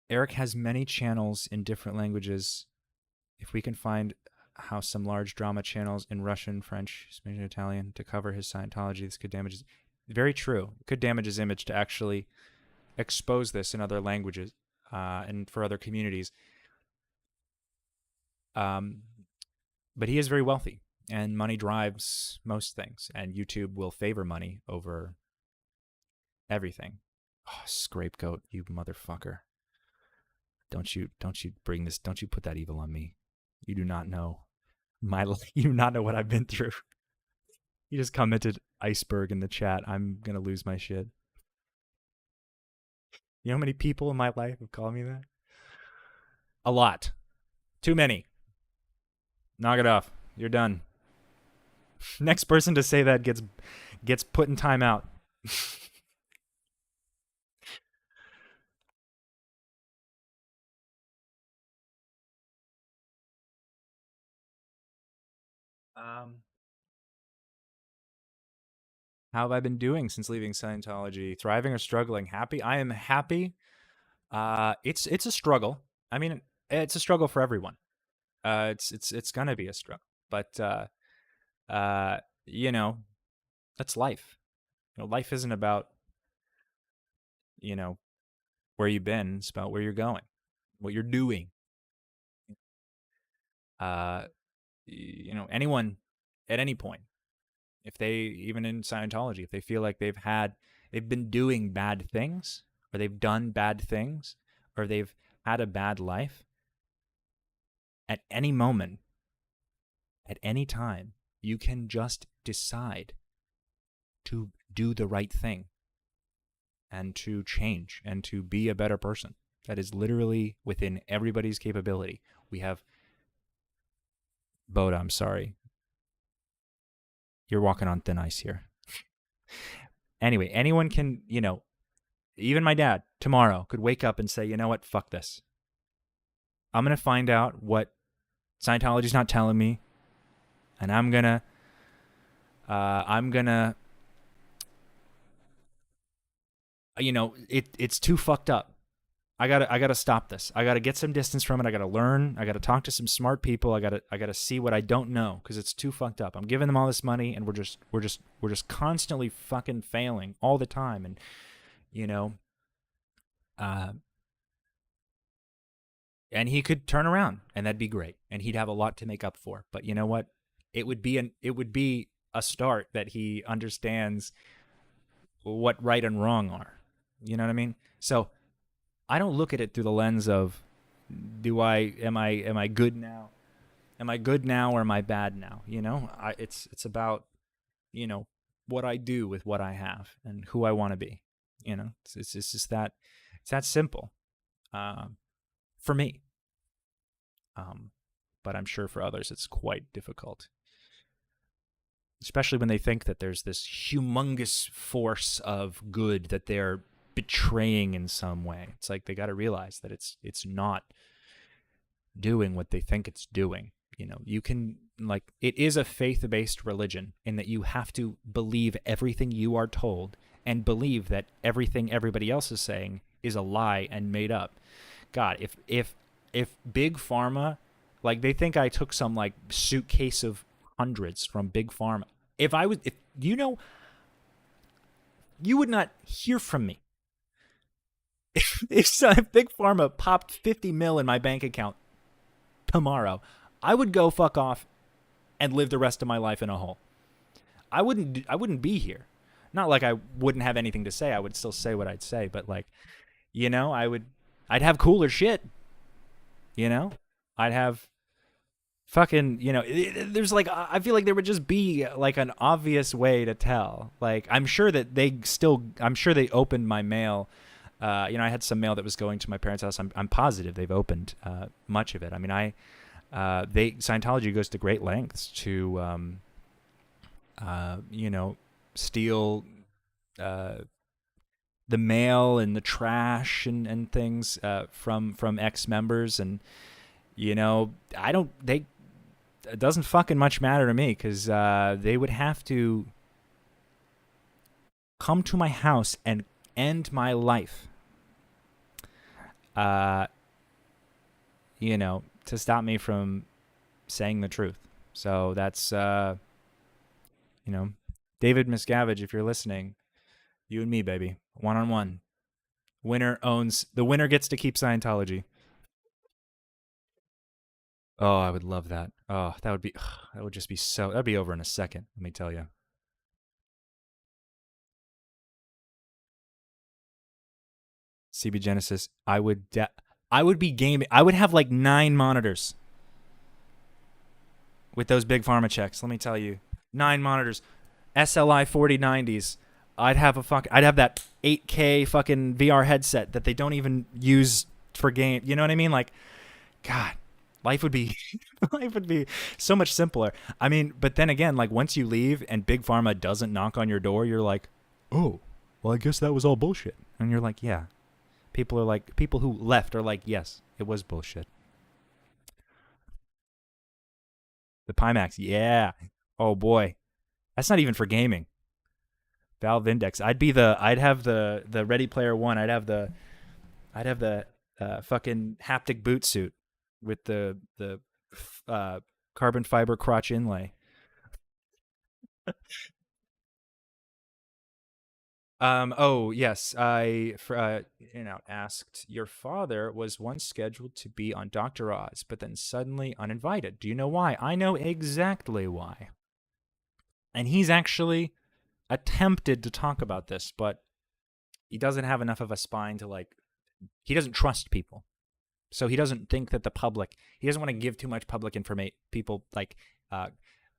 Eric has many channels in different languages. If we can find how some large drama channels in Russian, French, Spanish, and Italian to cover his Scientology, this could damage his... Very true. It could damage his image to actually expose this in other languages and for other communities. But he is very wealthy, and money drives most things, and YouTube will favor money over everything. Oh, scapegoat, you motherfucker. Don't you bring this, don't you put that evil on me. You do not know you do not know what I've been through. You just commented iceberg in the chat. I'm going to lose my shit. You know how many people in my life have called me that? A lot. Too many. Knock it off. You're done. Next person to say that gets put in timeout. How have I been doing since leaving Scientology? Thriving or struggling? Happy? I am happy. It's a struggle. I mean, it's a struggle for everyone. It's gonna be a struggle, but that's life. Life isn't about where you've been. It's about where you're going, what you're doing. Anyone at any point, if they, even in Scientology, if they feel like they've been doing bad things, or they've done bad things, or they've had a bad life, at any moment, at any time, you can just decide to do the right thing and to change and to be a better person. That is literally within everybody's capability. We have... Boda, I'm sorry. You're walking on thin ice here. Anyway, anyone can, even my dad tomorrow could wake up and say, you know what, fuck this. I'm going to find out what Scientology's not telling me, and I'm going to it's too fucked up. I gotta stop this. I gotta get some distance from it. I gotta learn. I gotta talk to some smart people. I gotta see what I don't know, because it's too fucked up. I'm giving them all this money, and we're just constantly fucking failing all the time. And Uh, and he could turn around, and that'd be great, and he'd have a lot to make up for. But you know what? It would be a start that he understands what right and wrong are. You know what I mean? So I don't look at it through the lens of do I am I good now? Am I good now or am I bad now? You know, it's about, you know, what I do with what I have and who I want to be. You know, it's just that it's that simple for me. But I'm sure for others it's quite difficult, especially when they think that there's this humongous force of good that they're betraying in some way. It's like they got to realize that it's not doing what they think it's doing. You know, you can, like, it is a faith-based religion in that you have to believe everything you are told and believe that everything everybody else is saying is a lie and made up. God, if big pharma, like, they think I took some like suitcase of hundreds from big pharma. If you know, you would not hear from me if big pharma popped 50 mil in my bank account tomorrow. I would go fuck off and live the rest of my life in a hole. I wouldn't be here. Not like I wouldn't have anything to say. I would still say what I'd say, but, like, you know, I'd have cooler shit. You know, I'd have fucking, you know, there's like, I feel like there would just be like an obvious way to tell. Like, I'm sure they opened my mail. You know, I had some mail that was going to my parents' house. I'm positive they've opened much of it. I mean, Scientology goes to great lengths to, you know, steal the mail and the trash and things from ex-members. And, you know, it doesn't fucking much matter to me, because they would have to come to my house and end my life, you know, to stop me from saying the truth. So that's, you know, David Miscavige, if you're listening, you and me, baby, 1-on-1. The winner gets to keep Scientology. Oh, I would love that. Oh, that would just be that'd be over in a second, let me tell you. CB Genesis, I would be gaming. I would have like 9 monitors with those big pharma checks. Let me tell you, 9 monitors, SLI 4090s. I'd have that 8K fucking VR headset that they don't even use for game. You know what I mean? Like, God, life would be so much simpler. I mean, but then again, like, once you leave and big pharma doesn't knock on your door, you're like, oh, well, I guess that was all bullshit. And you're like, yeah. People who left are like, yes, it was bullshit. The Pimax, yeah. Oh boy, that's not even for gaming. Valve Index. I'd have the Ready Player One. I'd have the fucking haptic boot suit with the carbon fiber crotch inlay. Oh yes, I asked, your father was once scheduled to be on Dr. Oz, but then suddenly uninvited. Do you know why? I know exactly why. And he's actually attempted to talk about this, but he doesn't have enough of a spine to, like, he doesn't trust people. So he doesn't think that he doesn't want to give too much public information, people, like,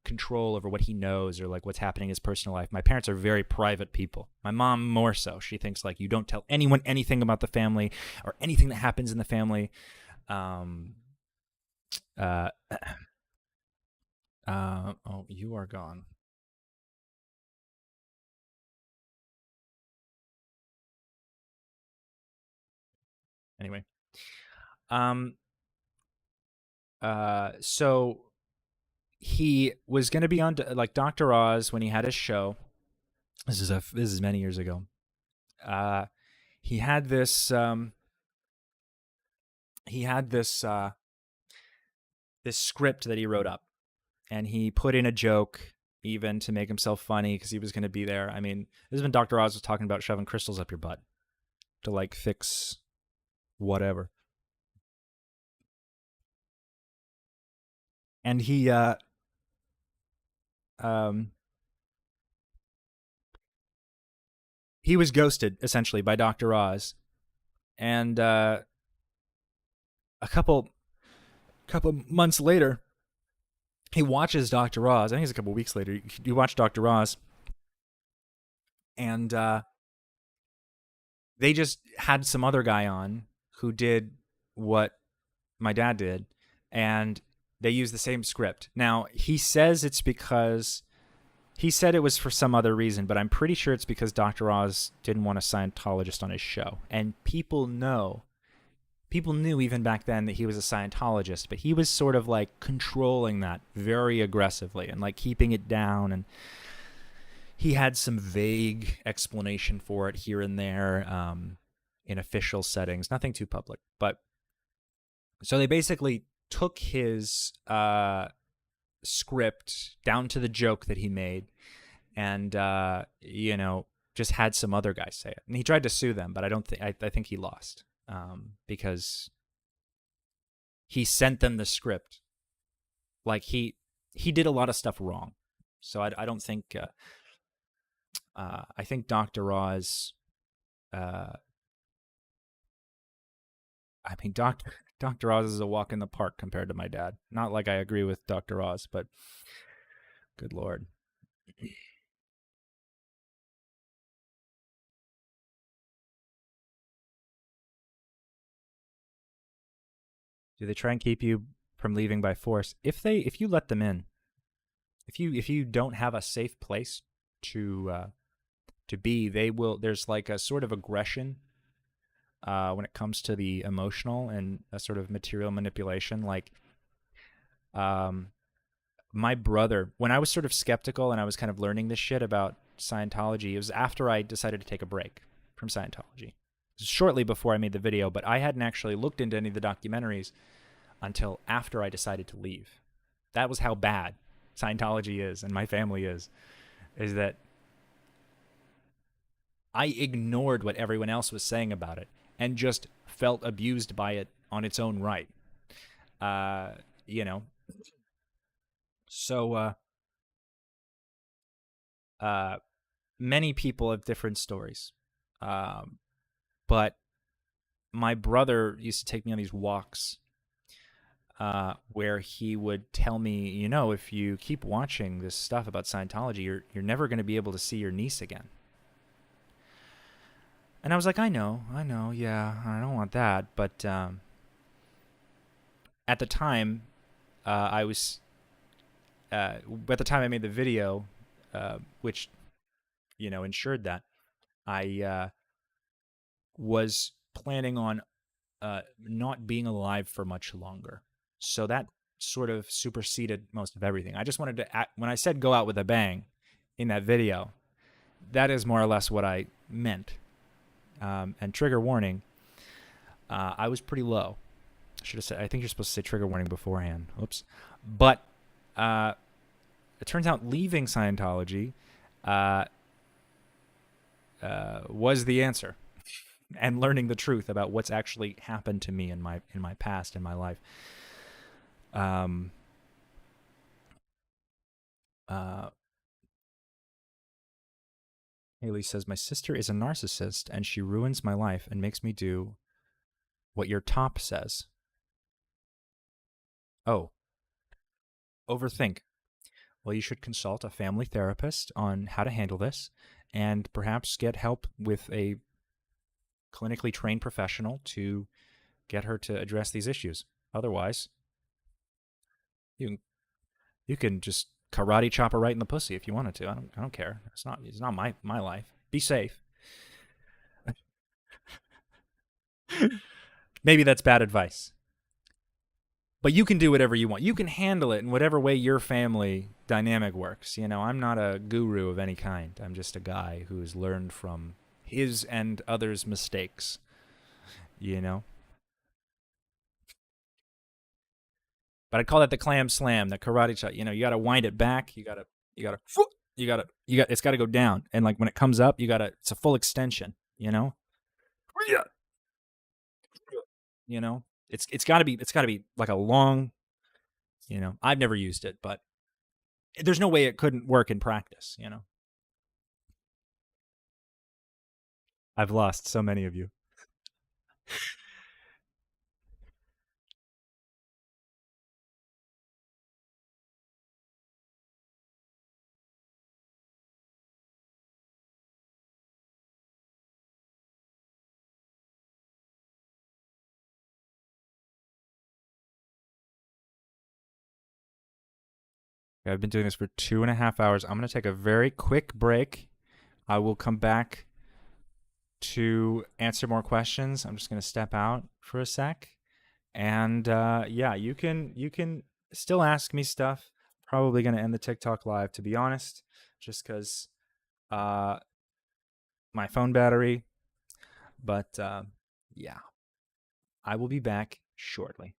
control over what he knows or like what's happening in his personal life. My parents are very private people. My mom more so. She thinks, like, you don't tell anyone anything about the family or anything that happens in the family. Oh, you are gone. Anyway, so he was going to be on, like, Dr. Oz when he had his show. This is many years ago. He had this this script that he wrote up, and he put in a joke even to make himself funny because he was going to be there. I mean, this is when Dr. Oz was talking about shoving crystals up your butt to, like, fix whatever. And um, he was ghosted essentially by Dr. Oz, and a couple months later, he watches Dr. Oz. I think it's a couple weeks later. You watch Dr. Oz, and they just had some other guy on who did what my dad did, and they used the same script. Now, he says it's because he said it was for some other reason, but I'm pretty sure it's because Dr. Oz didn't want a Scientologist on his show. And people knew even back then that he was a Scientologist, but he was sort of like controlling that very aggressively and like keeping it down. And he had some vague explanation for it here and there in official settings, nothing too public. But so they basically took his script down to the joke that he made, and just had some other guy say it. And he tried to sue them, but I think he lost because he sent them the script. Like he did a lot of stuff wrong. So I don't think I think Dr. Oz. Dr. Oz is a walk in the park compared to my dad. Not like I agree with Dr. Oz, but good Lord. Do they try and keep you from leaving by force? If you let them in, if you don't have a safe place to be, they will. There's like a sort of aggression when it comes to the emotional and a sort of material manipulation. Like, my brother, when I was sort of skeptical and I was kind of learning this shit about Scientology, it was after I decided to take a break from Scientology. Shortly before I made the video, but I hadn't actually looked into any of the documentaries until after I decided to leave. That was how bad Scientology is, and my family is that I ignored what everyone else was saying about it and just felt abused by it on its own right. You know. So many people have different stories. But my brother used to take me on these walks where he would tell me, if you keep watching this stuff about Scientology, you're never going to be able to see your niece again. And I was like, I know, yeah, I don't want that. But at the time, at the time I made the video, which, ensured that, I was planning on not being alive for much longer. So that sort of superseded most of everything. I just wanted to act, when I said go out with a bang in that video, that is more or less what I meant. And trigger warning, I was pretty low. Should have said, I think you're supposed to say trigger warning beforehand. Oops. But it turns out leaving Scientology was the answer, and learning the truth about what's actually happened to me in my past, in my life. Haley says, my sister is a narcissist and she ruins my life and makes me do what your top says. Oh, overthink. Well, you should consult a family therapist on how to handle this and perhaps get help with a clinically trained professional to get her to address these issues. Otherwise, you can just karate chop her right in the pussy if you wanted to. I don't care. It's not my life. Be safe. Maybe that's bad advice. But you can do whatever you want. You can handle it in whatever way your family dynamic works. I'm not a guru of any kind. I'm just a guy who's learned from his and others' mistakes. But I'd call that the clam slam, the karate chop. You got to wind it back. It's got to go down. And like when it comes up, it's a full extension, You know, it's got to be like a long. I've never used it, but there's no way it couldn't work in practice. I've lost so many of you. I've been doing this for 2.5 hours. I'm going to take a very quick break. I will come back to answer more questions. I'm just going to step out for a sec. And yeah, you can still ask me stuff. Probably going to end the TikTok live, to be honest, just because uh, my phone battery. But yeah, I will be back shortly.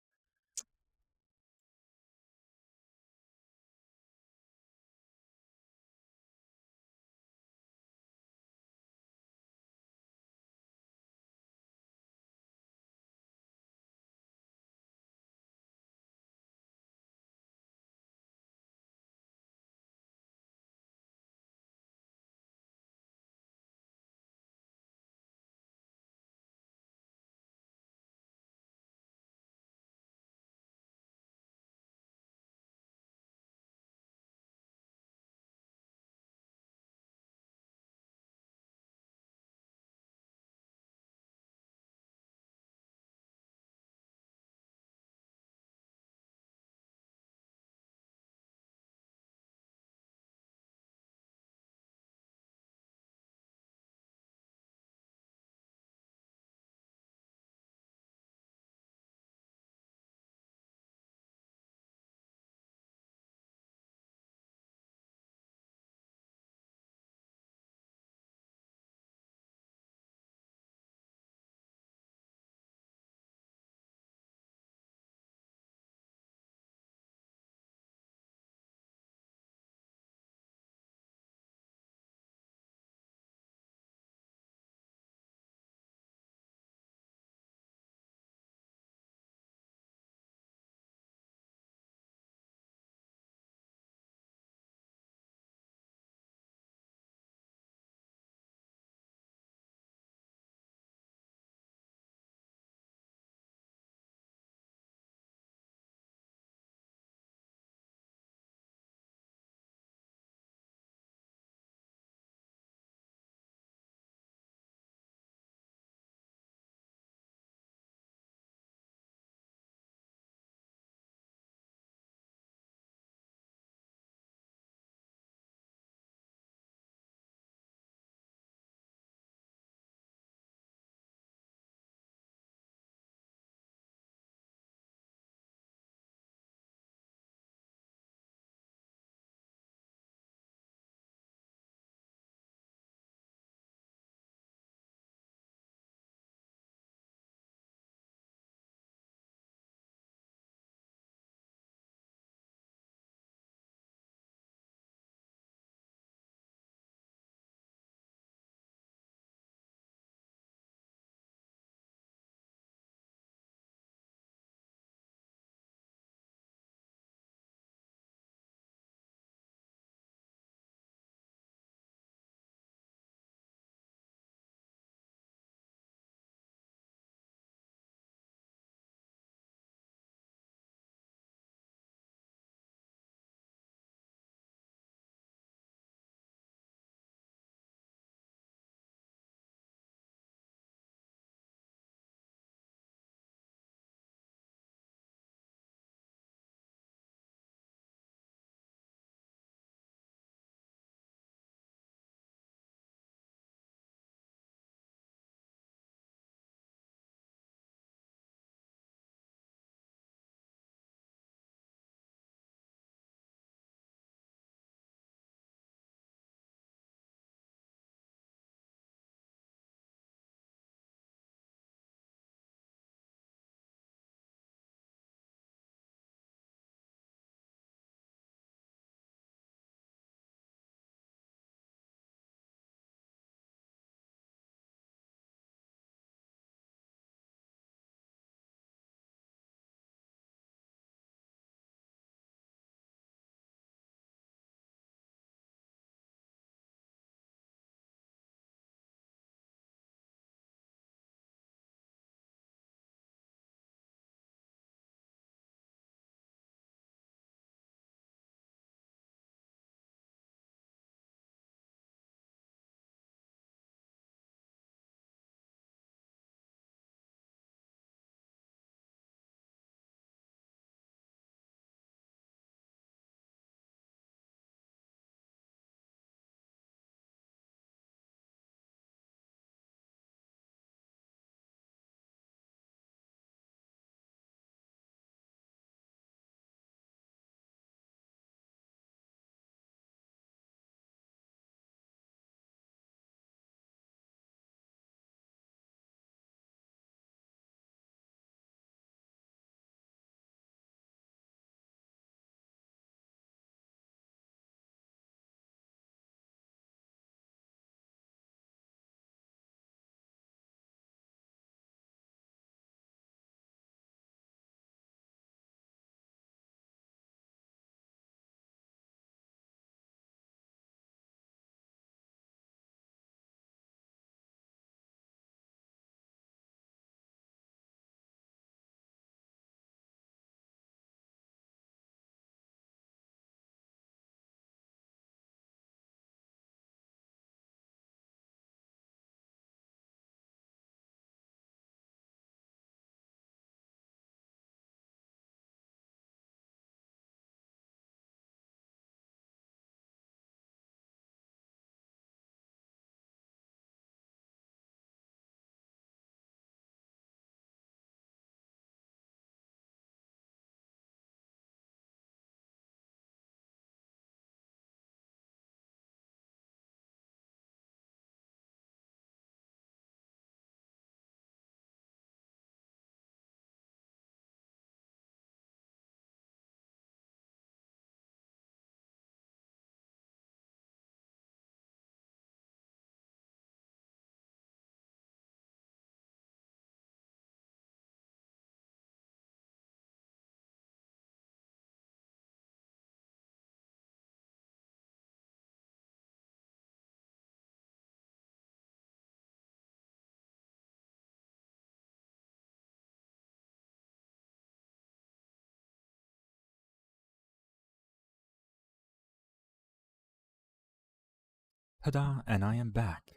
Ta-da, and I am back.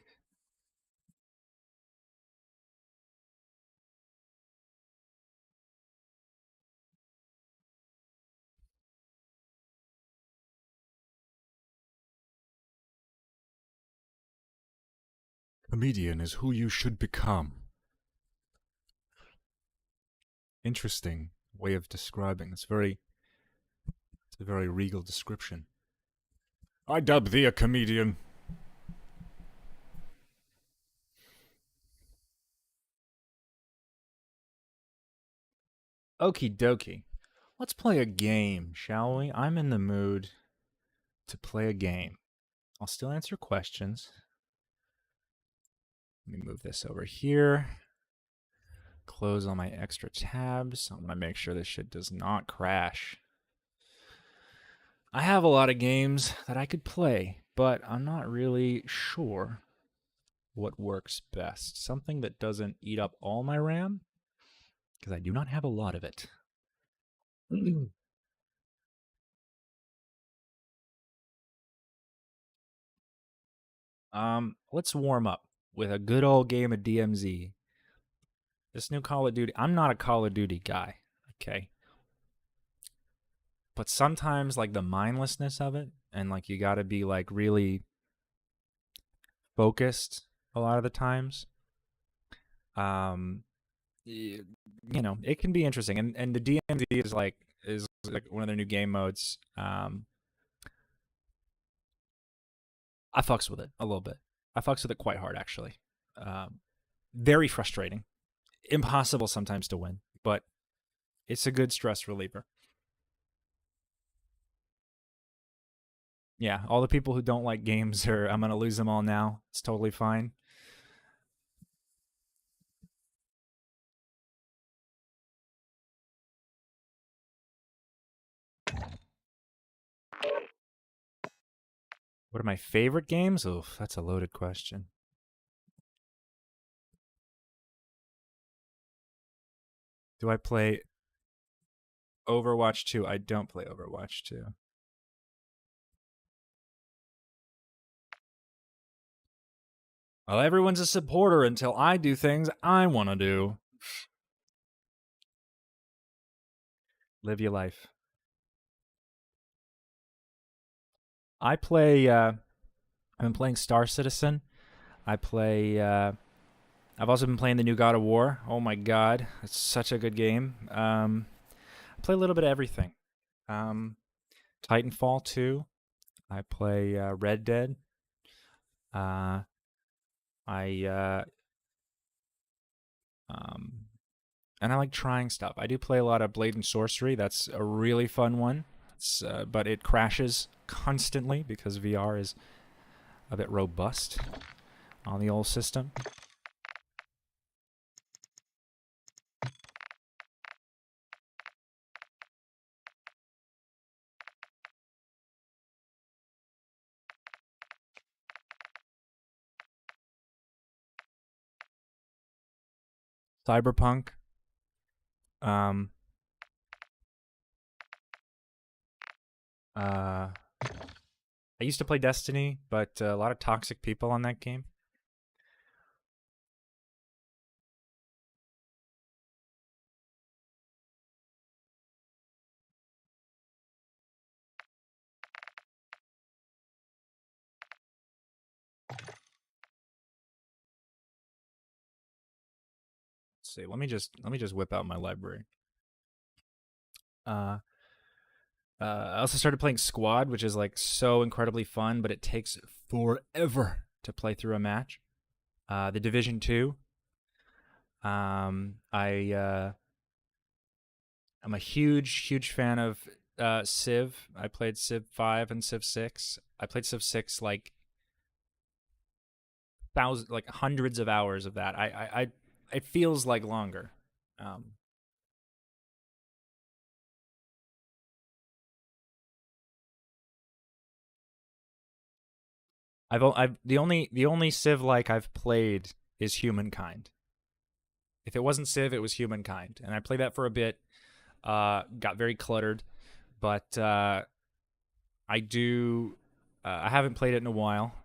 Comedian is who you should become. Interesting way of describing. It's a very regal description. I dub thee a comedian. Okie dokie. Let's play a game, shall we? I'm in the mood to play a game. I'll still answer questions. Let me move this over here. Close all my extra tabs. I'm going to make sure this shit does not crash. I have a lot of games that I could play, but I'm not really sure what works best. Something that doesn't eat up all my RAM, because I do not have a lot of it. Let's warm up with a good old game of DMZ. This new Call of Duty, I'm not a Call of Duty guy, okay? But sometimes, like, the mindlessness of it, and, like, you gotta be, like, really focused a lot of the times. You know, it can be interesting. And the DMZ is like one of their new game modes. I fucks with it a little bit. I fucks with it quite hard, actually. Very frustrating. Impossible sometimes to win, but it's a good stress reliever. Yeah, all the people who don't like games are, I'm going to lose them all now. It's totally fine. What are my favorite games? Oof, that's a loaded question. Do I play Overwatch 2? I don't play Overwatch 2. Well, everyone's a supporter until I do things I want to do. Live your life. I play. I've been playing Star Citizen. I play. I've also been playing the new God of War. Oh my god, it's such a good game. I play a little bit of everything. Titanfall 2. I play Red Dead. I and I like trying stuff. I do play a lot of Blade and Sorcery. That's a really fun one. But it crashes constantly because VR is a bit robust on the old system. Cyberpunk. Um, I used to play Destiny, but a lot of toxic people on that game. Let's see. Let me just whip out my library. Uh, I also started playing Squad, which is like so incredibly fun, but it takes forever to play through a match. The Division 2. I'm a huge fan of Civ. I played Civ 5 and Civ 6. I played Civ 6 like hundreds of hours of that. It feels like longer. Um, I've the only Civ like I've played is Humankind. If it wasn't Civ, it was Humankind, and I played that for a bit. Got very cluttered, but I do. I haven't played it in a while.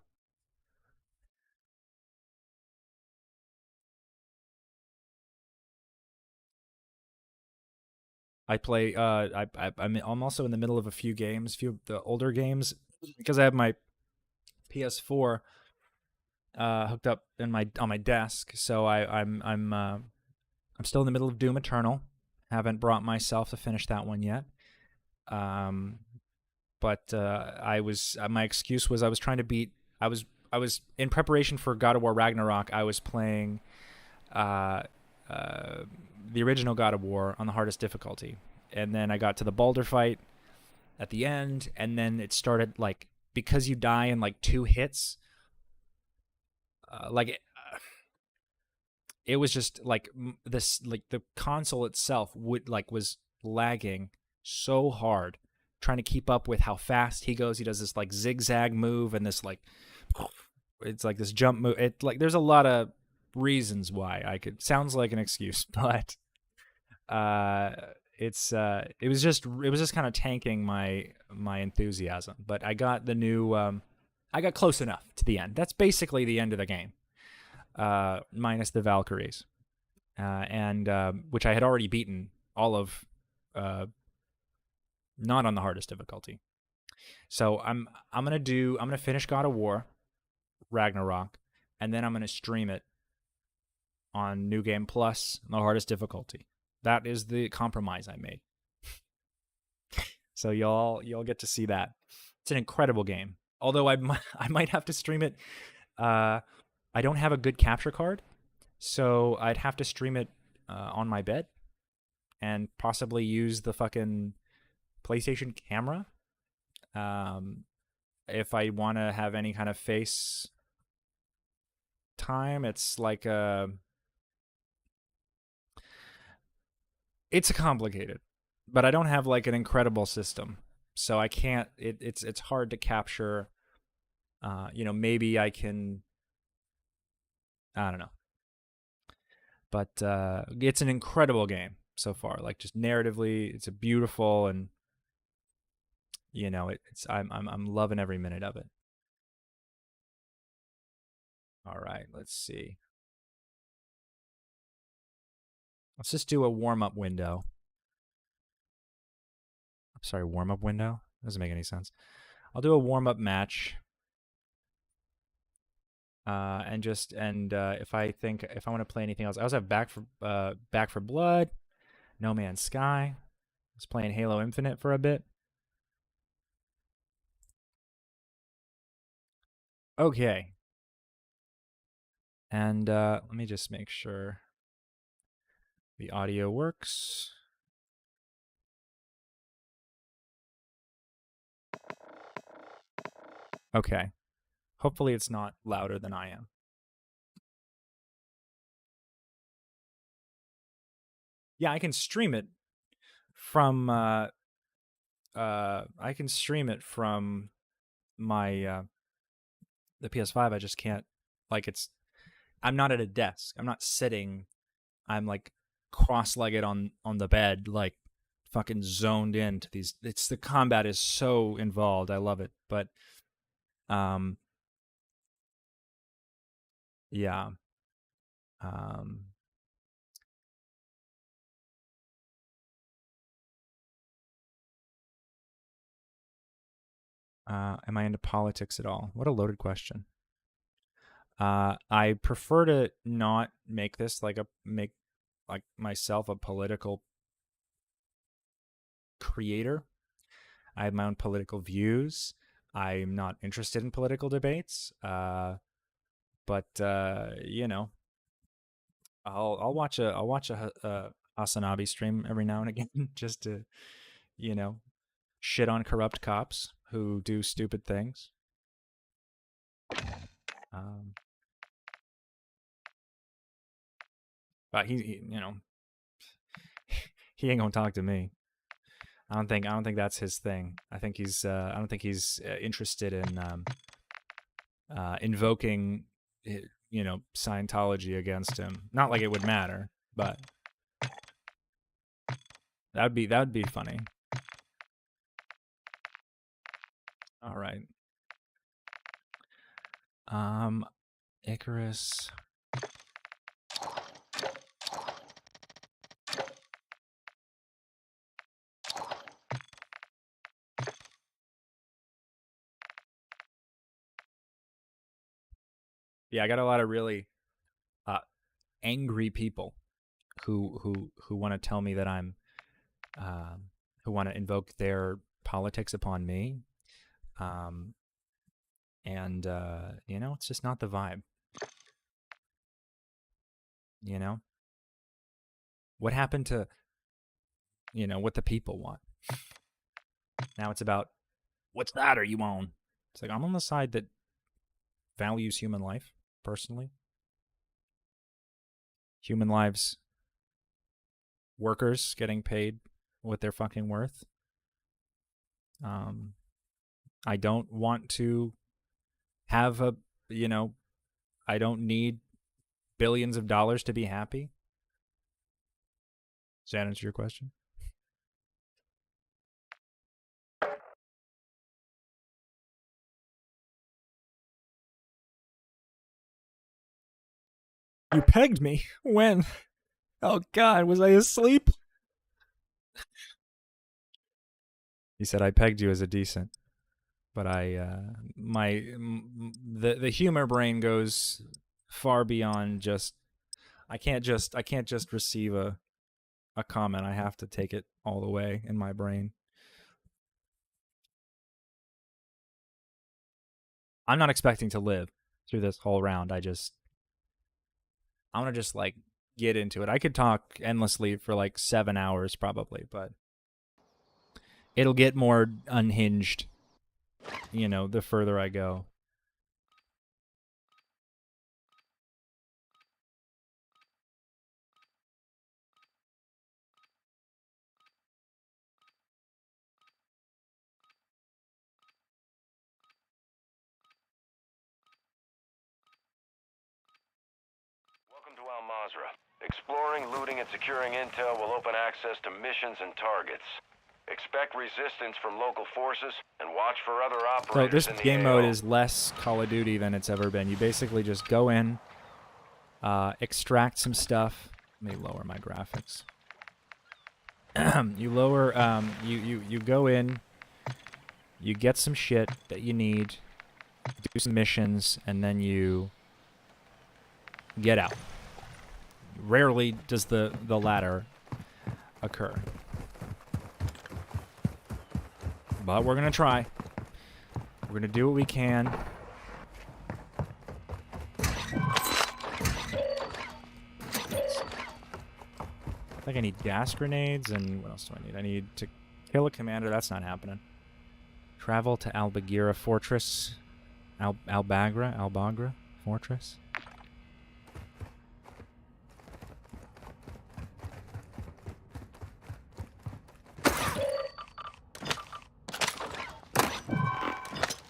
I play. I'm also in the middle of a few games, few of the older games, because I have my PS4 hooked up in my on my desk. So I'm still in the middle of Doom Eternal. Haven't brought myself to finish that one yet. Um, but I was my excuse was I was trying to beat. I was in preparation for God of War Ragnarok. I was playing uh, uh, the original God of War on the hardest difficulty, and then I got to the Baldur fight at the end, and then it started like because you die in like 2 hits, like it was just like this, like the console itself would like was lagging so hard trying to keep up with how fast he goes. He does this like zigzag move and this like it's like this jump move. It like there's a lot of reasons why I could sounds like an excuse, but uh it was just kind of tanking my enthusiasm. But I got the new I got close enough to the end. That's basically the end of the game, minus the Valkyries, and which I had already beaten all of, not on the hardest difficulty. So I'm gonna finish God of War Ragnarok, and then I'm gonna stream it on New Game Plus, the hardest difficulty. That is the compromise I made. So y'all get to see that. It's an incredible game. Although I might have to stream it. I don't have a good capture card, so I'd have to stream it on my bed and possibly use the fucking PlayStation camera. If I want to have any kind of face time, it's like it's complicated, but I don't have like an incredible system, so I can't. It's hard to capture. Maybe I can. I don't know, but it's an incredible game so far. Like just narratively, it's a beautiful and it's I'm loving every minute of it. All right, let's see. Let's just do a warm up window. I'm sorry, warm up window doesn't make any sense. I'll do a warm up match. If I want to play anything else, I also have Back for Blood, No Man's Sky. I was playing Halo Infinite for a bit. Okay, and let me just make sure the audio works. Okay, hopefully it's not louder than I am. Yeah, I can stream it from I can stream it from my the PS5. I just can't like I'm not at a desk. I'm not sitting. I'm like cross-legged on the bed, like fucking zoned into these. It's the combat is so involved. I love it, but um, yeah. Um, am I into politics at all? What a loaded question. I prefer to not make this make like myself a political creator. I have my own political views. I'm not interested in political debates. But I'll watch a Hasanabi stream every now and again just to you know shit on corrupt cops who do stupid things. Um, but he ain't gonna talk to me. I don't think that's his thing. I don't think he's interested in invoking Scientology against him. Not like it would matter, but that would be funny. All right. Icarus. Yeah, I got a lot of really angry people who want to tell me that I'm who want to invoke their politics upon me. And you know, it's just not the vibe. You know, what happened to, you know, what the people want? Now it's about, what's that are you on? It's like, I'm on the side that values human life, personally. Human lives, workers getting paid what they're fucking worth. I don't want to have a, you know, I don't need billions of dollars to be happy. Does that answer your question? You pegged me. When? Oh, God, was I asleep? He said, I pegged you as a decent. But the humor brain goes far beyond just, I can't just receive a comment. I have to take it all the way in my brain. I'm not expecting to live through this whole round. I want to just like get into it. I could talk endlessly for like 7 hours probably, but it'll get more unhinged, you know, the further I go. Welcome to Al-Mazrah. Exploring, looting, and securing intel will open access to missions and targets. Expect resistance from local forces and watch for other So operators this in the game AO. mode is less Call of Duty than it's ever been. You basically just go in, extract some stuff. Let me lower my graphics. You lower, you go in, you get some shit that you need, do some missions, and then you get out. Rarely does the latter occur. But we're gonna try. We're gonna do what we can. I think I need gas grenades, and what else do I need? I need to kill a commander. That's not happening. Travel to Al-Bagheera Fortress. Al-Bagra Fortress.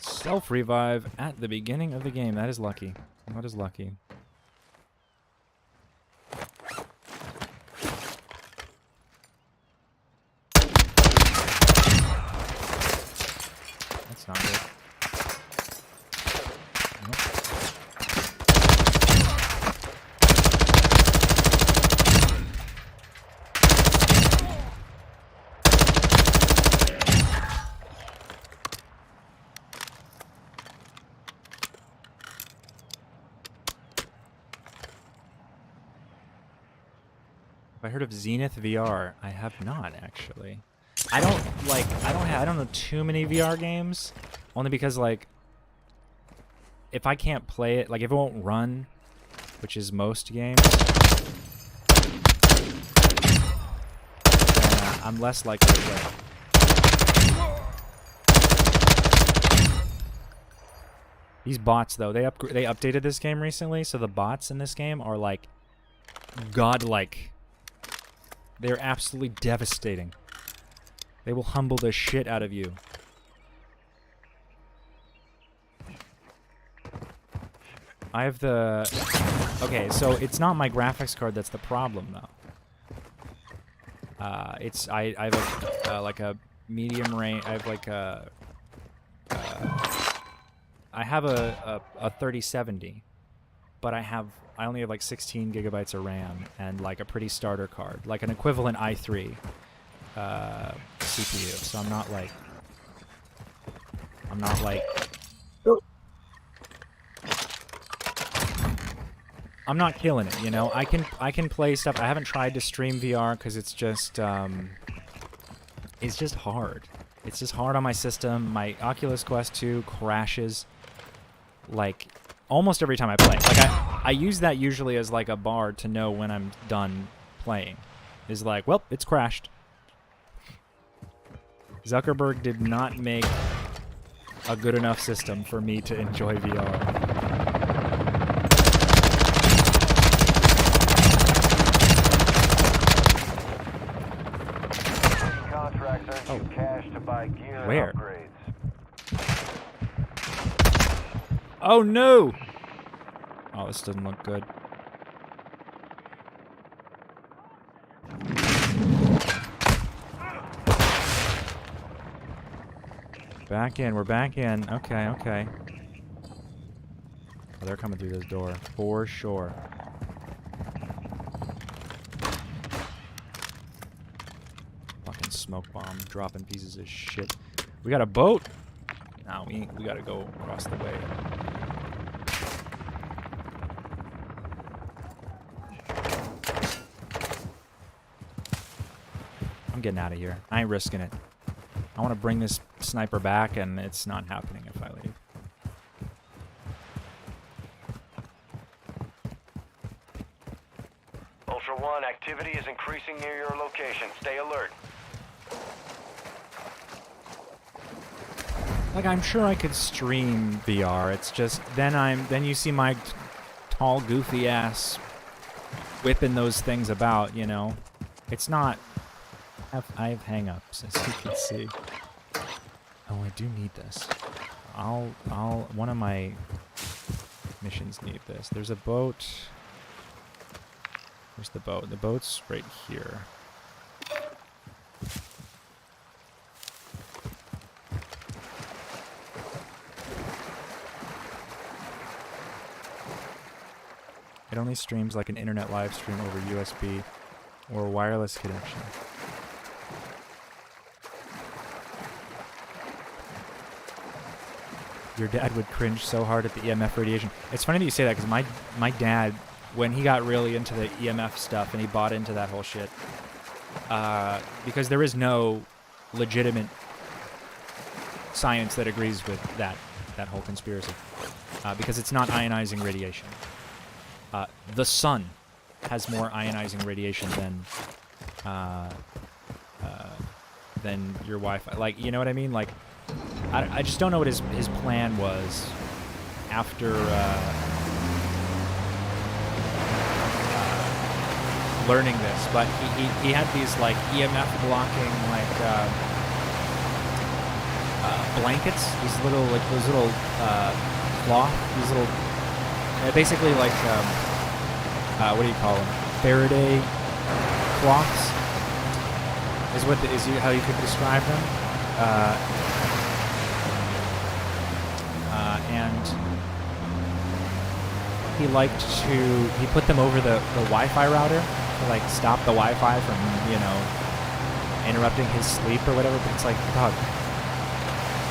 Self-revive at the beginning of the game. That is lucky. That is lucky. That's not good. Nope. I heard of Zenith VR. I have not actually. I don't know too many VR games, only because like if I can't play it, like if it won't run, which is most games, then I'm less likely to play it. These bots though, they updated this game recently, so the bots in this game are like godlike. They're absolutely devastating. They will humble the shit out of you. I have the... Okay, so it's not my graphics card that's the problem, though. I have like a medium range... I have like a... I have a 3070, but I only have like 16 gigabytes of RAM and like a pretty starter card, like an equivalent i3 CPU. So I'm not like I'm not killing it, you know. I can play stuff. I haven't tried to stream VR because it's just hard. It's just hard on my system. My Oculus Quest 2 crashes like almost every time I play. Like I use that usually as like a bar to know when I'm done playing. Is like, well, it's crashed. Zuckerberg did not make a good enough system for me to enjoy VR. Oh. Cash to buy gear Where? and upgrades. Oh no! Oh, this doesn't look good. Back in, we're back in. Okay, okay. Oh, they're coming through this door, for sure. Fucking smoke bomb, dropping pieces of shit. We got a boat? No, we gotta go across the way. I'm getting out of here. I ain't risking it. I want to bring this sniper back, and it's not happening if I leave. Ultra One, activity is increasing near your location. Stay alert. Like, I'm sure I could stream VR. It's just then you see my tall, goofy ass whipping those things about. You know, it's not. I have hang-ups, as you can see. Oh, I do need this. One of my missions need this. There's a boat. Where's the boat? The boat's right here. It only streams like an internet live stream over USB or wireless connection. Your dad would cringe so hard at the EMF radiation. It's funny that you say that because my dad, when he got really into the EMF stuff and he bought into that whole shit, because there is no legitimate science that agrees with that whole conspiracy, because it's not ionizing radiation. The sun has more ionizing radiation than your Wi-Fi. Like, you know what I mean? Like, I just don't know what his plan was after learning this, but he had these like EMF blocking like blankets, these little like those little cloth, these little basically like what do you call them? Faraday cloths is how you could describe them. And he put them over the Wi-Fi router to like stop the Wi-Fi from, you know, interrupting his sleep or whatever. But it's like, dog,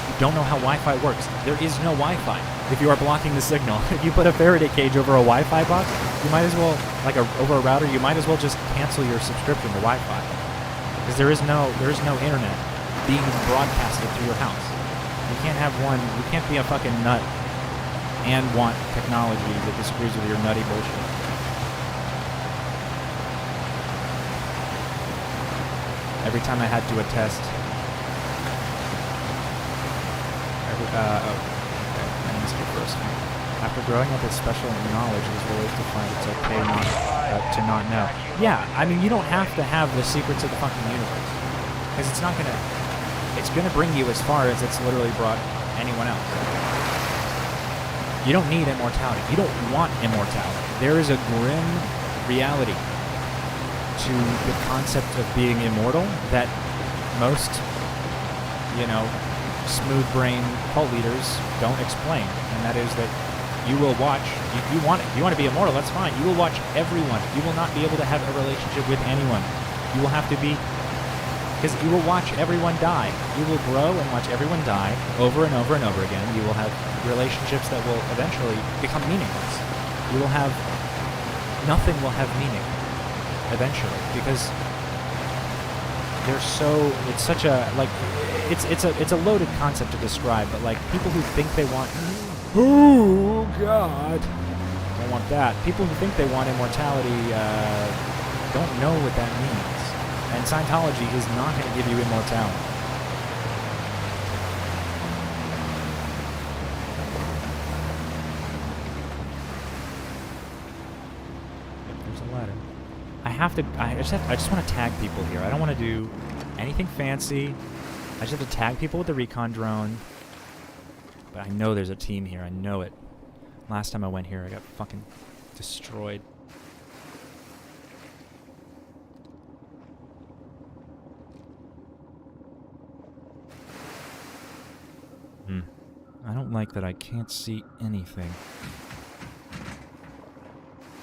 you don't know how Wi-Fi works. There is no Wi-Fi if you are blocking the signal. If you put a Faraday cage over a Wi-Fi box, you might as well, like over a router, you might as well just cancel your subscription to Wi-Fi, because there is no internet being broadcasted through your house. You can't have one. You can't be a fucking nut and want technology that disagrees with your nutty bullshit. Every time I had to attest. I missed your first one. After growing up with special knowledge, it was relieved to find it's okay to not know. Yeah, I mean, you don't have to have the secrets of the fucking universe, because it's not gonna. It's going to bring you as far as it's literally brought anyone else. You don't need immortality. You don't want immortality. There is a grim reality to the concept of being immortal that most, you know, smooth-brained cult leaders don't explain. And that is that you will watch, you want it. You want to be immortal, that's fine. You will watch everyone. You will not be able to have a relationship with anyone. You will have to be... Because you will watch everyone die. You will grow and watch everyone die over and over and over again. You will have relationships that will eventually become meaningless. You will have nothing will have meaning eventually, because it's such a, like, it's a loaded concept to describe, but like people who think they want, oh God, don't want that. People who think they want immortality don't know what that means, and Scientology is not going to give you immortality. There's a ladder. I just want to tag people here. I don't want to do anything fancy. I just have to tag people with the recon drone. But I know there's a team here. I know it. Last time I went here, I got fucking destroyed. I don't like that I can't see anything.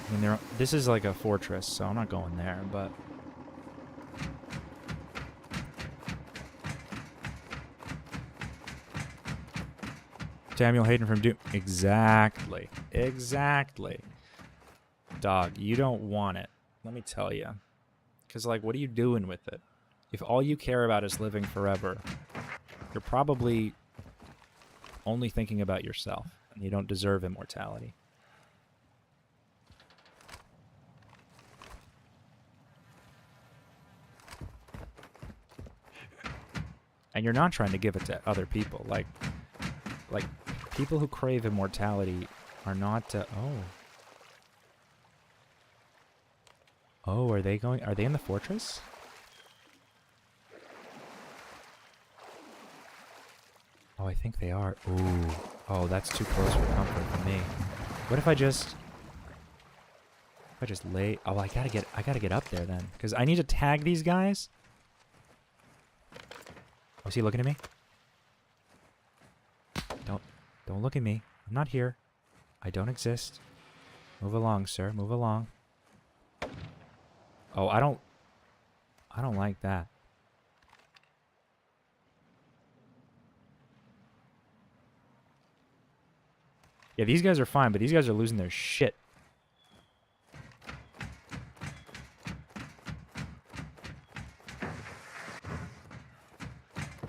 I mean, this is like a fortress, so I'm not going there, but... Samuel Hayden from Doom. Exactly. Exactly. Dog, you don't want it. Let me tell you. Because, like, what are you doing with it? If all you care about is living forever, you're probably only thinking about yourself, and you don't deserve immortality. And you're not trying to give it to other people. Like people who crave immortality are not... Oh, are they in the fortress? Oh, I think they are. Ooh. Oh, that's too close for comfort for me. What if I just lay... Oh, I gotta get up there then. Because I need to tag these guys. Oh, is he looking at me? Don't look at me. I'm not here. I don't exist. Move along, sir. Move along. Oh, I don't like that. Yeah, these guys are fine, but these guys are losing their shit.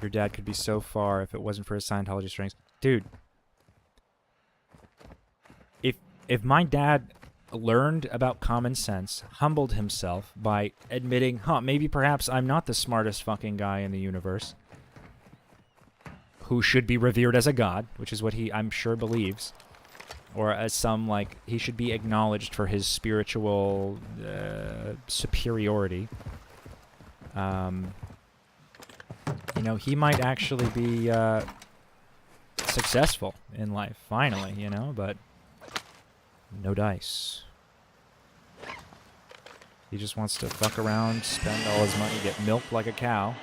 Your dad could be so far if it wasn't for his Scientology strings. Dude. If my dad learned about common sense, humbled himself by admitting, maybe perhaps I'm not the smartest fucking guy in the universe, who should be revered as a god, which is what he, I'm sure, believes, or as some, like, he should be acknowledged for his spiritual superiority. You know, he might actually be successful in life, finally, you know, but no dice. He just wants to fuck around, spend all his money, get milked like a cow.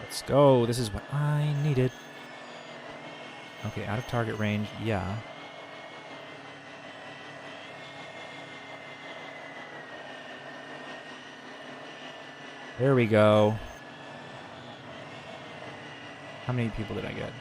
Let's go. This is what I needed. Okay, out of target range, yeah. There we go. How many people did I get?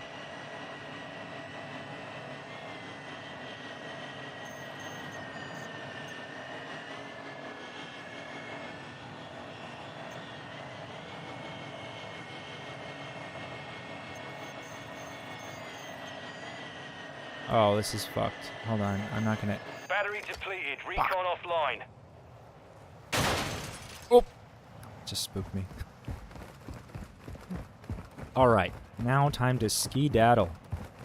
Oh, this is fucked. Hold on, I'm not gonna... Battery depleted. Recon offline. Oh! Just spooked me. Alright, now time to ski-daddle.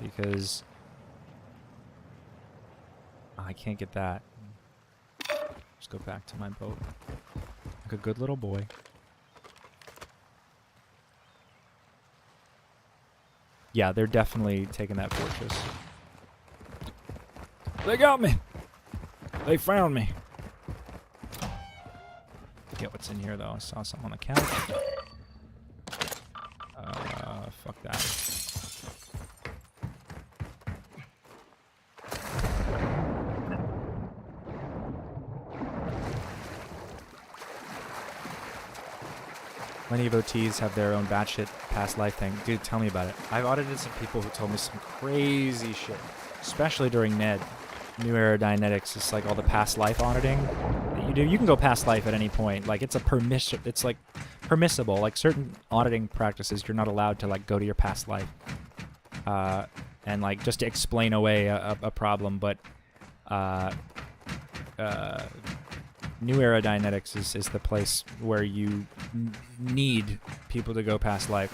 Because... I can't get that. Just go back to my boat. Like a good little boy. Yeah, they're definitely taking that fortress. They got me! They found me! Get what's in here, though. I saw something on the couch. Fuck that. Plenty of OTs have their own batshit past life thing. Dude, tell me about it. I've audited some people who told me some crazy shit, especially during NED. New Era Dianetics, it's like all the past life auditing that you do. You can go past life at any point. Like, it's like permissible. Like, certain auditing practices, you're not allowed to, like, go to your past life. And, like, just to explain away a problem. But, New Era Dianetics is the place where you need people to go past life.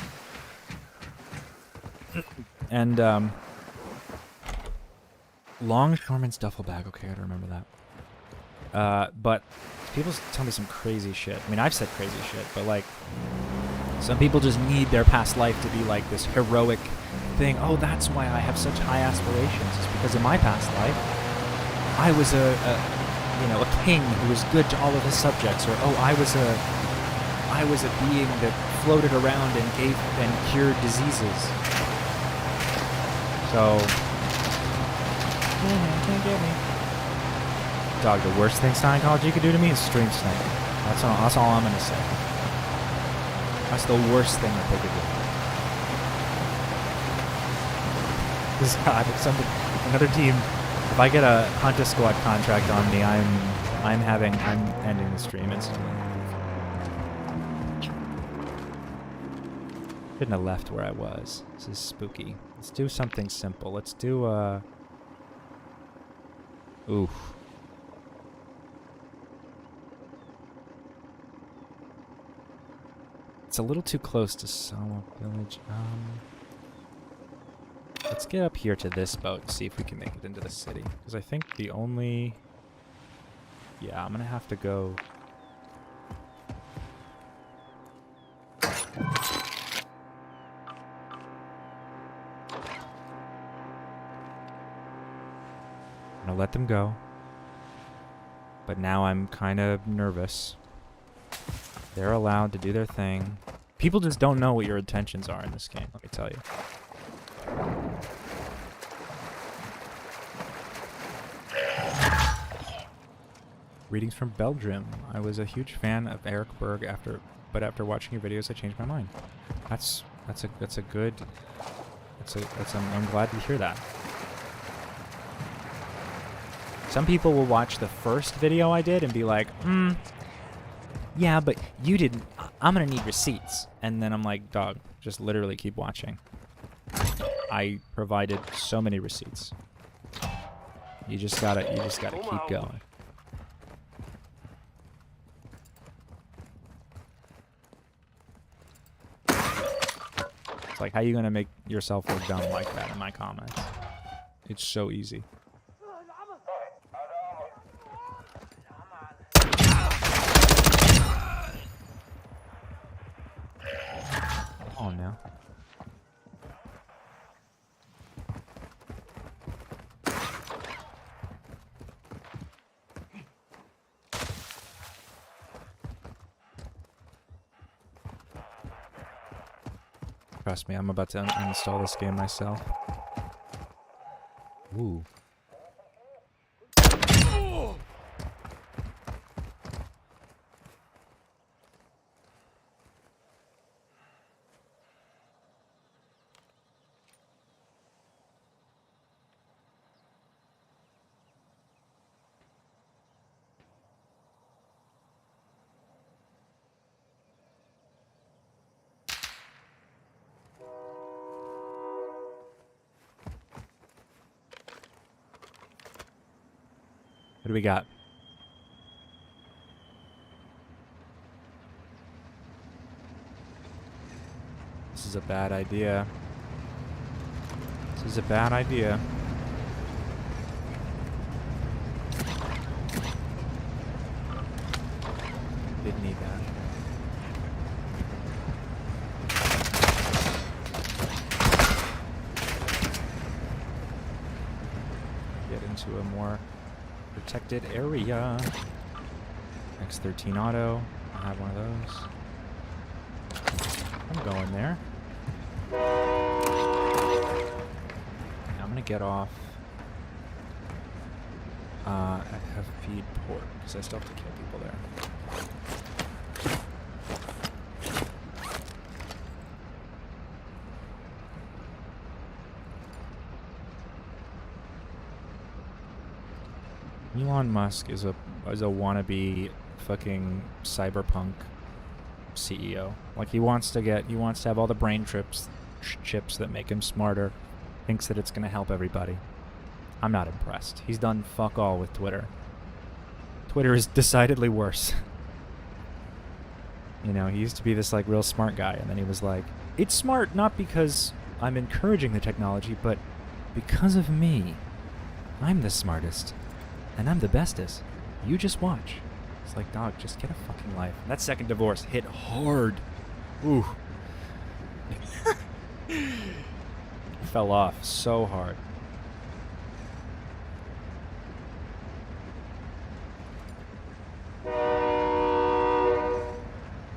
And, Longshoreman's duffel bag. Okay, I gotta remember that. But people tell me some crazy shit. I mean, I've said crazy shit, but like, some people just need their past life to be like this heroic thing. Oh, that's why I have such high aspirations. It's because in my past life, I was a king who was good to all of his subjects, or oh, I was a being that floated around and gave and cured diseases. So. Can't get me. Dog, the worst thing Scientology could do to me is stream snipe. That's all I'm gonna say. That's the worst thing that they could do. Another team. If I get a Hunter Squad contract on me, I'm ending the stream instantly. Shouldn't have left where I was. This is spooky. Let's do something simple. Let's do oof. It's a little too close to Sawa Village. Let's get up here to this boat and see if we can make it into the city. Because I think the only... Yeah, I'm gonna have to go... I'm gonna let them go. But now I'm kind of nervous. They're allowed to do their thing. People just don't know what your intentions are in this game, let me tell you. Readings from Belgium. I was a huge fan of Eric Berg but after watching your videos I changed my mind. I'm glad to hear that. Some people will watch the first video I did and be like, yeah, but you didn't. I'm gonna need receipts. And then I'm like, dog, just literally keep watching. I provided so many receipts. You just gotta keep going. It's like, how you gonna make yourself look dumb like that in my comments? It's so easy. Oh, no. Trust me, I'm about to uninstall this game myself. Ooh. What do we got? This is a bad idea. This is a bad idea. Didn't need that. Get into a more protected area. X13 auto. I have one of those. I'm going there. I'm gonna get off at Feed Port because I still have to kill people there. Elon Musk is a wannabe fucking cyberpunk CEO. Like he wants to have all the brain chips that make him smarter. Thinks that it's gonna help everybody. I'm not impressed. He's done fuck all with Twitter. Twitter is decidedly worse. You know, he used to be this like real smart guy, and then he was like, it's smart not because I'm encouraging the technology, but because of me. I'm the smartest. And I'm the bestest. You just watch. It's like, dog, just get a fucking life. That second divorce hit hard. Ooh. Fell off so hard.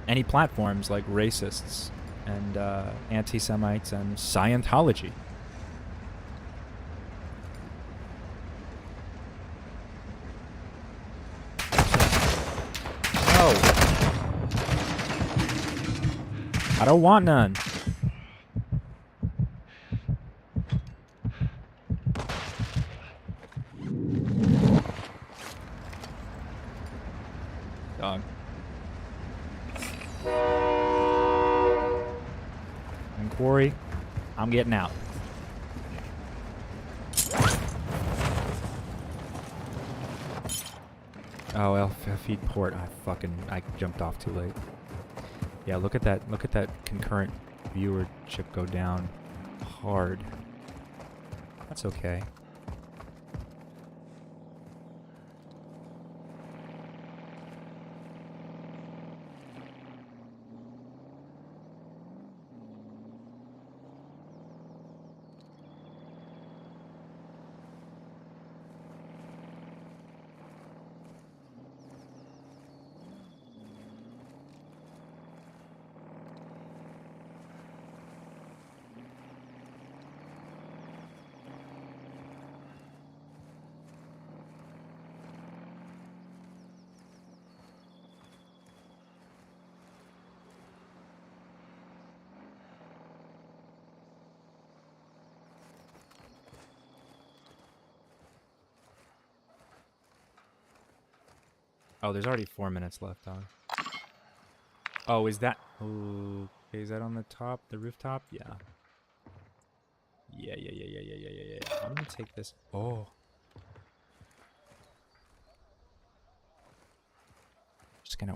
And he platforms like racists and anti-Semites and Scientology. No. I don't want none. Dog. And Quarry, I'm getting out. Oh, feed port. I jumped off too late. Yeah, look at that concurrent viewership go down hard. That's okay. Oh, there's already 4 minutes left, dog. Oh, is that... Oh, okay, is that on the top? The rooftop? Yeah. Yeah. I'm gonna take this... Oh.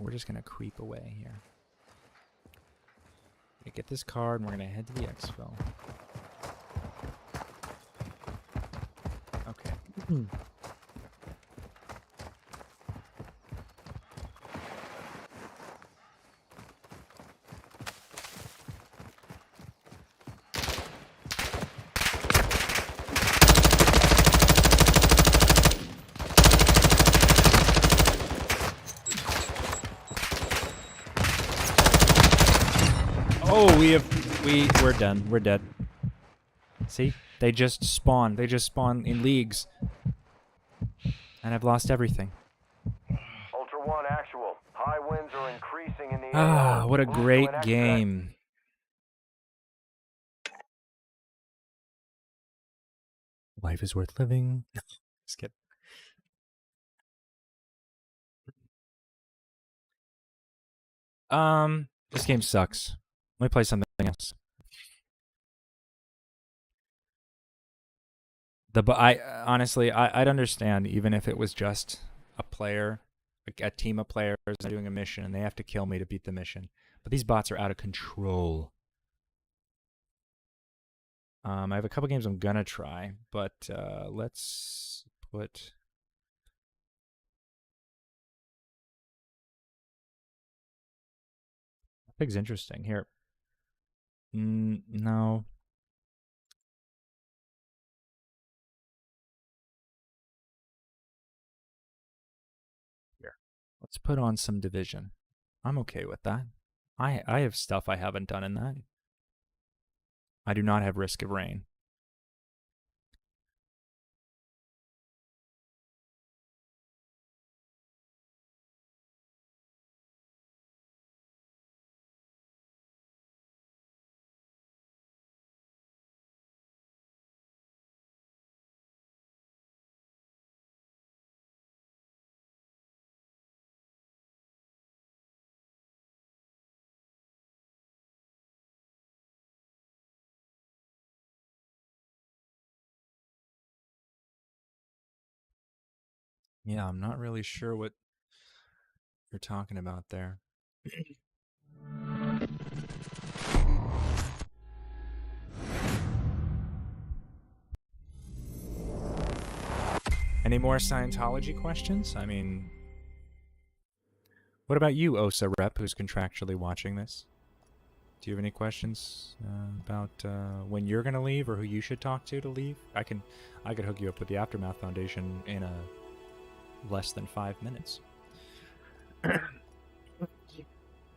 We're just gonna creep away here. We get this card, and we're gonna head to the expo. Okay. Oh, we're done. We're dead. See? They just spawn. They just spawn in leagues. And I've lost everything. Ultra One actual. High winds are increasing in the Ah, AO. what a Move to great an extract. game. Life is worth living. Just kidding. This game sucks. Let me play something else. Honestly, I'd understand even if it was just a player, a team of players doing a mission, and they have to kill me to beat the mission. But these bots are out of control. I have a couple games I'm gonna try, but let's put. Pig's interesting here. No. Here. Let's put on some Division. I'm okay with that. I have stuff I haven't done in that. I do not have Risk of Rain. Yeah, I'm not really sure what you're talking about there. Any more Scientology questions? I mean, what about you, OSA rep, who's contractually watching this? Do you have any questions about when you're gonna leave or who you should talk to leave? I could hook you up with the Aftermath Foundation in less than 5 minutes,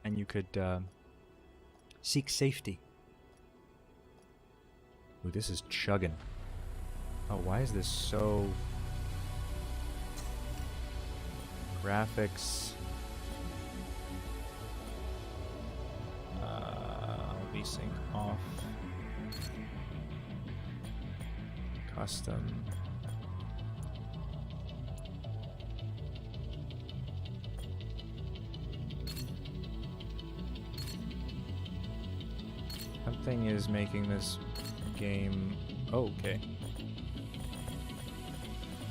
and you could seek safety. Ooh, this is chugging. Oh, why is this so... Graphics. Sync off. Custom. Something is making this game... Oh, okay.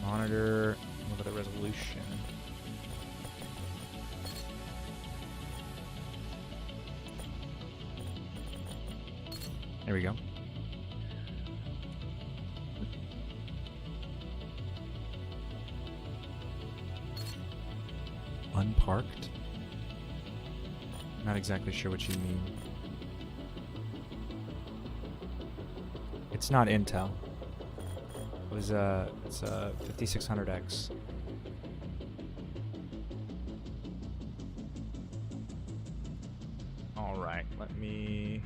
Monitor. Look at the resolution. There we go. Unparked? Not exactly sure what you mean. It's not Intel. It was it's a 5600X. All right, let me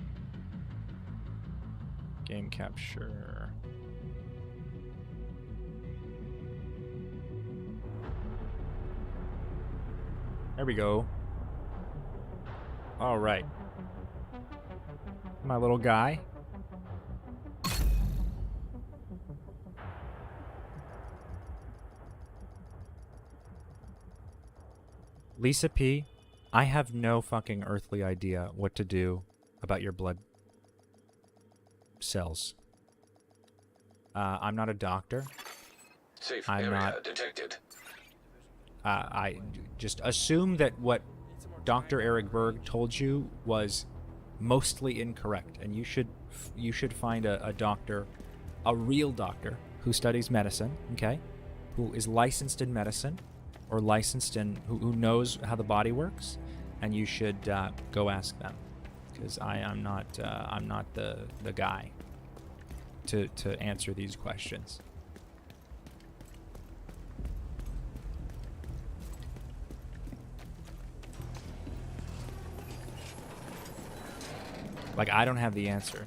game capture. There we go. All right. My little guy. Lisa P, I have no fucking earthly idea what to do about your blood cells. I'm not a doctor. Safe I'm area not detected. I just assume that what Dr. Eric Berg told you was mostly incorrect, and you should find a doctor, a real doctor who studies medicine, okay, who is licensed in medicine, or licensed in who knows how the body works, and you should go ask them, because I'm not the guy to answer these questions. Like, I don't have the answer.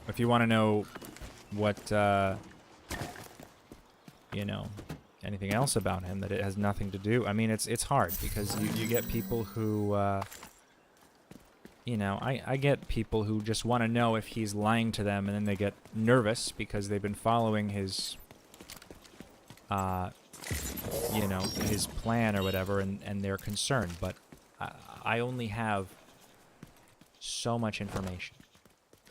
If you want to know what, you know, anything else about him that it has nothing to do, I mean, it's hard because you get people who, you know, I get people who just want to know if he's lying to them, and then they get nervous because they've been following his, you know, his plan or whatever, and they're concerned. But I only have so much information,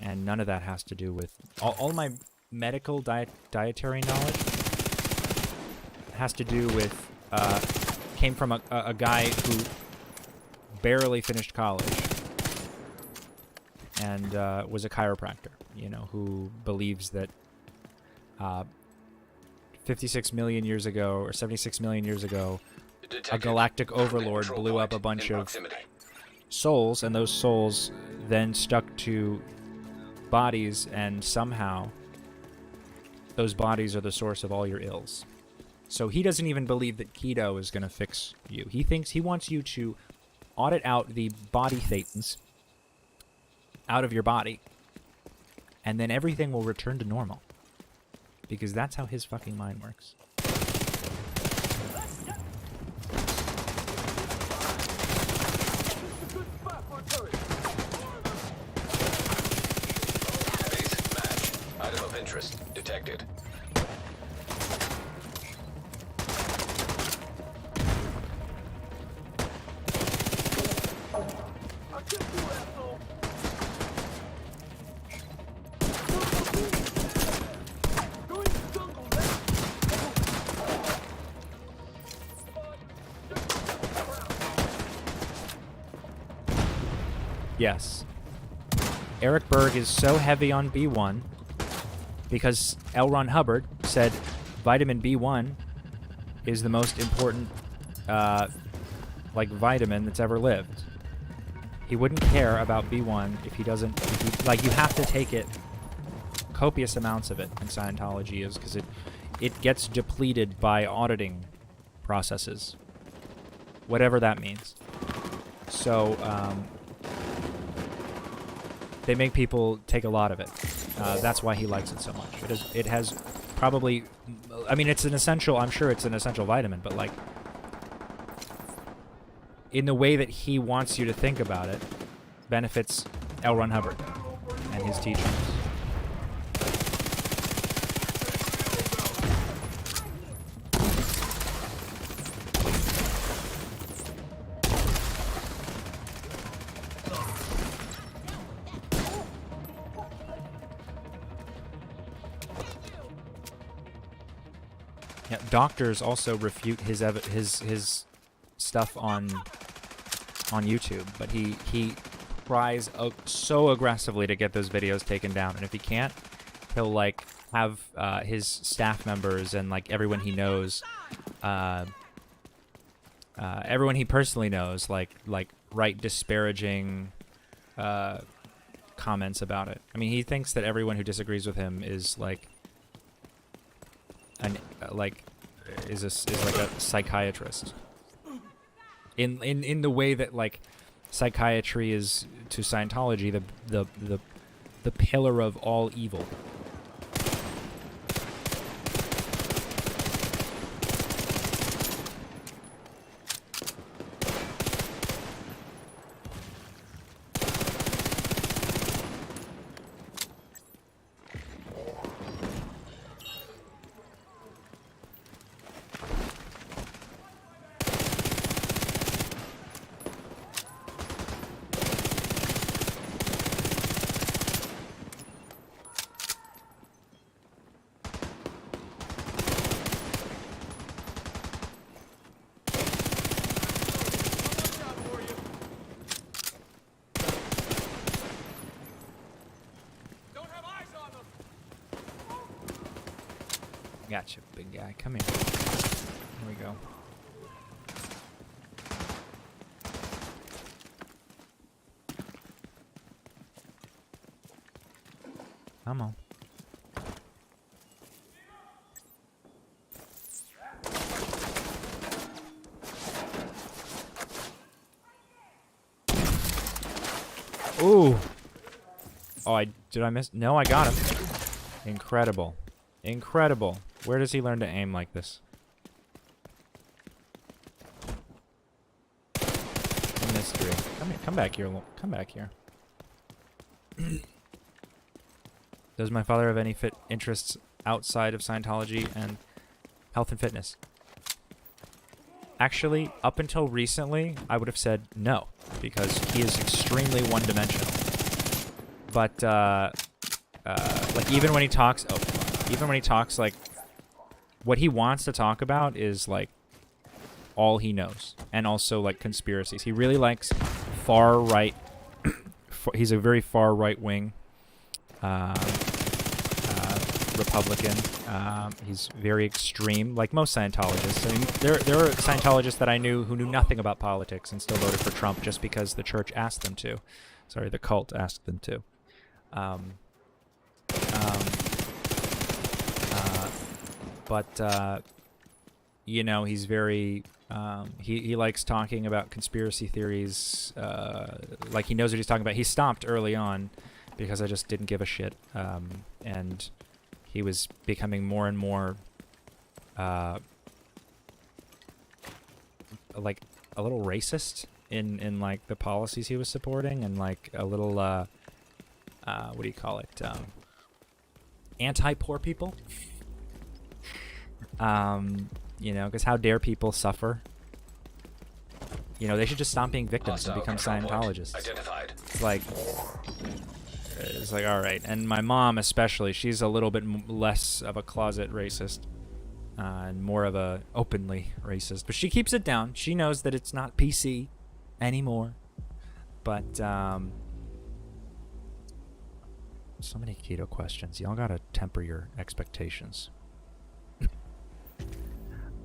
and none of that has to do with... All my medical dietary knowledge has to do with... came from a guy who barely finished college and was a chiropractor, you know, who believes that 56 million years ago, or 76 million years ago, a galactic overlord blew up a bunch of souls, and those souls then stuck to bodies, and somehow those bodies are the source of all your ills. So he doesn't even believe that keto is going to fix you. He wants you to audit out the body thetans out of your body, and then everything will return to normal. Because that's how his fucking mind works. Base interest detected. Yes. Eric Berg is so heavy on B1 because L. Ron Hubbard said vitamin B1 is the most important vitamin that's ever lived. He wouldn't care about B1 if he doesn't... you have to take it, copious amounts of it in Scientology is because it gets depleted by auditing processes. Whatever that means. So, they make people take a lot of it. That's why he likes it so much. It has probably... I mean, it's an essential... I'm sure it's an essential vitamin, but, like... in the way that he wants you to think about it, benefits L. Ron Hubbard and his teachings. Yeah, doctors also refute his stuff on YouTube, but he tries so aggressively to get those videos taken down, and if he can't, he'll like have his staff members and like everyone he knows, everyone he personally knows, like write disparaging comments about it. I mean, he thinks that everyone who disagrees with him is like is like a psychiatrist. In the way that like psychiatry is to Scientology the pillar of all evil. Gotcha, big guy. Come here. Here we go. Come on. Ooh. Oh, did I miss? No, I got him. Incredible. Incredible. Where does he learn to aim like this? A mystery. Come back here. Come back here. Does my father have any interests outside of Scientology and health and fitness? Actually, up until recently, I would have said no, because he is extremely one-dimensional. But, like, even when he talks, like, what he wants to talk about is, like, all he knows. And also, like, conspiracies. He really likes far-right, he's a very far-right wing Republican. He's very extreme, like most Scientologists. I mean, there are Scientologists that I knew who knew nothing about politics and still voted for Trump just because the church asked them to. Sorry, the cult asked them to. But you know, he's very he likes talking about conspiracy theories. Like he knows what he's talking about. He stopped early on because I just didn't give a shit, and he was becoming more and more like a little racist in like the policies he was supporting, and like a little what do you call it, anti-poor people. You know, because how dare people suffer? You know, they should just stop being victims and become Scientologists. Identified. It's like, all right. And my mom especially, she's a little bit less of a closet racist and more of a openly racist. But she keeps it down. She knows that it's not PC anymore. But so many keto questions. Y'all gotta temper your expectations.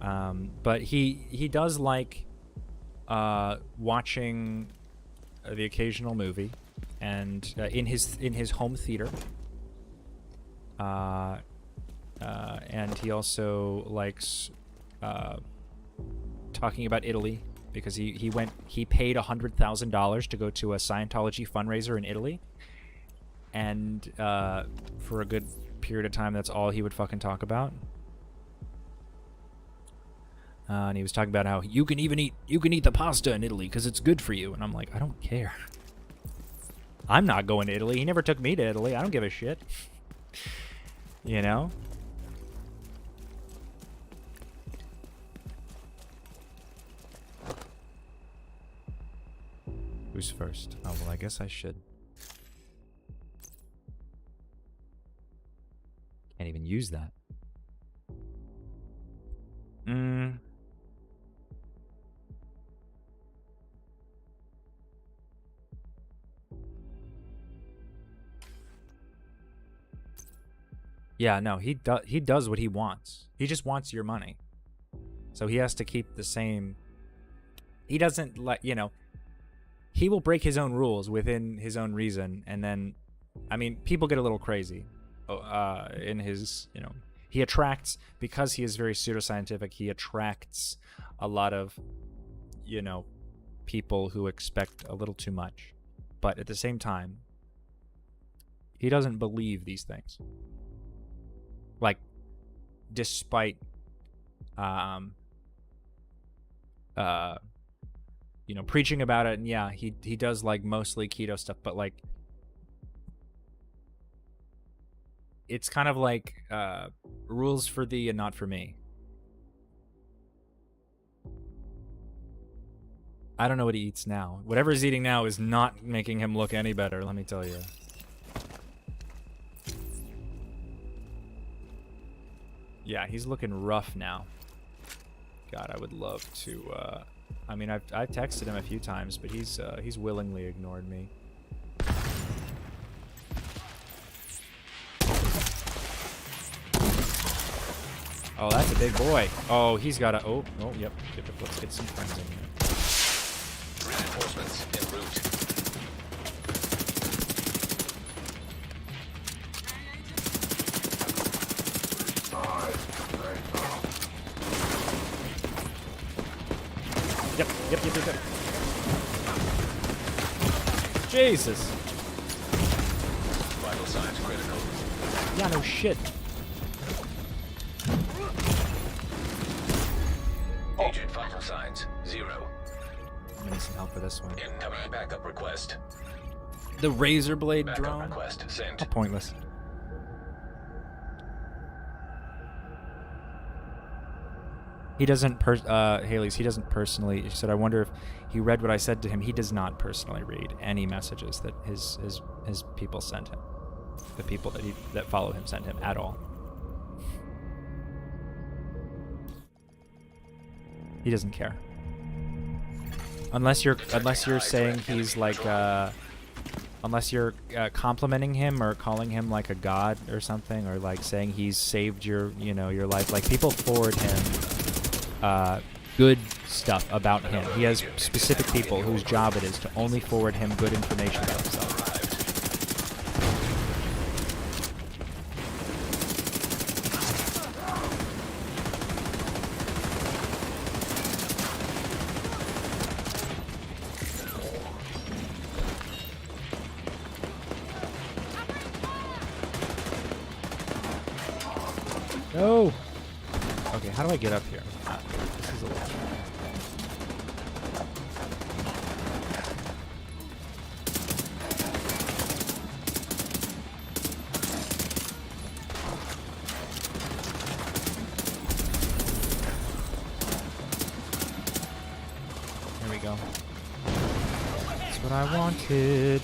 But he does like watching the occasional movie, and in his home theater. And he also likes talking about Italy, because he paid $100,000 to go to a Scientology fundraiser in Italy, and for a good period of time, that's all he would fucking talk about. And he was talking about how you can eat the pasta in Italy because it's good for you, and I'm like, I don't care. I'm not going to Italy. He never took me to Italy. I don't give a shit. You know? Who's first? Oh, well, I guess I should. Can't even use that. Yeah, no, he does what he wants. He just wants your money. So he has to keep the same. He doesn't he will break his own rules within his own reason, and then, I mean, people get a little crazy in his, he attracts, because he is very pseudoscientific, he attracts a lot of, people who expect a little too much. But at the same time, he doesn't believe these things. Like, despite, preaching about it, and yeah, he does like mostly keto stuff, but like, it's kind of like rules for thee and not for me. I don't know what he eats now. Whatever he's eating now is not making him look any better, let me tell you. Yeah, he's looking rough now. God, I would love to. I mean, I've texted him a few times, but he's willingly ignored me. Oh, that's a big boy. Oh, he's got a. Oh, yep. Let's get some friends in here. Reinforcements en route. Yep. Jesus. Vital signs critical. Yeah, no shit. Agent vital signs 0. I'm gonna need some help for this one. Incoming backup request. The razor blade Backup drone? request sent. How pointless. He doesn't Haley's, he doesn't personally, he said, I wonder if he read what I said to him. He does not personally read any messages that his people sent him. The people that follow him send him at all. He doesn't care. Unless you're saying he's like unless you're complimenting him or calling him like a god or something, or like saying he's saved your your life. Like, people forward him good stuff about him. He has specific people whose job it is to only forward him good information about himself. No! Okay, how do I get up here? This is a little... what I wanted.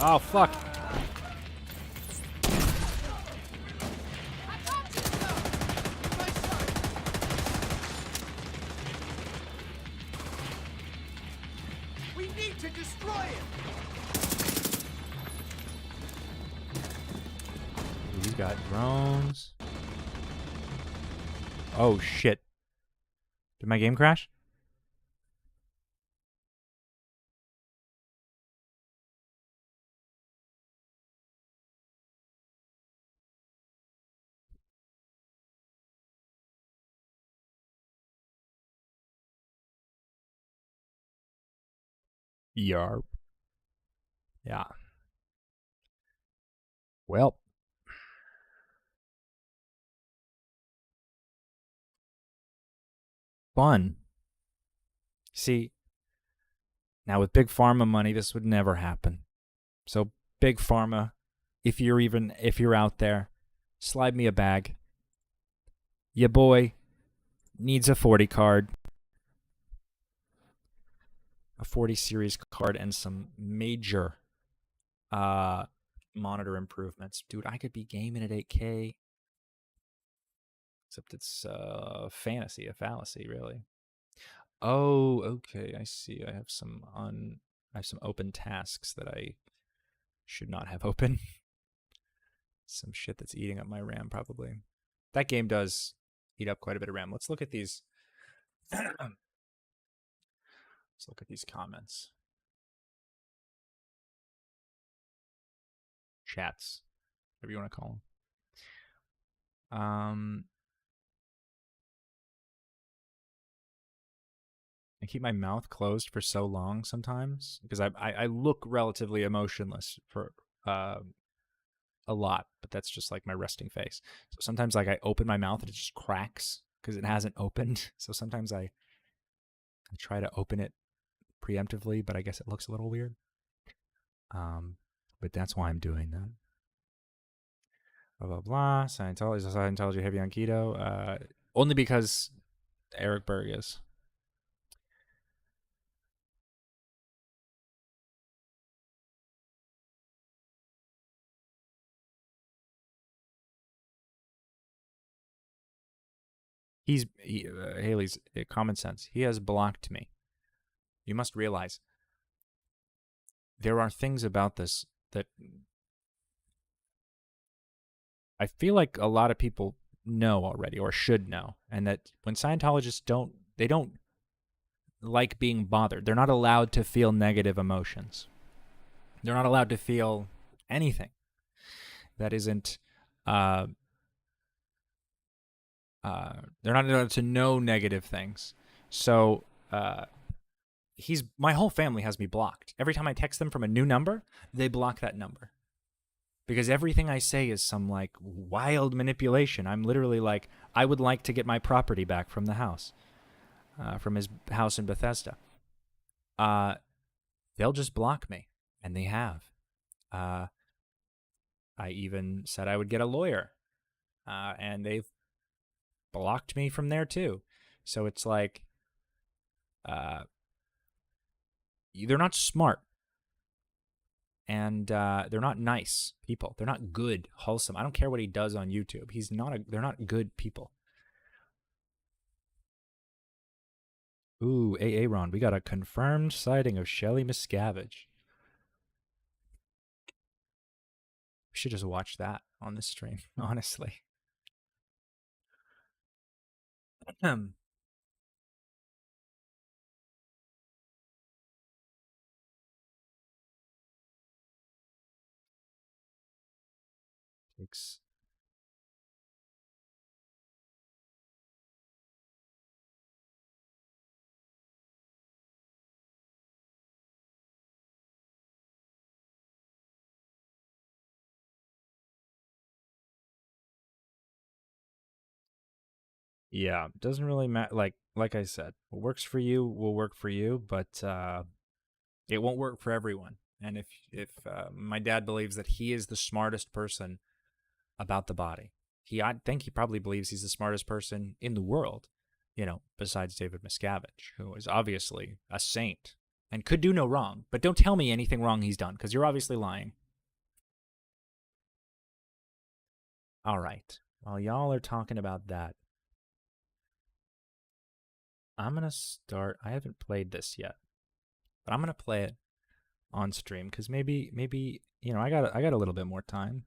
Oh, fuck. We need to destroy it! He's got drones. Oh, shit. Did my game crash? Yarp. Yeah. Well. Fun. See, now with Big Pharma money, this would never happen. So, Big Pharma, if you're out there, slide me a bag. Ya boy needs a 40 card. A 40 series card and some major monitor improvements. Dude, I could be gaming at 8K. Except it's a fallacy, really. Oh, okay, I see. I have some open tasks that I should not have open. Some shit that's eating up my RAM, probably. That game does eat up quite a bit of RAM. Let's look at these. Let's look at these comments. Chats, whatever you want to call them. I keep my mouth closed for so long sometimes because I look relatively emotionless for a lot, but that's just like my resting face. So sometimes like I open my mouth and it just cracks because it hasn't opened. So sometimes I try to open it preemptively, but I guess it looks a little weird. But that's why I'm doing that. Blah blah blah. Scientology heavy on keto. Only because Eric Berg is. Haley's common sense. He has blocked me. You must realize there are things about this that I feel like a lot of people know already or should know, and that when Scientologists don't like being bothered. They're not allowed to feel negative emotions. They're not allowed to feel anything that isn't they're not allowed to know negative things. So my whole family has me blocked. Every time I text them from a new number, they block that number. Because everything I say is some like wild manipulation. I'm literally like, I would like to get my property back from the house, from his house in Bethesda. They'll just block me, and they have. I even said I would get a lawyer, and they've blocked me from there too. So it's like, they're not smart, and they're not nice people. They're not good, wholesome. I don't care what he does on YouTube. They're not good people. Ooh, Aaron, we got a confirmed sighting of Shelly Miscavige. We should just watch that on this stream, honestly. Takes. Yeah, doesn't really matter. Like I said, what works for you will work for you, but it won't work for everyone. And if my dad believes that he is the smartest person about the body, I think he probably believes he's the smartest person in the world, besides David Miscavige, who is obviously a saint and could do no wrong. But don't tell me anything wrong he's done, because you're obviously lying. All right. While y'all are talking about that, I'm going to start. I haven't played this yet, but I'm going to play it on stream because maybe I got a little bit more time.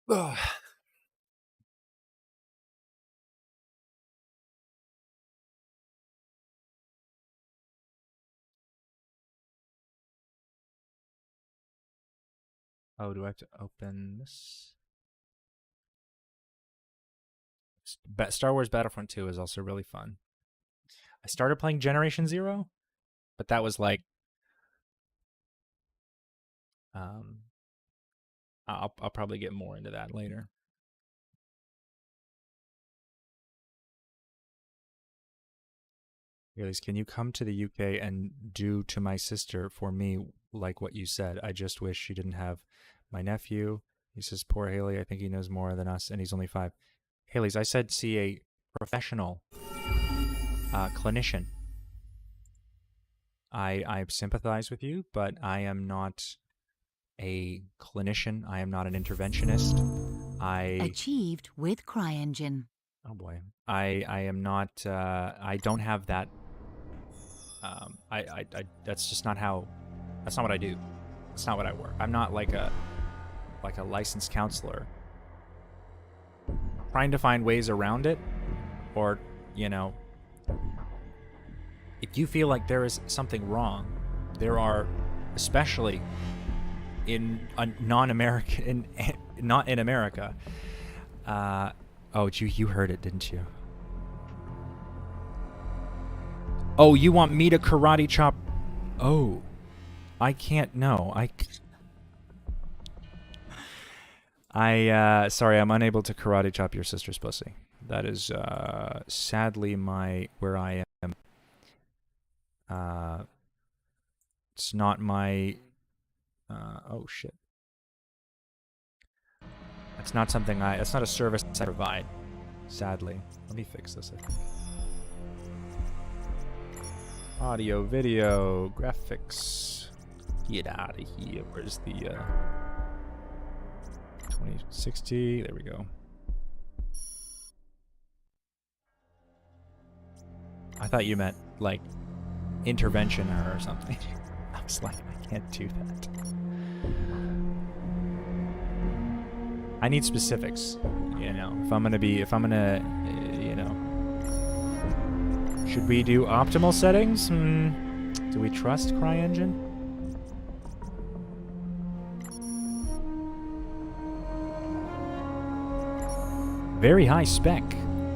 Ugh. Oh, do I have to open this? Star Wars Battlefront 2 is also really fun. I started playing Generation Zero, but that was like, I'll probably get more into that later. Really, can you come to the UK and do to my sister for me like what you said? I just wish she didn't have my nephew. He says, poor Haley, I think he knows more than us, and he's only 5. Haley's, I said see a professional clinician. I sympathize with you, but I am not a clinician. I am not an interventionist. Achieved with CryEngine. Oh boy. I am not, I don't have that. That's just not how, that's not what I do. That's not what I work. I'm not like a licensed counselor trying to find ways around it, or, if you feel like there is something wrong, there are, especially in a non-American, not in America. Oh, you heard it, didn't you? Oh, you want me to karate chop? Oh, I can't. No, sorry, I'm unable to karate chop your sister's pussy. That is sadly where I am. It's not my. Oh shit. It's not something it's not a service I provide, sadly. Let me fix this, I think. Audio, video, graphics. Get out of here. Where's the 2060? There we go. I thought you meant like intervention or something. I was like, I can't do that. I need specifics, if I'm gonna, should we do optimal settings? Do we trust CryEngine? Very high spec.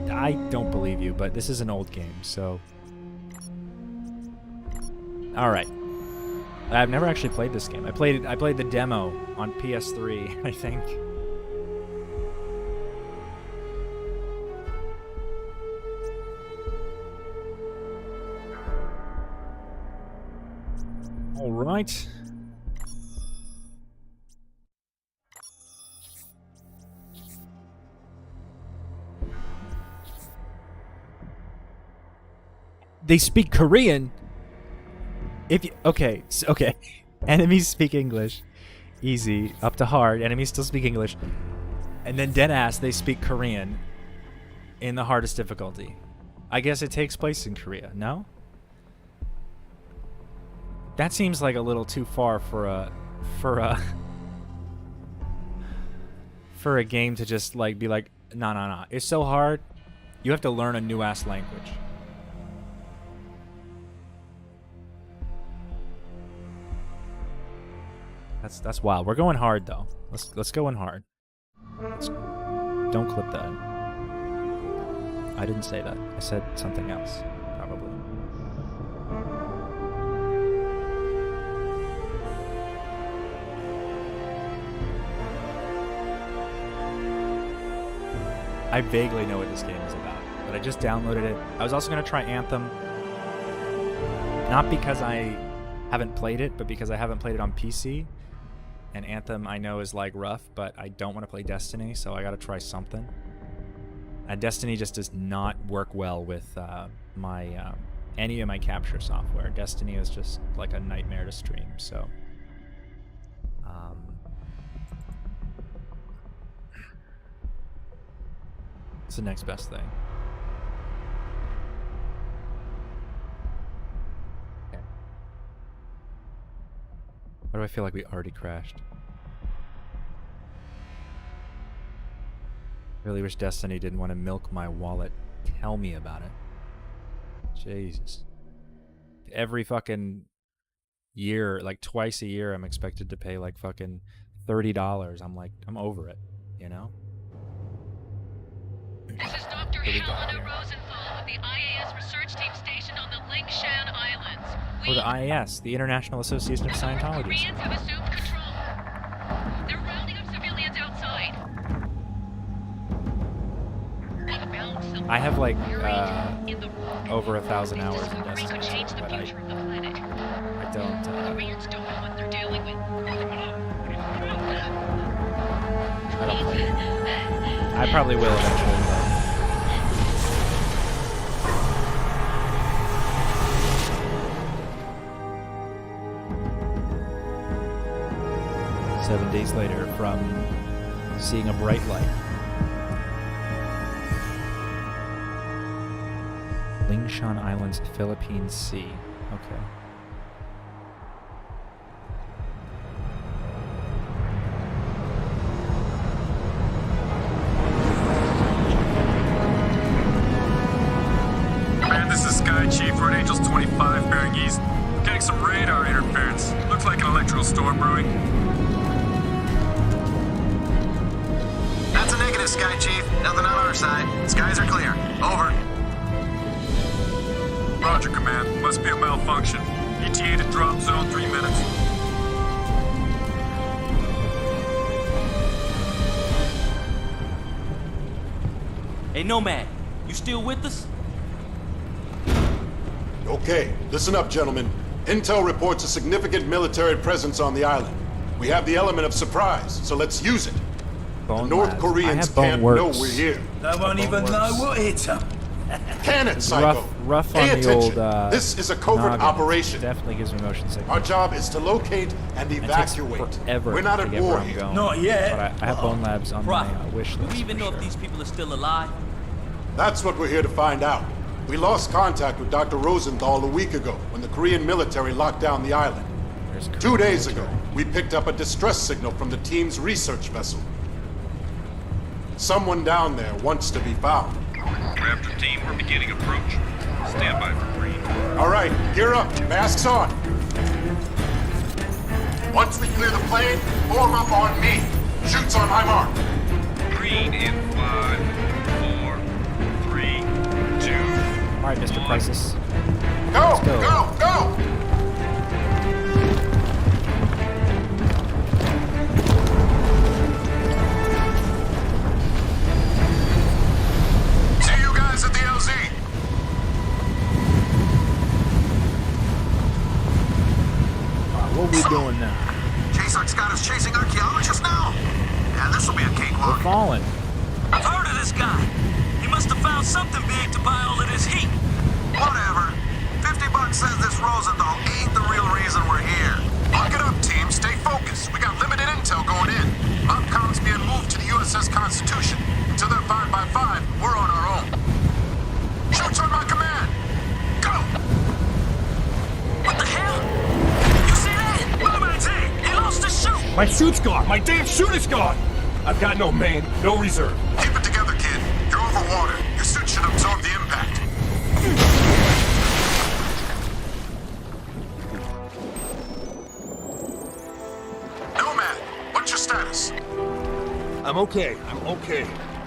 I don't believe you, but this is an old game, so. Alright. I've never actually played this game. I played the demo on PS3, I think. All right. They speak Korean. Okay. Enemies speak English. Easy. Up to hard. Enemies still speak English. And then deadass, they speak Korean in the hardest difficulty. I guess it takes place in Korea, no? That seems like a little too far for a game to just like be like, no. It's so hard. You have to learn a new ass language. That's wild. We're going hard though. Let's go in hard. Don't clip that. I didn't say that. I said something else, probably. I vaguely know what this game is about, but I just downloaded it. I was also going to try Anthem, not because I haven't played it, but because I haven't played it on PC. And Anthem I know is like rough, but I don't want to play Destiny, so I got to try something. Destiny just does not work well with any of my capture software. Destiny is just like a nightmare to stream, so... It's the next best thing. Okay. Why do I feel like we already crashed? Really wish Destiny didn't want to milk my wallet. Tell me about it. Jesus. Every fucking year, like twice a year, I'm expected to pay like fucking $30. I'm like, I'm over it, you know? This is Dr. Helena Rosenthal of the IAS research team stationed on the Lingshan Islands. Oh, the IAS, the International Association of Scientology. Koreans have assumed control. They're rounding up civilians outside. I have like over 1,000 hours in Destiny, but I don't. Koreans don't know what they're dealing with. I don't play it. I probably will eventually, though. Seven days later from seeing a bright light. Lingshan Islands, Philippine Sea. Okay. This is Sky Chief, Red Angels 25, bearing east. Getting some radar interference. Looks like an electrical storm brewing. That's a negative, Sky Chief. Nothing on our side. Skies are clear. Over. Roger, Command. Must be a malfunction. ETA to drop zone 3 minutes. Hey, Nomad, you still with us? Okay, listen up, gentlemen. Intel reports a significant military presence on the island. We have the element of surprise, so let's use it. The North Koreans can't know we're here. They won't even know what hit them. Can it, Psycho? Rough Pay on the attention. old. This is a covert noggin. operation. Definitely gives me motion sickness. Our job is to locate and It takes evacuate. forever We're not to at get where war I'm here. going. Not yet. But I have Bone Labs on my Right. wish Do list. we even for know sure. if these people are still alive? That's what we're here to find out. We lost contact with Dr. Rosenthal a week ago when the Korean military locked down the island. There's 2 days military. ago, we picked up a distress signal from the team's research vessel. Someone down there wants to be found. Raptor team, we're beginning approach. Stand by for green. All right, gear up, masks on. Once we clear the plane, form up on me. Shoots on my mark. Green in 5, 4, 3, 2. All right, Mr. Crisis. Go, Let's go. go, go! See you guys at the LZ. What are we doing now? Jason Scott is chasing archaeologists now. Yeah, this will be a We're cakewalk. falling. I've heard of this guy. He must have found something big to buy all of this heat. Whatever. $50 says this Rosenthal ain't the real reason we're here. Lock it up, team. Stay focused. We got limited intel going in. Upcom's being moved to the USS Constitution. Until they're 5 by 5, we're on our own. Shoots on my command. Go! What the hell? You see that? He lost his chute. My chute's gone! My damn chute is gone! I've got no main, no reserve. Keep it together, kid. You're over water. Your suit should absorb the impact. I'm okay.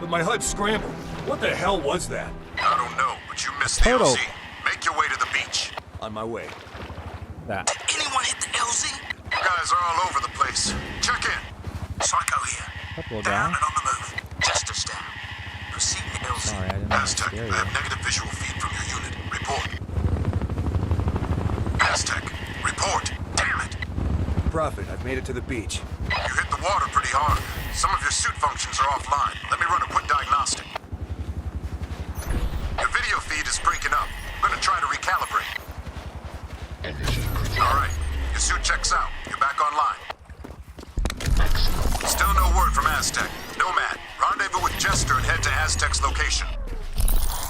But my HUD's scrambled. What the hell was that? I don't know, but you missed the LZ. Make your way to the beach. On my way. That. Did anyone hit the LZ? You guys are all over the place. Check in. Psycho here. Couple Down guy. and on the move. Justice down. Proceed to LZ. Sorry, I didn't know Aztec, scare I you. have negative visual feed from your unit. Report. Aztec, report. Damn it. Prophet, I've made it to the beach. You hit the water pretty hard. Some of your suit functions are offline. Let me run a quick diagnostic. Your video feed is breaking up. I'm gonna try to recalibrate. Alright, your suit checks out. You're back online. Still no word from Aztec. Nomad, rendezvous with Jester and head to Aztec's location.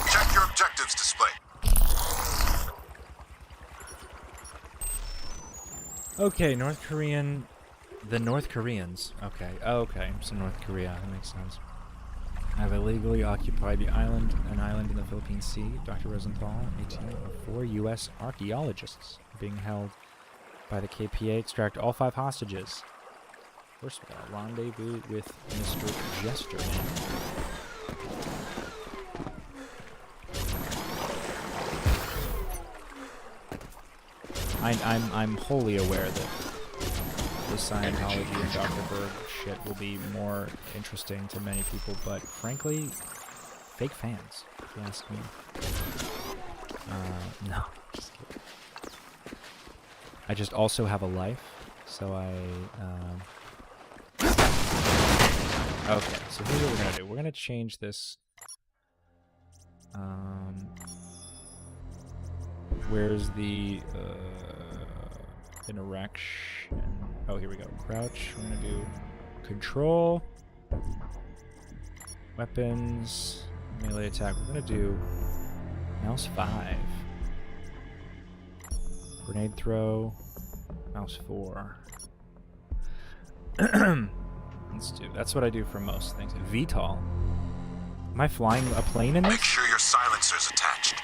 Check your objectives display. Okay, North Korean... The North Koreans. Okay. Oh, okay. So North Korea. That makes sense. Have illegally occupied an island in the Philippine Sea. Dr. Rosenthal, 1804 U.S. archaeologists being held by the KPA. Extract all 5 hostages. First of all, rendezvous with Mr. Jester. I'm wholly aware that the Scientology and Dr. Berg shit will be more interesting to many people, but frankly, fake fans, if you ask me. No, just kidding. I just also have a life, so okay, so here's what we're gonna do. We're gonna change this. Where's the interaction? Oh, here we go. Crouch. We're gonna do control, weapons, melee attack. We're gonna do mouse 5, grenade throw, mouse 4. Let's do. That's what I do for most things. VTOL. Am I flying a plane in this? Make sure your silencer's attached.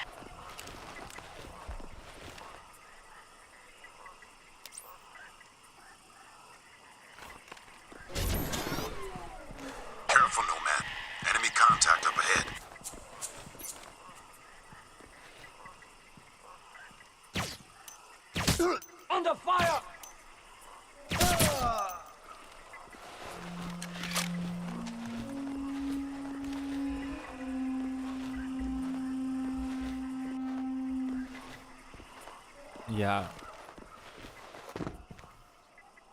Careful, Nomad. Enemy contact up ahead. Under fire! Yeah.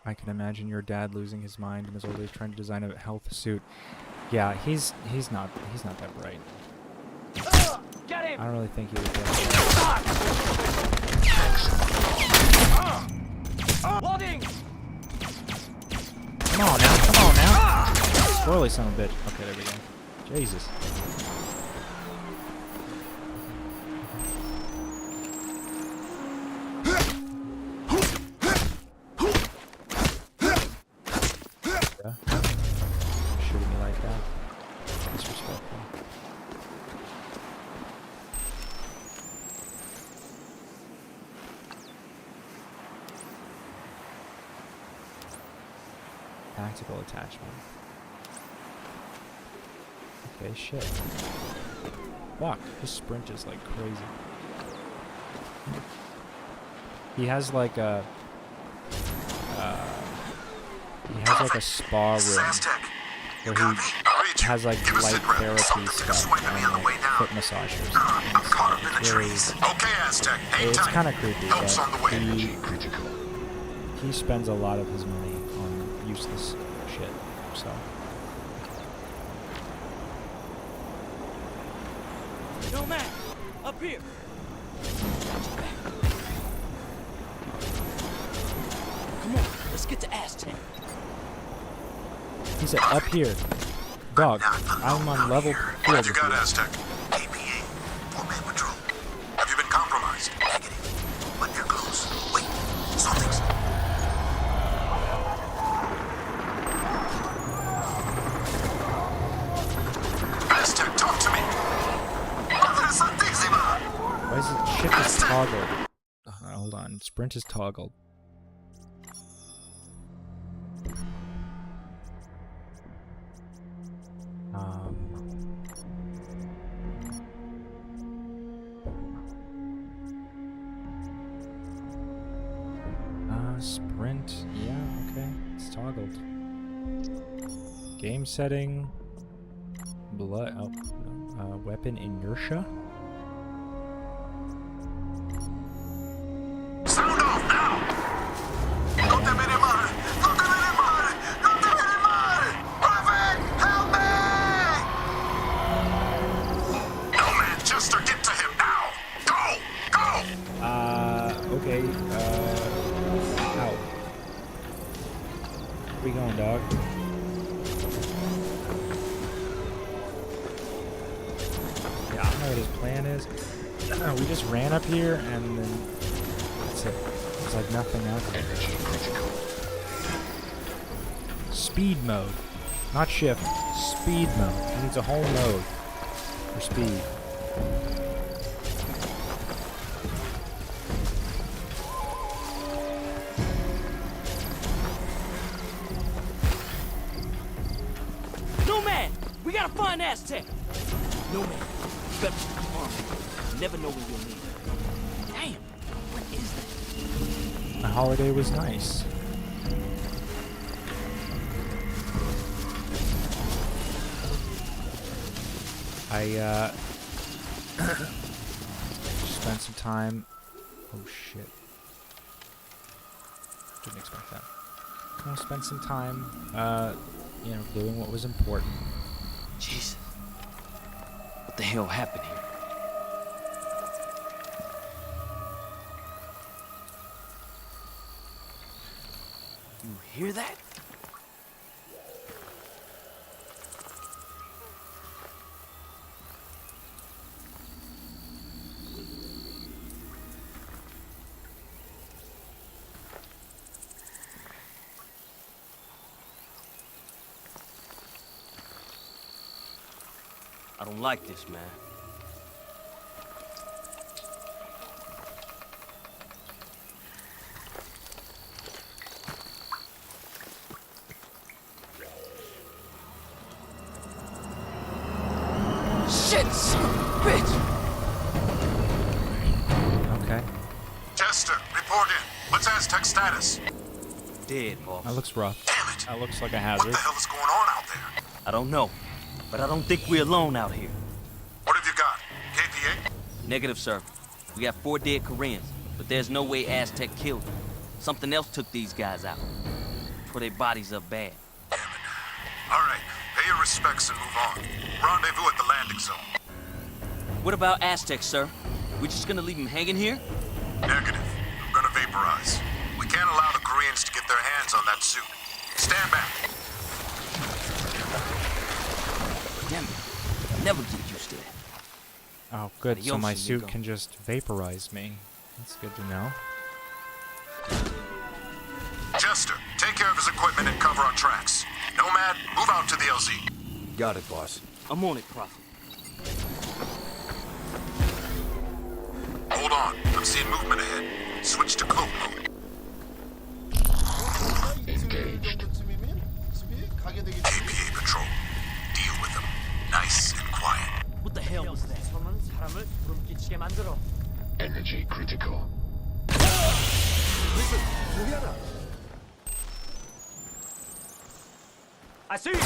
I can imagine your dad losing his mind in his old age trying to design a health suit. Yeah, he's not that bright. Get him! I don't really think he would get that. Loading! Come on now. Squirrely son of a bitch. Okay, there we go. Jesus. Shooting me like that. Disrespectful. Tactical attachment. Okay, shit. Fuck, his sprint is like crazy. He has like a spa room where he has like light therapy stuff and like foot massagers. It's kind of creepy, but he spends a lot of his money on useless shit. So No man! Up here! Come on, let's get to Aztec. he said up here. Dog, I'm on level field Glad you with got you. Aztec. KPA, 4-man patrol. Have you been compromised? Negative. But you're close. Wait, something's... Aztec, talk to me. Why is it shift is toggled? Hold on, sprint is toggled. Sprint. Yeah, okay. It's toggled. Game setting. Blood. Oh, no. Weapon inertia. Sound off now! No te mire mal! No te mire mal! No te mire mal! Prophet, help me! No man, Chester, get to him now! Go! Go! Okay. Ow. Where we going, dog? Yeah, I don't know what his plan is. We just ran up here and then that's it. There's like nothing out there. Speed mode. Not shift. Speed mode. He needs a whole mode for speed. We gotta find Aztec! No man, you better come on. You never know when you'll need it. Damn, what is that? My holiday was nice. I spent some time. Oh shit! Didn't expect that. I spent some time, you know, doing what was important. Jesus. What the hell happened here? You hear that? I don't like this, man. Shit, son of a bitch! Okay. Chester, report in. What's Aztec status? Dead, boss. That looks rough. Damn it! That looks like a What hazard. the hell is going on out there? I don't know, but I don't think we're alone out here. What have you got? KPA? Negative, sir. We got 4 dead Koreans, but there's no way Aztec killed them. Something else took these guys out. Tore their bodies up bad. Damn it. All right, pay your respects and move on. Rendezvous at the landing zone. What about Aztec, sir? We just gonna leave them hanging here? Negative. I'm gonna vaporize. We can't allow the Koreans to get their hands on that suit. Stand back. Damn it. I'll never get used to that. Oh, good. So my Adios, suit amigo. can just vaporize me. That's good to know. Chester, take care of his equipment and cover our tracks. Nomad, move out to the LZ. Got it, boss. I'm on it, Prophet. Hold on. I'm seeing movement ahead. Switch to cloak mode. KPA patrol. Deal with them. Nice and quiet. What the hell was that? Energy critical. I see you!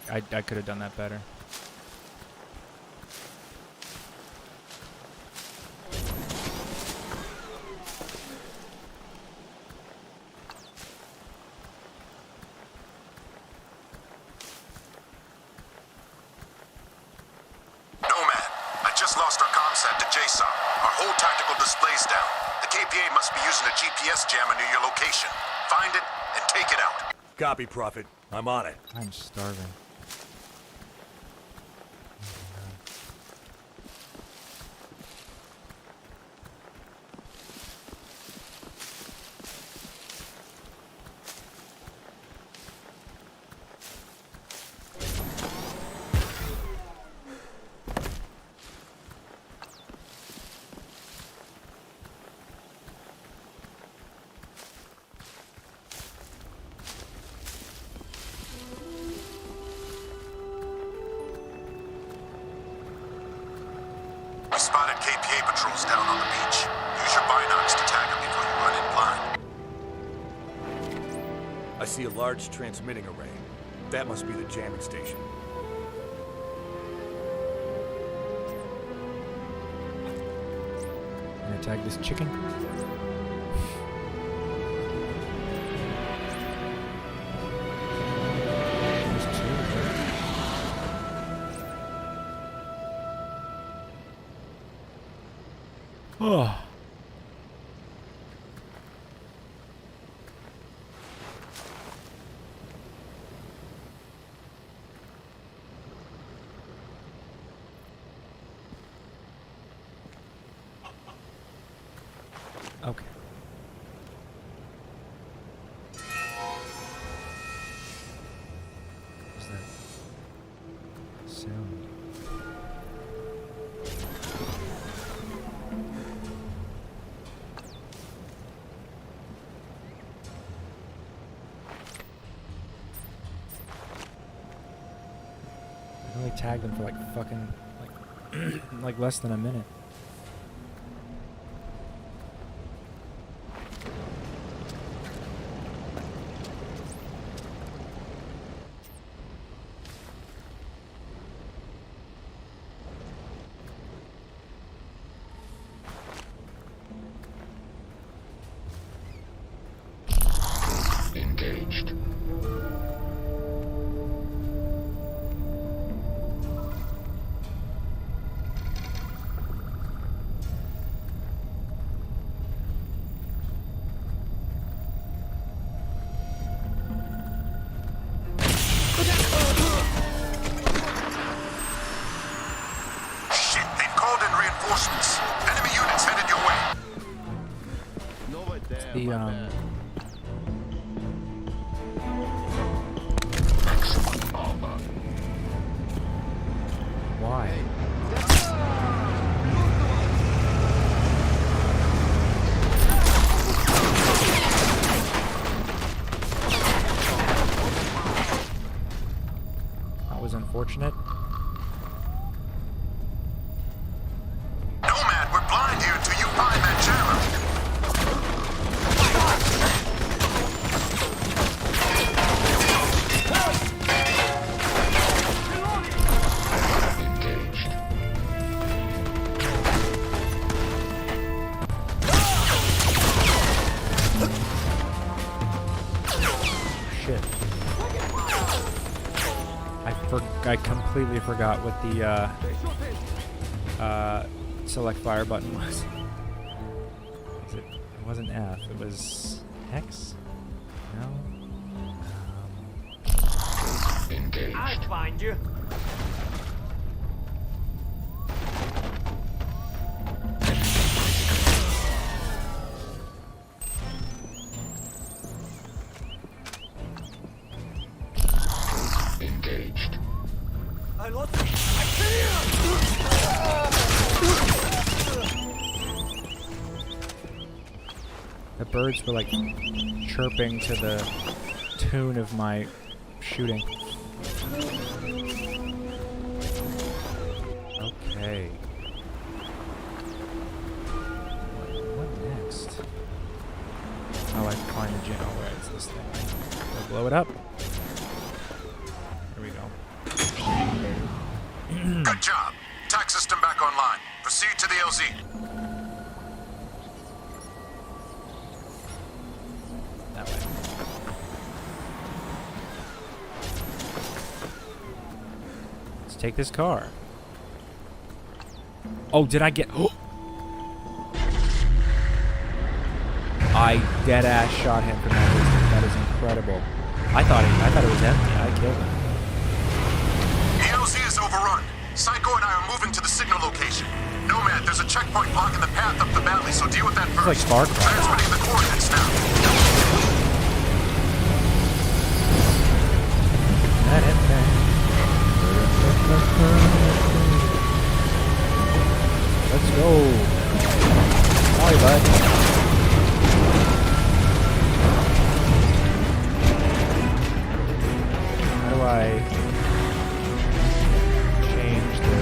I could have done that better. Nomad, I just lost our comsat to JSOC. Our whole tactical display's down. The KPA must be using a GPS jammer near your location. Find it and take it out. Copy, Prophet. I'm on it. I'm starving. got KPA patrols down on the beach. Use your binocs to tag them before you run in blind. I see a large transmitting array. That must be the jamming station. Gonna tag this chicken. Oh. Okay. What's that sound? I only tagged them for like fucking like less than a minute. Engaged. Unfortunate. Nomad, we're blind here until you find that jammer. Engaged. Shit. I completely forgot what the select fire button was. It wasn't F, it was X? No? Engaged. I'd find you. Engaged. I lost it. I The birds were like chirping to the tune of my shooting. Okay. What next? Oh, I can find the gym. Oh, where is this thing? I'll blow it up. There we go. Good job. Tac system back online. Proceed to the LZ. That way. Let's take this car. Oh, did I get... Oh! I dead-ass shot him from that distance. That is incredible. I thought it was empty. I killed him. The LZ is overrun. Psycho and I are moving to the signal location. Nomad, there's a checkpoint blocking the path up the valley, so deal with that first. It's like Far Cry. Transmitting the coordinates now. Let's go. Sorry, bud. How do I change the...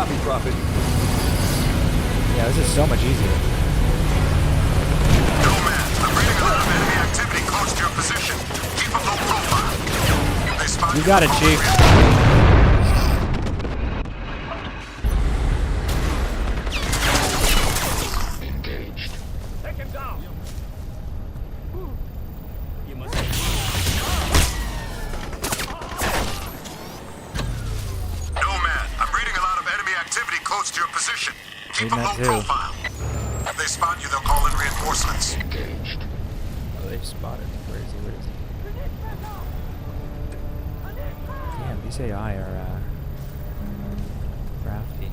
Copy, Prophet. Yeah, this is so much easier. Nomad, I'm reading a lot of enemy activity close to your position. Keep a low profile. If they spot You got it, Chief. Engaged. Take him down. You must. Nomad, I'm reading a lot of enemy activity close to your position. Keep a Reading low that too. profile. If they spot you, they'll call in reinforcements. Engaged. Oh, they've spotted. Where is he? Where is he? Damn, these AI are crafty.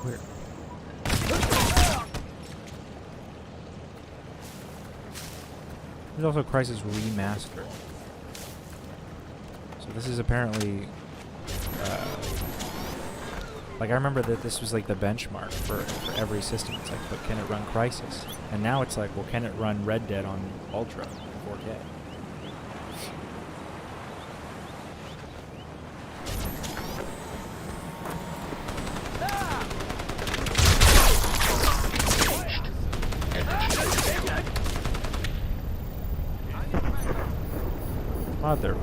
Where? There's also Crisis Remastered. So this is apparently, like I remember that this was like the benchmark for every system. It's like, but can it run Crisis? And now it's like, well, can it run Red Dead on Ultra 4K? Motherfucker.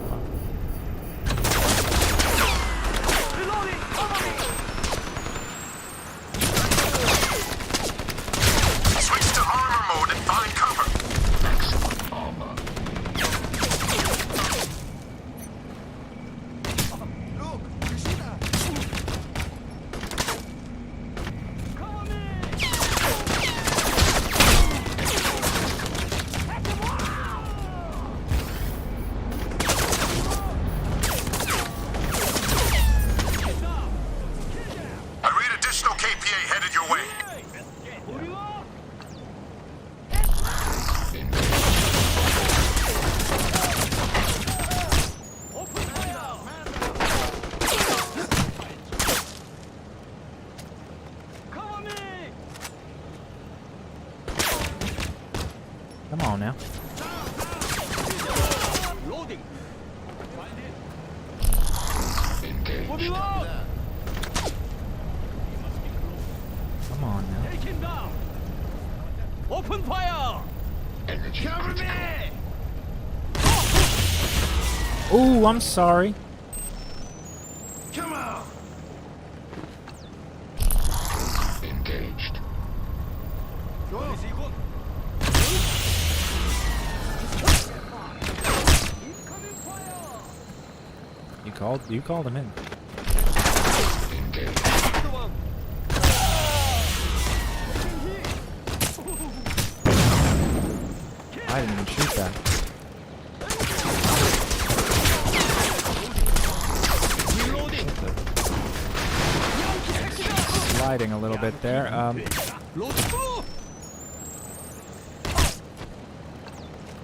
Switch to armor mode and find cover. Excellent armor. I read additional KPA headed your way. Come on now. Loading. Come on now. Take him down. Open fire. Cover me. Ooh, I'm sorry. Come on. Engaged. You called him in. I didn't even shoot that. Sliding a little bit there.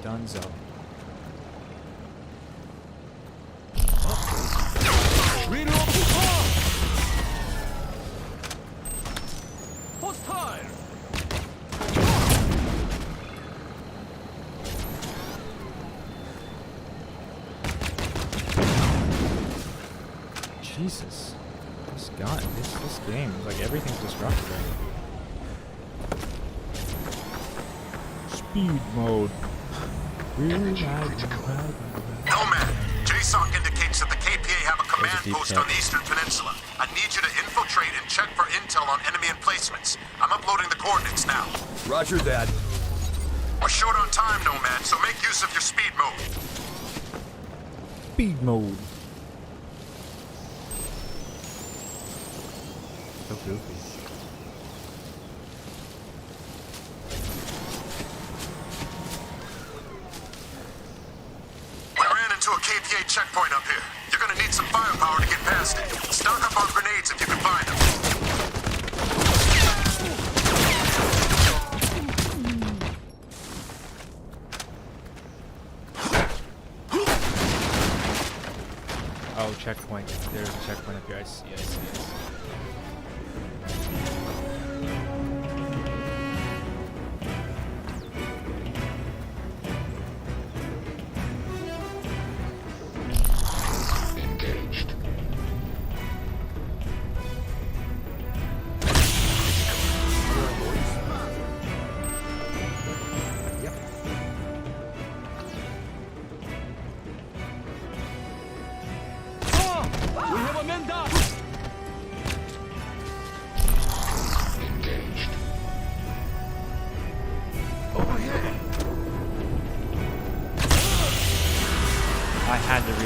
Dunzo. Hostile. Jesus. This gun, this game, like everything's destructible. Speed mode. Nomad, JSOC indicates that the KPA have a command post on the Eastern Peninsula. I need you to infiltrate and check for intel on enemy emplacements. I'm uploading the coordinates now. Roger that. We're short on time, Nomad, so make use of your speed mode. Speed mode. So goofy. We ran into a KPA checkpoint up here. You're gonna need some firepower to get past it. Stock up on grenades if you can find them. Oh, checkpoint. There's a checkpoint up here. I see.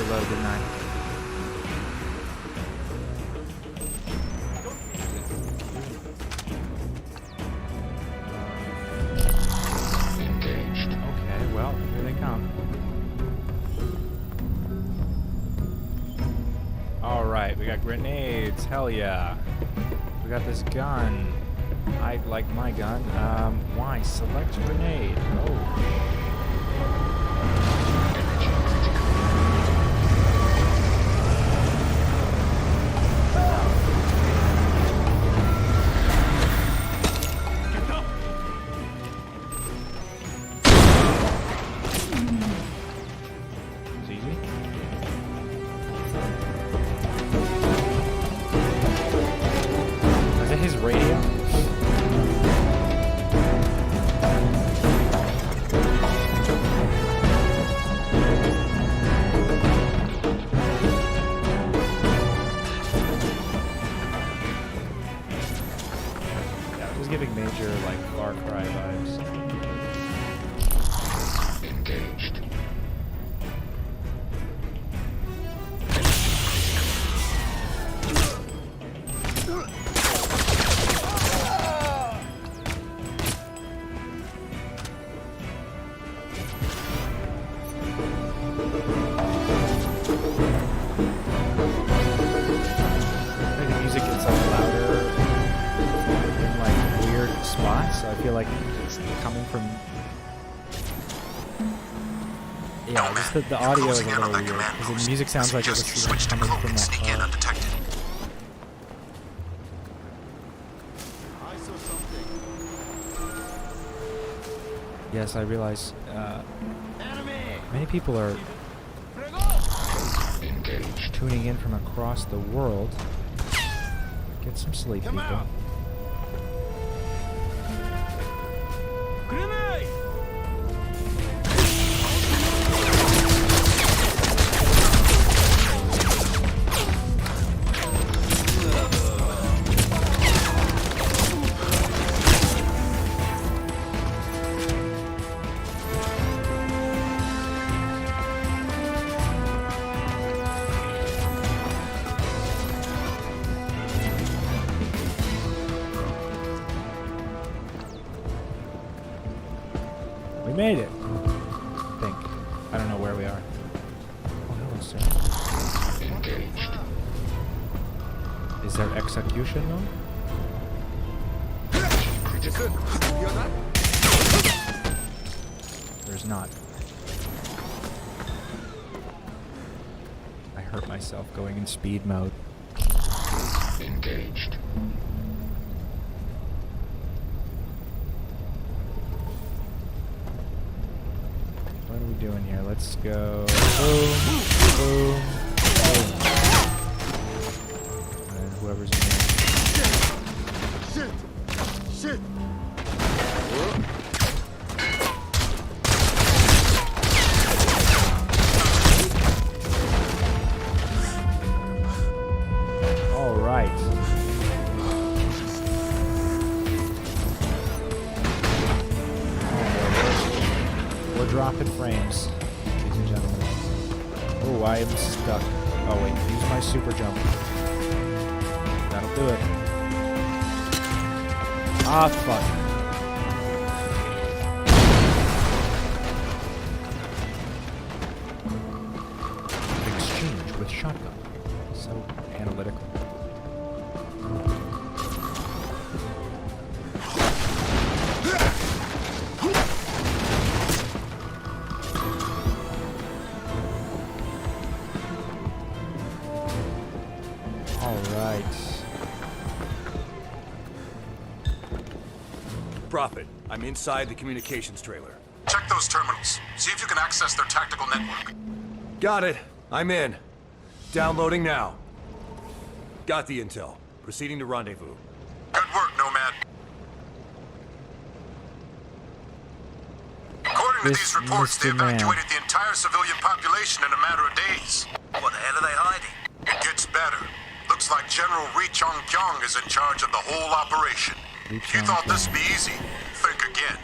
reload, didn't I? Okay, well, here they come. Alright, we got grenades. Hell yeah. We got this gun. I like my gun. Why? Select grenade. Oh. Giving major, like, Far Cry vibes. Engaged. The music gets like louder in like weird spots, so I feel like it's coming from. Yeah, just the audio is a little weird because the music sounds like it was coming from that. Yes, I realize many people are tuning in from across the world. Get some sleep, people. We made it. I think. I don't know where we are. Oh, hello, sir. Engaged. Is there execution mode? There's not. I hurt myself going in speed mode. Engaged. What are we doing here? Let's go. Boom, boom, boom. And whoever's in here. Shit! All right. We're dropping frames, ladies and gentlemen. Oh, I am stuck. Oh wait, use my super jump. That'll do it. Ah, fuck. Exchange with shotgun. So analytical. Prophet, I'm inside the communications trailer. Check those terminals. See if you can access their tactical network. Got it. I'm in. Downloading now. Got the intel. Proceeding to rendezvous. Good work, Nomad. According to these reports, they evacuated the entire civilian population in a matter of days. What the hell are they hiding? It gets better. Looks like General Ri Chong-kyung is in charge of the whole operation. If you thought this would be easy, think again.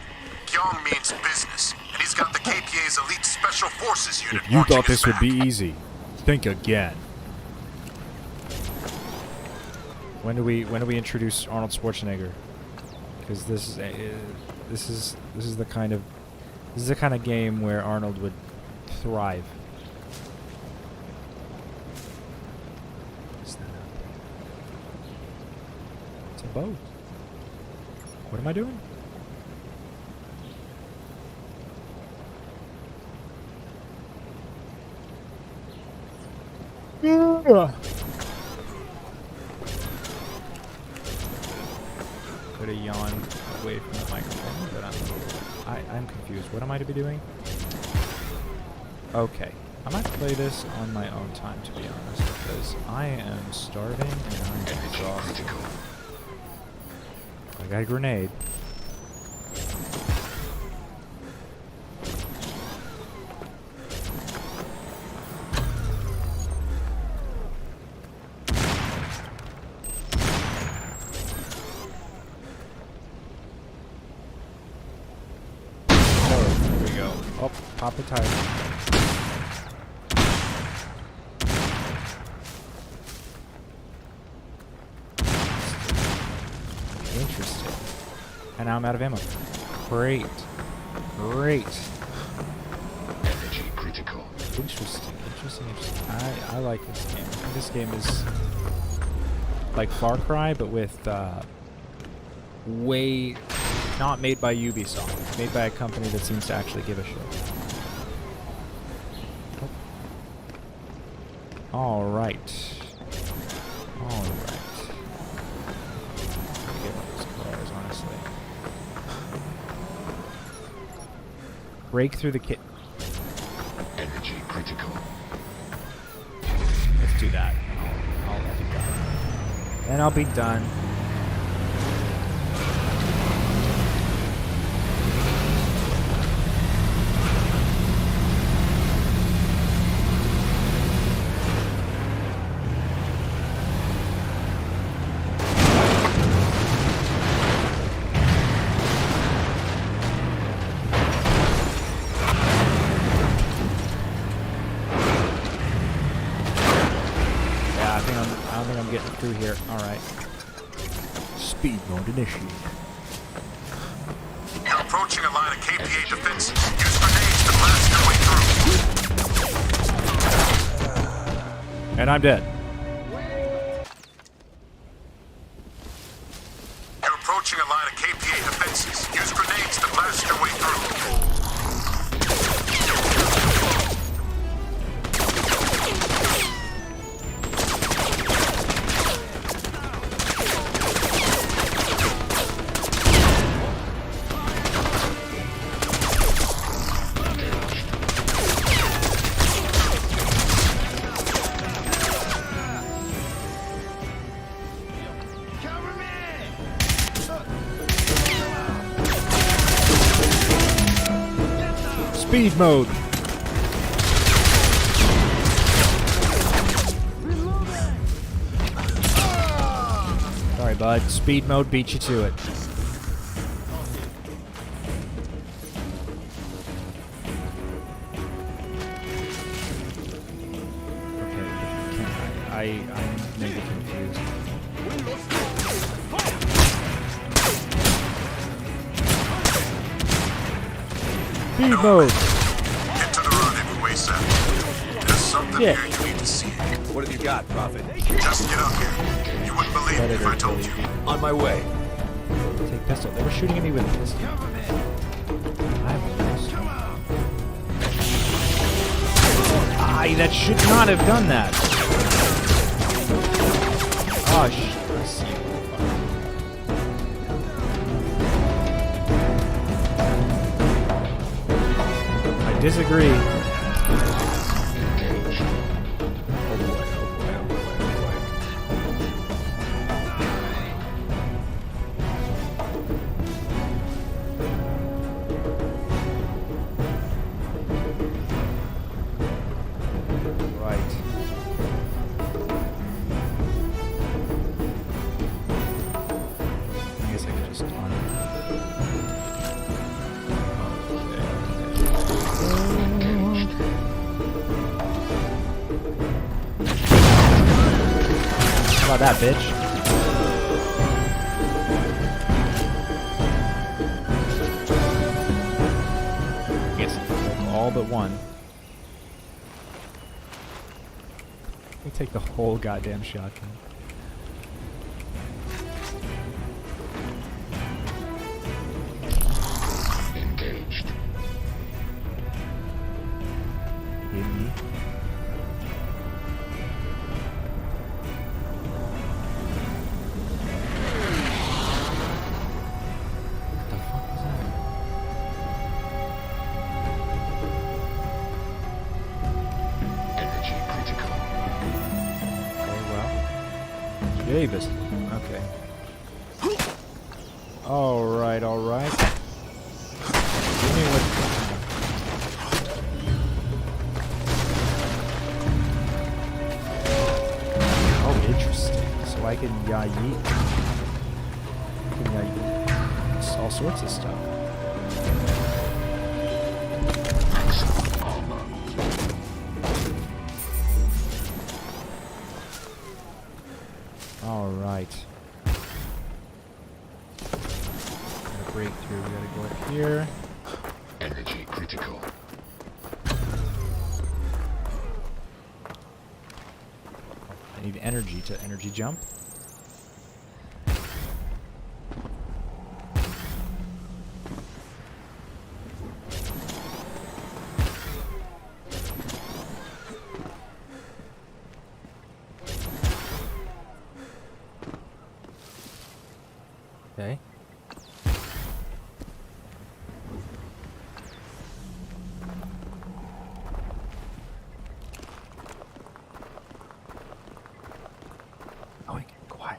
Kyung means business, and he's got the KPA's elite special forces unit. If you thought this would be easy, Think again. When do we introduce Arnold Schwarzenegger? Because this is the kind of game where Arnold would thrive. What's that up? It's a boat. What am I doing? Could have yawned away from the microphone, but I'm confused. What am I to be doing? Okay, I might play this on my own time, to be honest, because I am starving and I'm exhausted. I got a grenade. Oh, pop the tire. Interesting. And now I'm out of ammo. Great. Great. Energy critical. Interesting. I like this game. I think this game is like Far Cry, but with way not made by Ubisoft, made by a company that seems to actually give a shit. All right. All right. Let me get one of those cars, honestly. Break through the kit. Energy critical. Let's do that. I'll be done. Then I'll be done. Through here. All right. Speed mode initiated. You're approaching a line of KPA defenses. Use grenades to blast your way through. And I'm dead. You're approaching a line of KPA defenses. Use grenades to blast your way through. Speed mode. Sorry, bud. Speed mode beat you to it. Okay, I'm maybe confused. Speed mode. Get to the rendezvous wayside. There's something here you need to see. What have you got, Prophet? Just get up here. You wouldn't believe me if I told you. On my way. Take pistol. They were shooting at me with a pistol. I'm lost. That should not have done that. Oh, shit. I disagree. about that, bitch. Yes, all but one. We'll take the whole goddamn shotgun. Engaged. Hit me. What the fuck was that? Energy critical. Very well. Davis. Okay. Alright, alright. Give me what. Oh, interesting. So I can yeet. I can yeet all sorts of stuff. Alright. Gotta break through. We gotta go up here. Energy critical. I need energy to energy jump. Okay. Oh, I get quiet.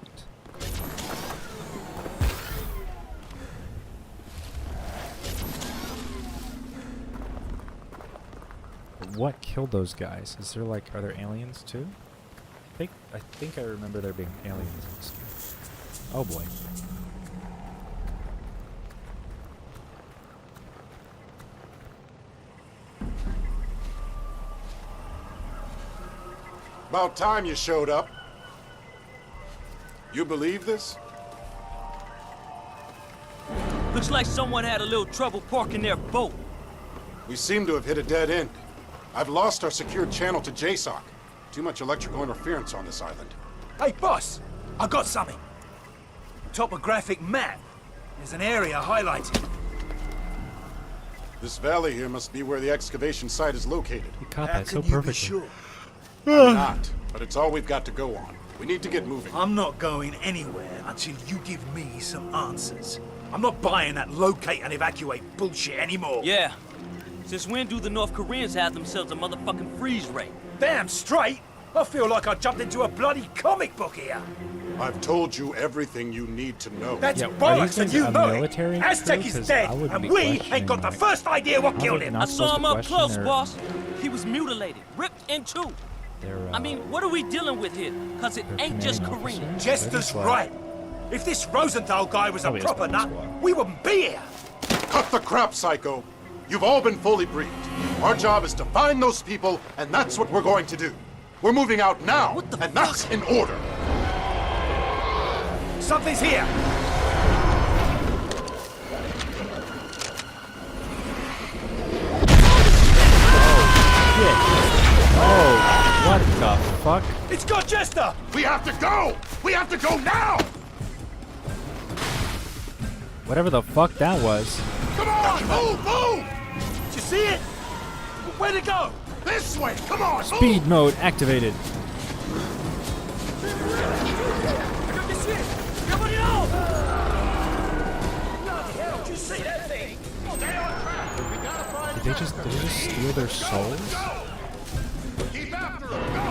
What killed those guys? Is there like, are there aliens too? I think I remember there being aliens in this game. Oh boy. About time you showed up. You believe this? Looks like someone had a little trouble parking their boat. We seem to have hit a dead end. I've lost our secured channel to JSOC. Too much electrical interference on this island. Hey, boss! I got something. Topographic map. There's an area highlighted. This valley here must be where the excavation site is located. You caught How that so can you be perfectly. sure? I'm not, but it's all we've got to go on. We need to get moving. I'm not going anywhere until you give me some answers. I'm not buying that locate and evacuate bullshit anymore. Yeah. Since when do the North Koreans have themselves a motherfucking freeze rate? Damn straight! I feel like I jumped into a bloody comic book here. I've told you everything you need to know. That's Yeah, are bollocks these and you guys a know it. military Aztec crew? is 'Cause dead, I wouldn't and be we ain't questioning, got the like, first idea what how killed is it him. not I saw supposed him to up question close, their- boss. He was mutilated, ripped in two. Their, I mean, what are we dealing with here? Cause it their ain't just commanding Korean. officer? Jester's right. If this Rosenthal guy was a Probably a proper spy nut, squad. we wouldn't be here. Cut the crap, Psycho. You've all been fully briefed. Our job is to find those people, and that's what we're going to do. We're moving out now, What the and that's in order. Something's here. Oh, what the fuck? It's got Jester. We have to go! We have to go now! Whatever the fuck that was. Come on, move, move! Did you see it? Where'd it go? This way, come on, Speed move! mode activated. Did you see that thing? Did they just steal their souls? Keep after him, go,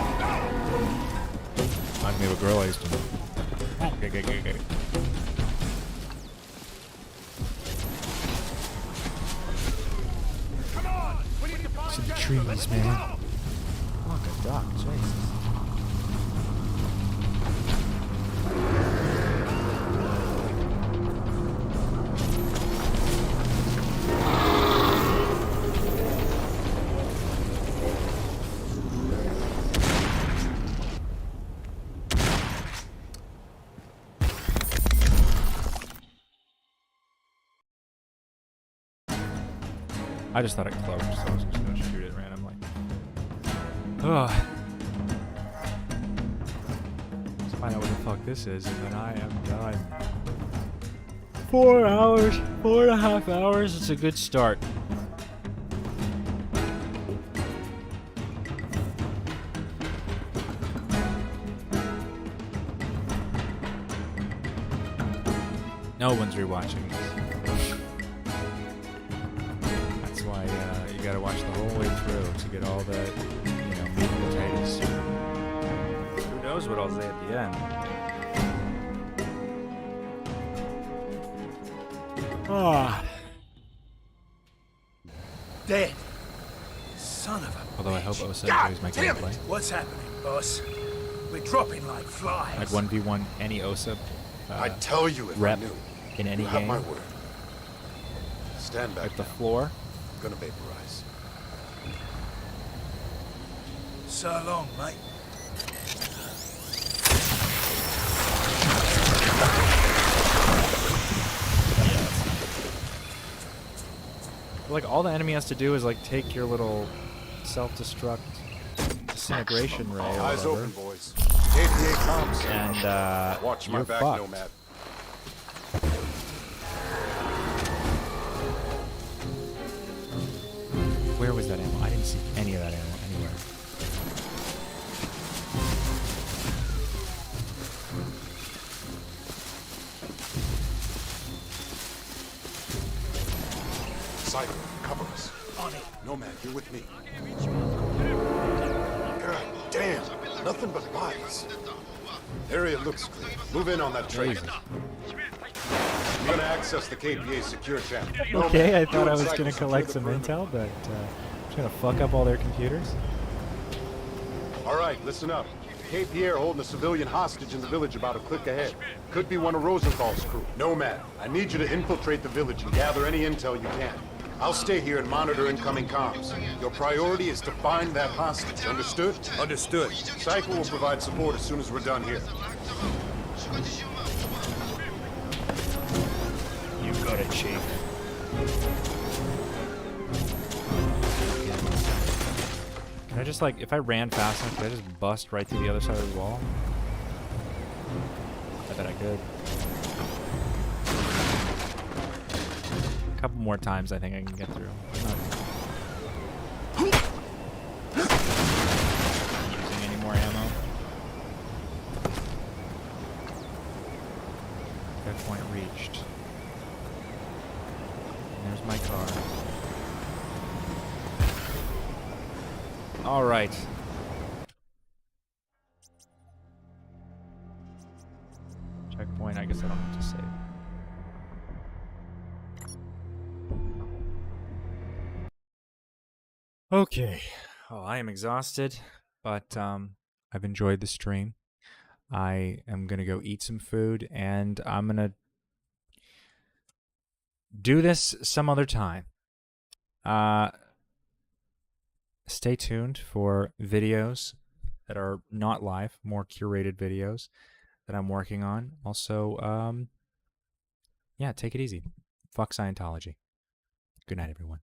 I'm a girl I used to know. Okay. Come on! We need to find To the Jester. trees, Let's man. move out. Fuck a doc, Jesus. I just thought it closed, so I was just gonna shoot it randomly. Ugh. Let's find out what the fuck this is, and then I am done. 4 hours, 4.5 hours. It's a good start. No one's rewatching this. That's why you gotta watch the whole way through to get all the, meat and potatoes. Who knows what I'll say at the end? Ah. Dead. Son of a Although I hope bitch. Osa God enjoys my damn gameplay. it. What's happening, boss? We're dropping like flies. I'd 1v1 any Osa I'd tell you if rep I knew. in any You have game. my word. Stand back. Like the now. floor. I'm gonna vaporize. So long, mate. Like all the enemy has to do is like take your little self-destruct disintegration ray or Eyes whatever, open, boys. KPA comms. and Watch my you're back, fucked. Nomad. Where was that ammo? I didn't see any of that ammo anywhere. Cycle, cover us. On it. Nomad, you're with me. God damn, nothing but bodies. Area looks clear. Move in on that tracer. You're gonna access the KPA secure channel. Okay, I Nomad, you thought I and was Cycle gonna secure collect the some perimeter. intel, but I'm just gonna fuck up all their computers. All right, listen up. KPA are holding a civilian hostage in the village about a click ahead. Could be one of Rosenthal's crew. Nomad, I need you to infiltrate the village and gather any intel you can. I'll stay here and monitor incoming comms. Your priority is to find that hostage, understood? Understood. Cycle will provide support as soon as we're done here. You got it, Chief. Can I just like, if I ran fast enough, could I just bust right through the other side of the wall? I bet I could. A couple more times, I think I can get through. I'm not using any more ammo. Checkpoint reached. And there's my car. All right. Checkpoint. I guess I don't have to save. Okay. Oh, I am exhausted, but I've enjoyed the stream. I am gonna go eat some food, and I'm gonna do this some other time. Stay tuned for videos that are not live, more curated videos that I'm working on. Also, yeah, take it easy. Fuck Scientology. Good night, everyone.